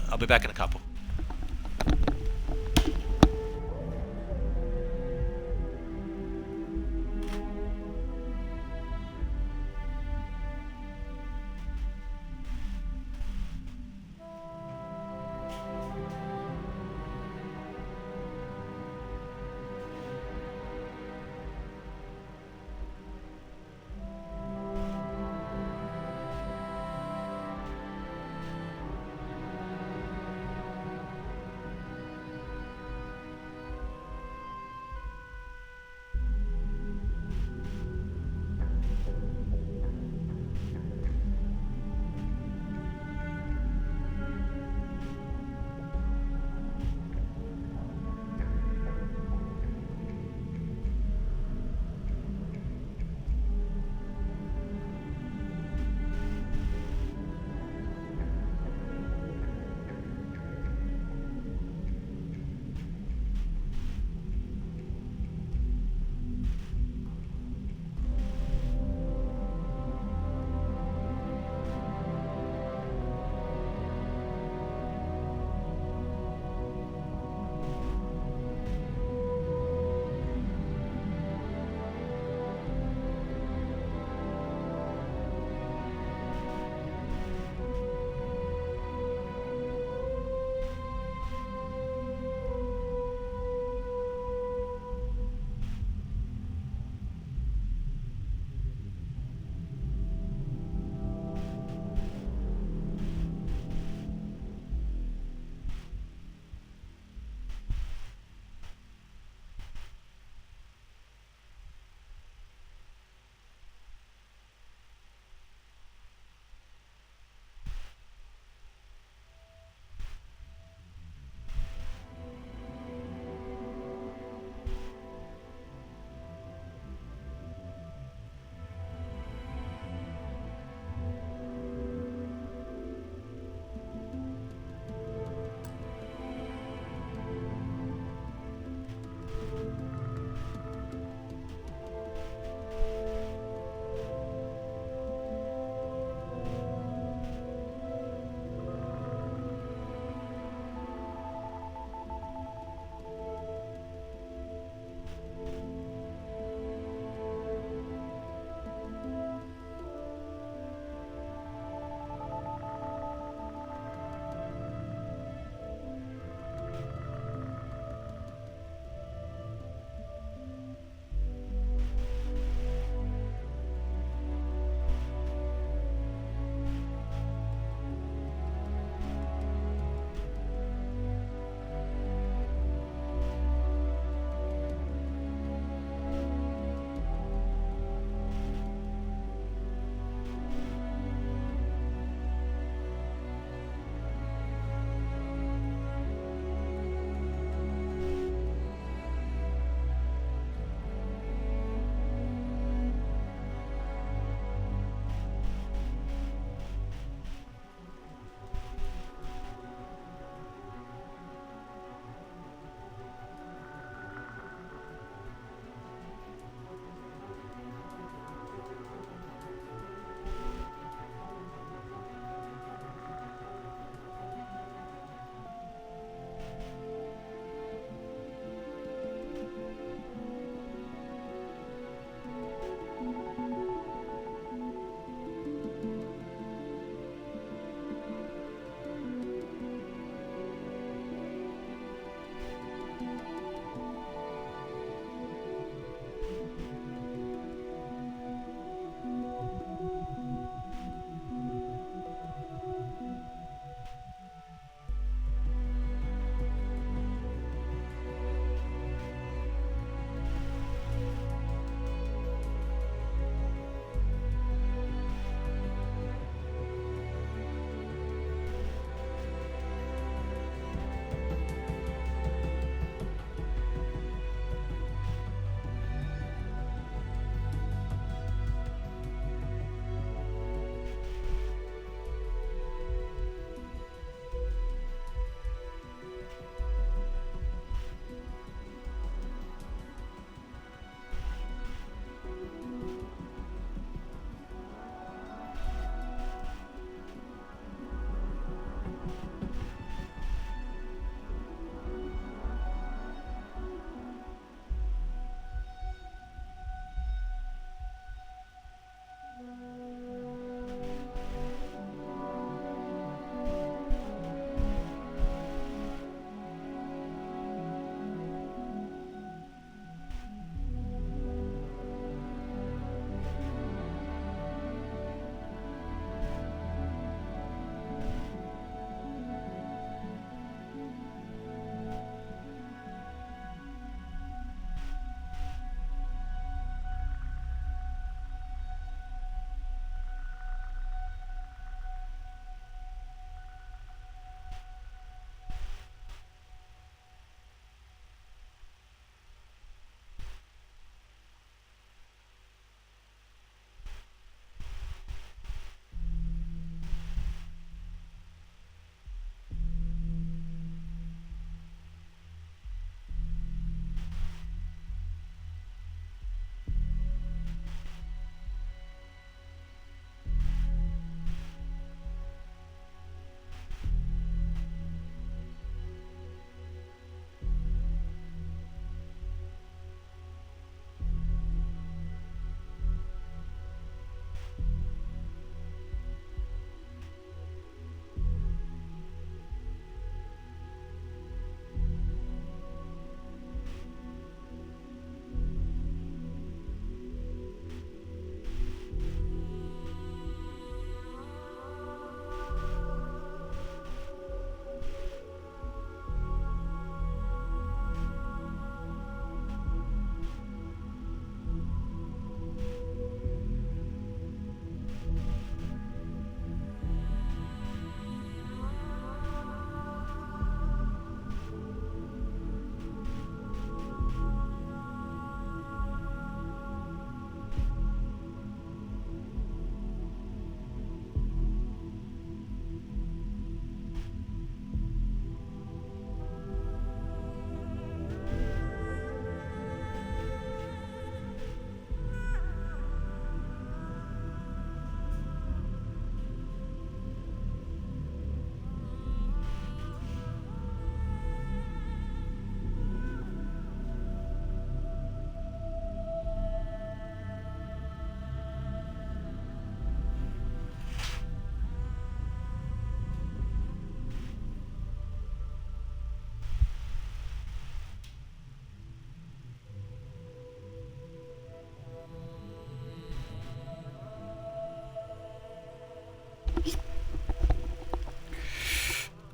I'll be back in a couple.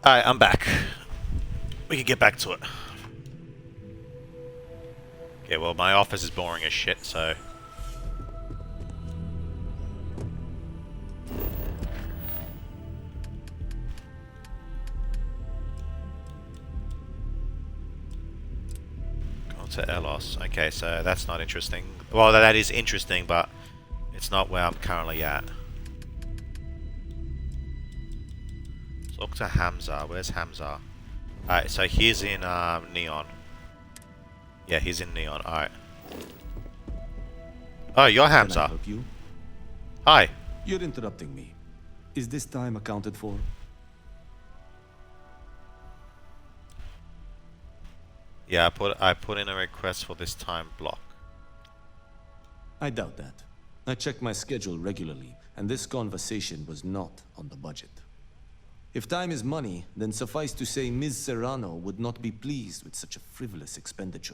Alright, I'm back. We can get back to it. Okay, well, my office is boring as shit, so... Go to Elos. Okay, so that's not interesting. Well, that is interesting, but it's not where I'm currently at. Talk to Hamza. Where's Hamza? Alright, so he's in Neon. Yeah, he's in Neon. Alright. Oh, you're Hamza. Can I help you? Hi. You're interrupting me. Is this time accounted for? Yeah, I put in a request for this time block. I doubt that. I check my schedule regularly, and this conversation was not on the budget. If time is money, then suffice to say Ms. Serrano would not be pleased with such a frivolous expenditure.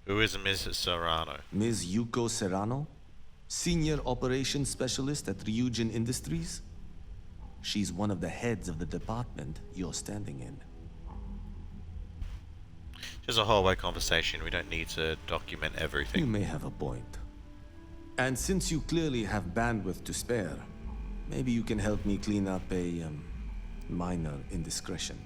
Who is Mrs. Serrano? Ms. Yuko Serrano? Senior Operations Specialist at Ryujin Industries? She's one of the heads of the department you're standing in. Just a hallway conversation. We don't need to document everything. You may have a point. And since you clearly have bandwidth to spare, maybe you can help me clean up a, minor indiscretion.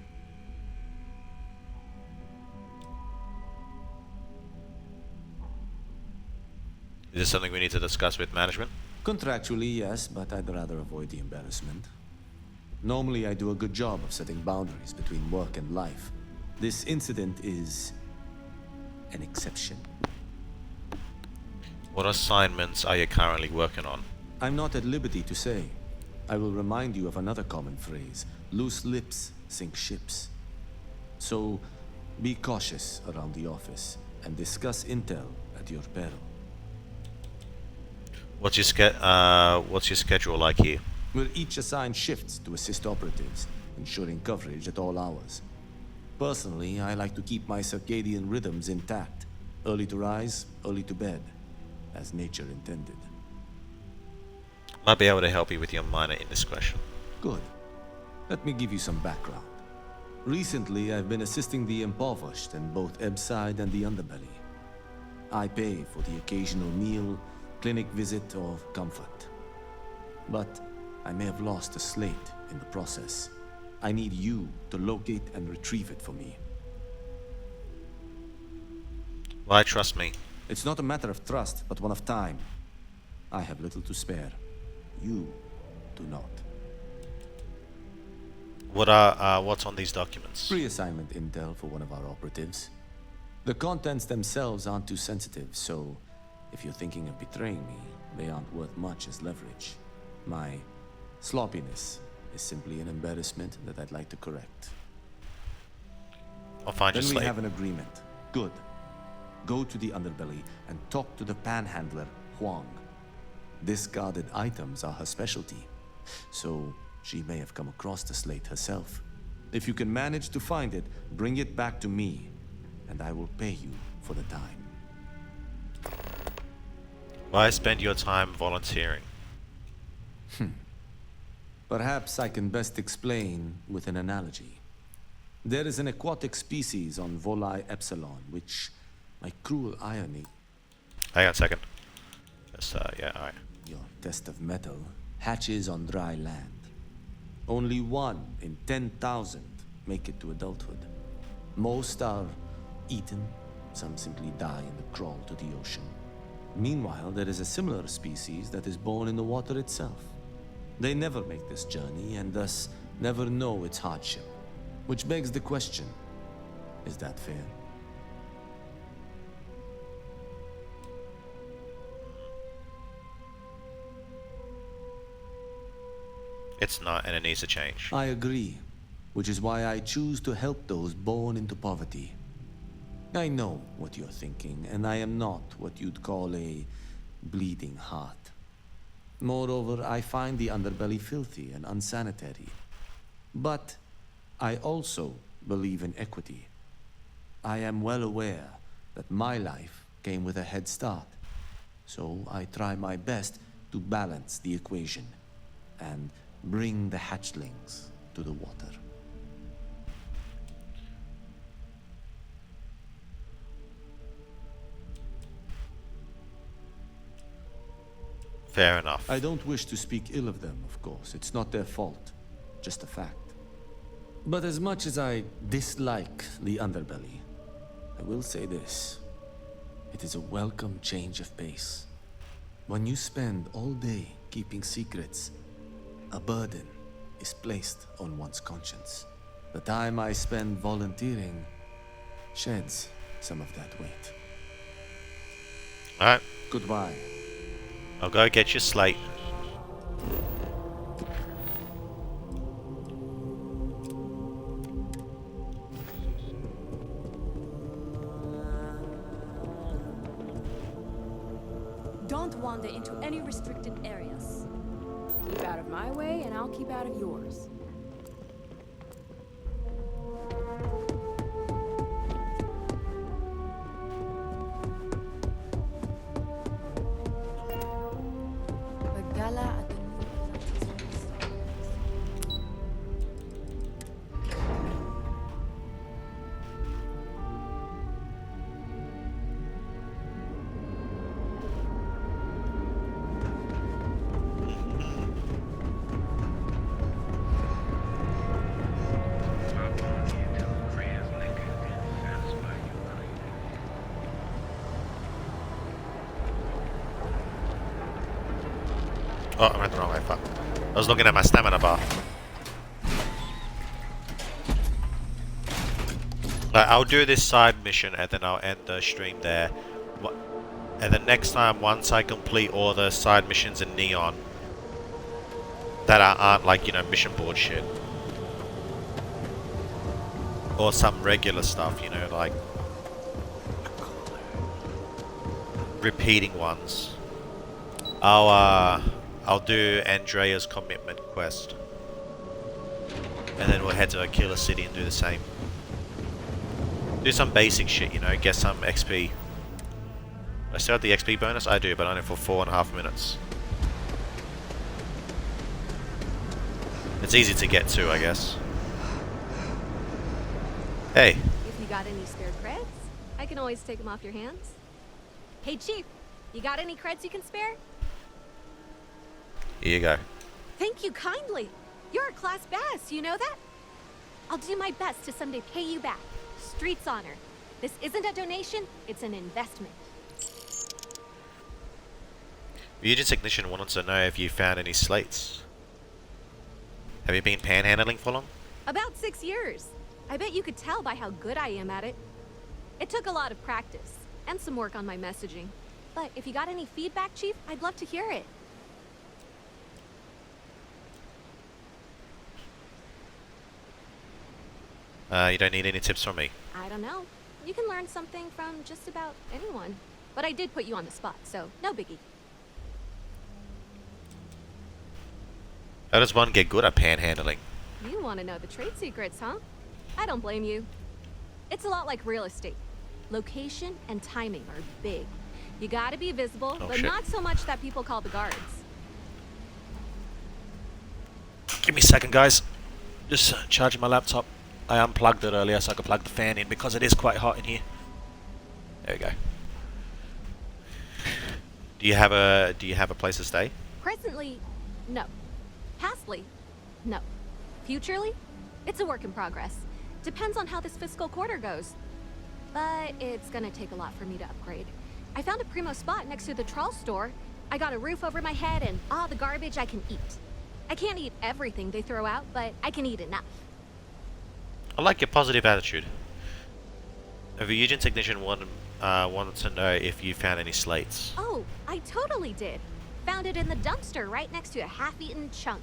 Is this something we need to discuss with management? Contractually, yes, but I'd rather avoid the embarrassment. Normally, I do a good job of setting boundaries between work and life. This incident is an exception. What assignments are you currently working on? I'm not at liberty to say. I will remind you of another common phrase. Loose lips sink ships. So, be cautious around the office and discuss intel at your peril. What's your schedule like here? We're each assigned shifts to assist operatives, ensuring coverage at all hours. Personally, I like to keep my circadian rhythms intact. Early to rise, early to bed, as nature intended. Might be able to help you with your minor indiscretion. Good. Let me give you some background. Recently, I've been assisting the impoverished in both Ebbside and the Underbelly. I pay for the occasional meal, clinic visit, or comfort. But I may have lost a slate in the process. I need you to locate and retrieve it for me. Why trust me? It's not a matter of trust, but one of time. I have little to spare. You do not. What's on these documents? Pre-assignment intel for one of our operatives. The contents themselves aren't too sensitive, so if you're thinking of betraying me, they aren't worth much as leverage. My sloppiness is simply an embarrassment that I'd like to correct. I'll find your slate. slate. We have an agreement. Good. Go to the Underbelly and talk to the panhandler, Huang. Discarded items are her specialty, so she may have come across the slate herself. If you can manage to find it, bring it back to me, and I will pay you for the time. Why spend your time volunteering? Perhaps I can best explain with an analogy. There is an aquatic species on Volai Epsilon, which, by cruel irony... Hang on a second. Yeah, alright. Your test of metal hatches on dry land. Only 1 in 10,000 make it to adulthood. Most are eaten, some simply die in the crawl to the ocean. Meanwhile, there is a similar species that is born in the water itself. They never make this journey and thus never know its hardship. Which begs the question, is that fair? It's not, and it needs to change. I agree, which is why I choose to help those born into poverty. I know what you're thinking, and I am not what you'd call a bleeding heart. Moreover, I find the Underbelly filthy and unsanitary. But I also believe in equity. I am well aware that my life came with a head start. So I try my best to balance the equation and bring the hatchlings to the water. Fair enough. I don't wish to speak ill of them, of course. It's not their fault. Just a fact. But as much as I dislike the underbelly, I will say this. It is a welcome change of pace. When you spend all day keeping secrets, a burden is placed on one's conscience. The time I spend volunteering sheds some of that weight. Alright. Goodbye. I'll go get your slate. Don't wander into any restricted areas. Keep out of my way, and I'll keep out of yours. The gala at the Oh, I went the wrong way, fuck. I was looking at my stamina bar. I'll do this side mission and then I'll end the stream there. And then next time, once I complete all the side missions in Neon that aren't like, you know, mission board shit. Or some regular stuff, you know, like repeating ones. I'll do Andrea's commitment quest. And then we'll head to Aquila City and do the same. Do some basic shit, you know, get some XP. I still have the XP bonus? I do, but only for 4.5 minutes. It's easy to get to, I guess. Hey. If you got any spare creds, I can always take them off your hands. Hey, Chief, you got any creds you can spare? Here you go. Thank you kindly. You're a class bass, you know that? I'll do my best to someday pay you back. Street's honor. This isn't a donation, it's an investment. Mutant Technician wanted to know if you found any slates. Have you been panhandling for long? About 6 years. I bet you could tell by how good I am at it. It took a lot of practice, and some work on my messaging. But if you got any feedback, Chief, I'd love to hear it. You don't need any tips from me. I don't know. You can learn something from just about anyone. But I did put you on the spot, so no biggie. How does one get good at panhandling? You want to know the trade secrets, huh? I don't blame you. It's a lot like real estate. Location and timing are big. You gotta be visible, but shit. not so much that people call the guards. Give me a second, guys. Just charging my laptop. I unplugged it earlier so I could plug the fan in because it is quite hot in here. There we go. Do you have a place to stay? Presently, no. Pastly, no. Futurely, it's a work in progress. Depends on how this fiscal quarter goes. But it's gonna take a lot for me to upgrade. I found a primo spot next to the trawl store. I got a roof over my head and all the garbage I can eat. I can't eat everything they throw out, but I can eat enough. I like your positive attitude. A Mutant Technician wanted to know if you found any slates. Oh, I totally did. Found it in the dumpster right next to a half-eaten chunk.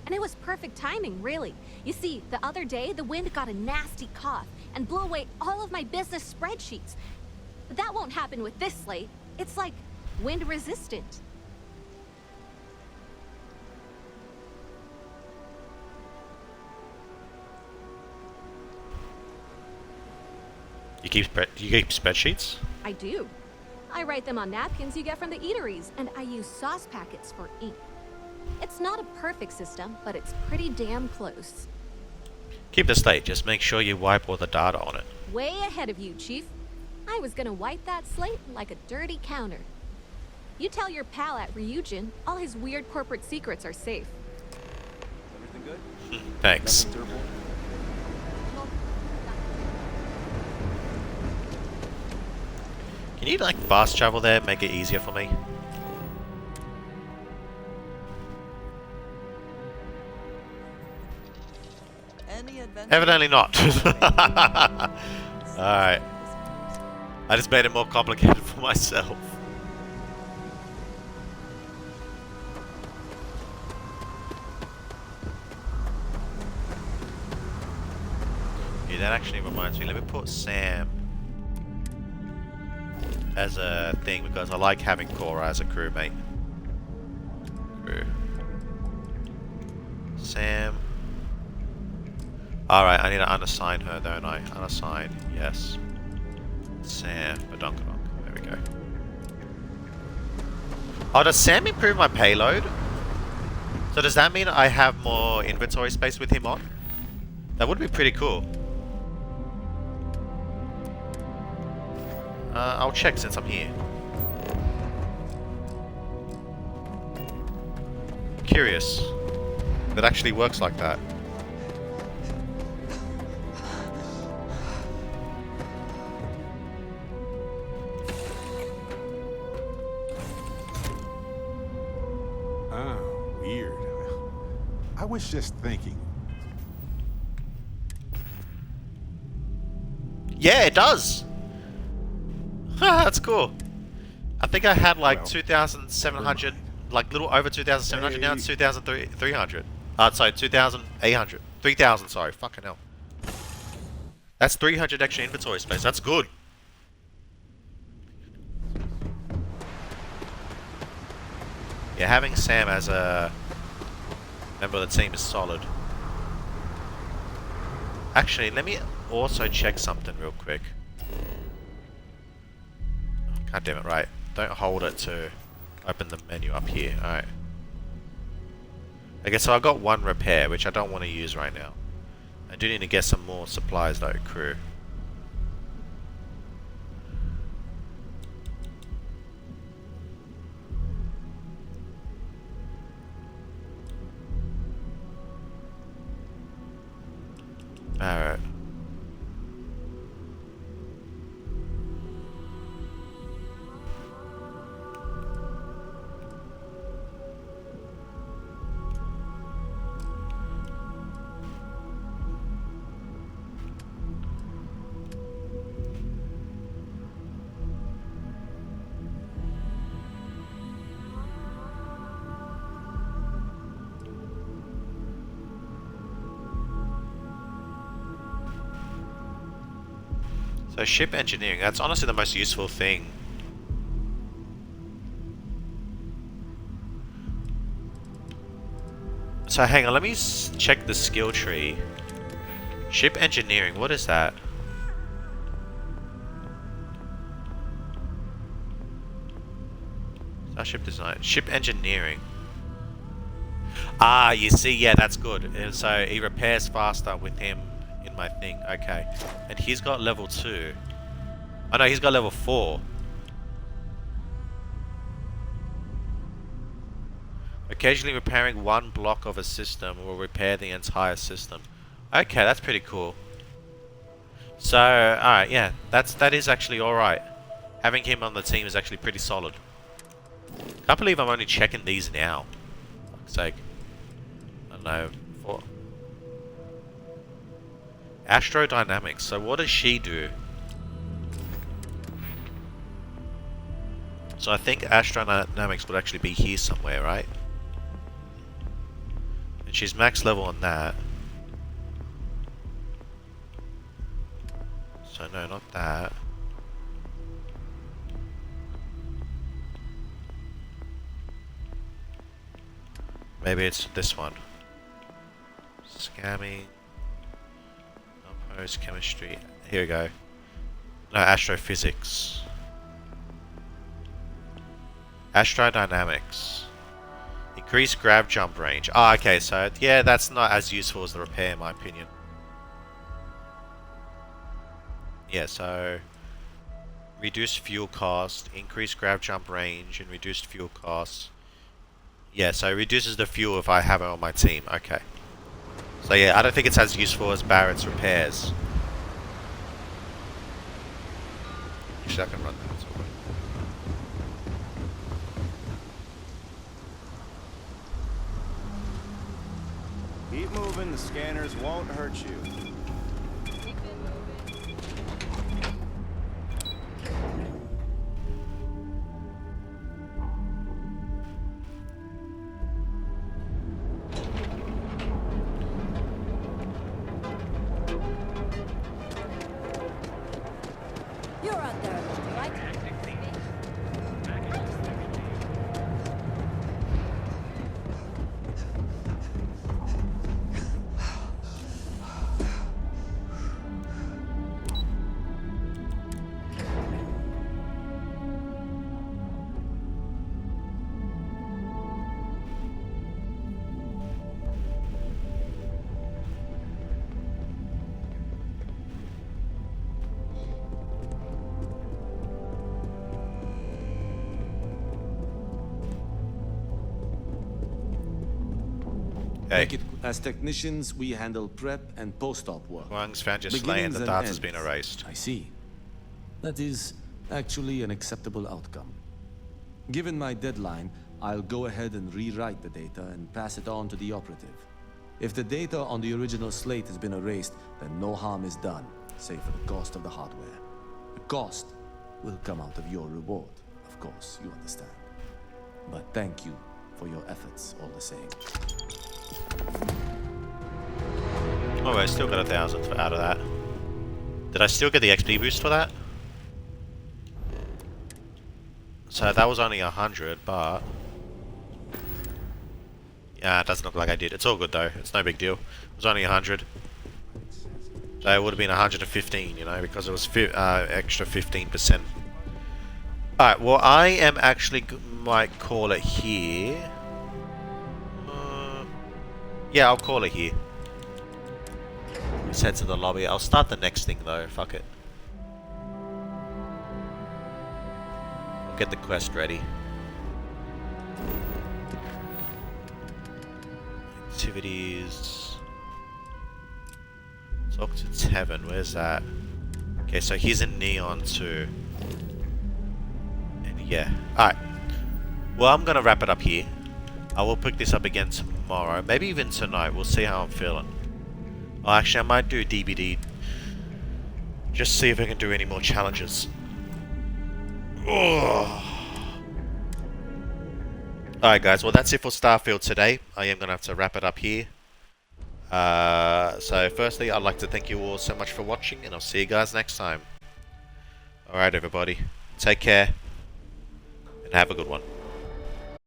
And it was perfect timing, really. You see, the other day, the wind got a nasty cough and blew away all of my business spreadsheets. But that won't happen with this slate. It's like wind-resistant. You keep spreadsheets? I do. I write them on napkins you get from the eateries, and I use sauce packets for ink. It's not a perfect system, but it's pretty damn close. Keep the slate, just make sure you wipe all the data on it. Way ahead of you, Chief. I was gonna wipe that slate like a dirty counter. You tell your pal at Ryujin, all his weird corporate secrets are safe. Everything good? Thanks. Nothing durable? Can you like fast travel there, make it easier for me? Evidently not. Alright. I just made it more complicated for myself. Yeah, that actually reminds me. Let me put Sam as a thing because I like having Cora as a crewmate. Crew. Sam. Alright, I need to unassign her, don't I? Unassign, yes. Sam, badonkadonk. There we go. Oh, does Sam improve my payload? So does that mean I have more inventory space with him on? That would be pretty cool. I'll check since I'm here. Curious. That actually works like that. Weird. I was just thinking. Yeah, it does! That's cool. I think I had like 2,700, like little over 2,700 now, it's 2,300. Sorry, 2,800. 3,000, sorry, fucking hell. That's 300 extra inventory space, that's good. Yeah, having Sam as a member of the team is solid. Actually, let me also check something real quick. God damn it, right. Don't hold it to open the menu up here. Alright. Okay, so I've got one repair, which I don't want to use right now. I do need to get some more supplies though, crew. Alright. So ship engineering, that's honestly the most useful thing. So hang on, let me check the skill tree. Ship engineering, what is that? Starship design, ship engineering. Ah, you see, yeah, that's good. And so he repairs faster with him in my thing. Okay. And he's got level 2. Oh no, he's got level 4. Occasionally repairing one block of a system will repair the entire system. Okay, that's pretty cool. So, alright, yeah, that is actually alright. Having him on the team is actually pretty solid. Can't believe I'm only checking these now. For fuck's sake. I don't know. Astrodynamics. So what does she do? So I think astrodynamics would actually be here somewhere, right? And she's max level on that. So no, not that. Maybe it's this one. Scamming. Post chemistry. Here we go. No, astrophysics. Astrodynamics. Increase grav jump range. Oh, okay, so yeah, that's not as useful as the repair in my opinion. Yeah, so reduced fuel cost, increased grav jump range, and reduced fuel costs. Yeah, so it reduces the fuel if I have it on my team. Okay. So yeah, I don't think it's as useful as Barrett's repairs. Actually, I can run that. Keep moving, the scanners won't hurt you. You're out there, right? Hey. As technicians, we handle prep and post-op work. Wang's found your slay and the data's been erased. I see. That is actually an acceptable outcome. Given my deadline, I'll go ahead and rewrite the data and pass it on to the operative. If the data on the original slate has been erased, then no harm is done, save for the cost of the hardware. The cost will come out of your reward, of course, you understand. But thank you for your efforts all the same. Oh, I still got 1,000 out of that. Did I still get the XP boost for that? So that was only 100, but... yeah, it doesn't look like I did. It's all good though. It's no big deal. It was only 100. So it would have been 115, you know, because it was extra 15%. Alright, well I am actually... might call it here. Yeah, I'll call it here. Let's head to the lobby. I'll start the next thing though, fuck it. I'll get the quest ready. Activities. Talk to Tevin, where's that? Okay, so he's in Neon too. And yeah, alright. Well, I'm gonna wrap it up here. I will pick this up again tomorrow, maybe even tonight. We'll see how I'm feeling. Oh, actually, I might do DBD. Just see if I can do any more challenges. Alright guys, well that's it for Starfield today. I am going to have to wrap it up here. So firstly, I'd like to thank you all so much for watching, and I'll see you guys next time. Alright everybody, take care, and have a good one.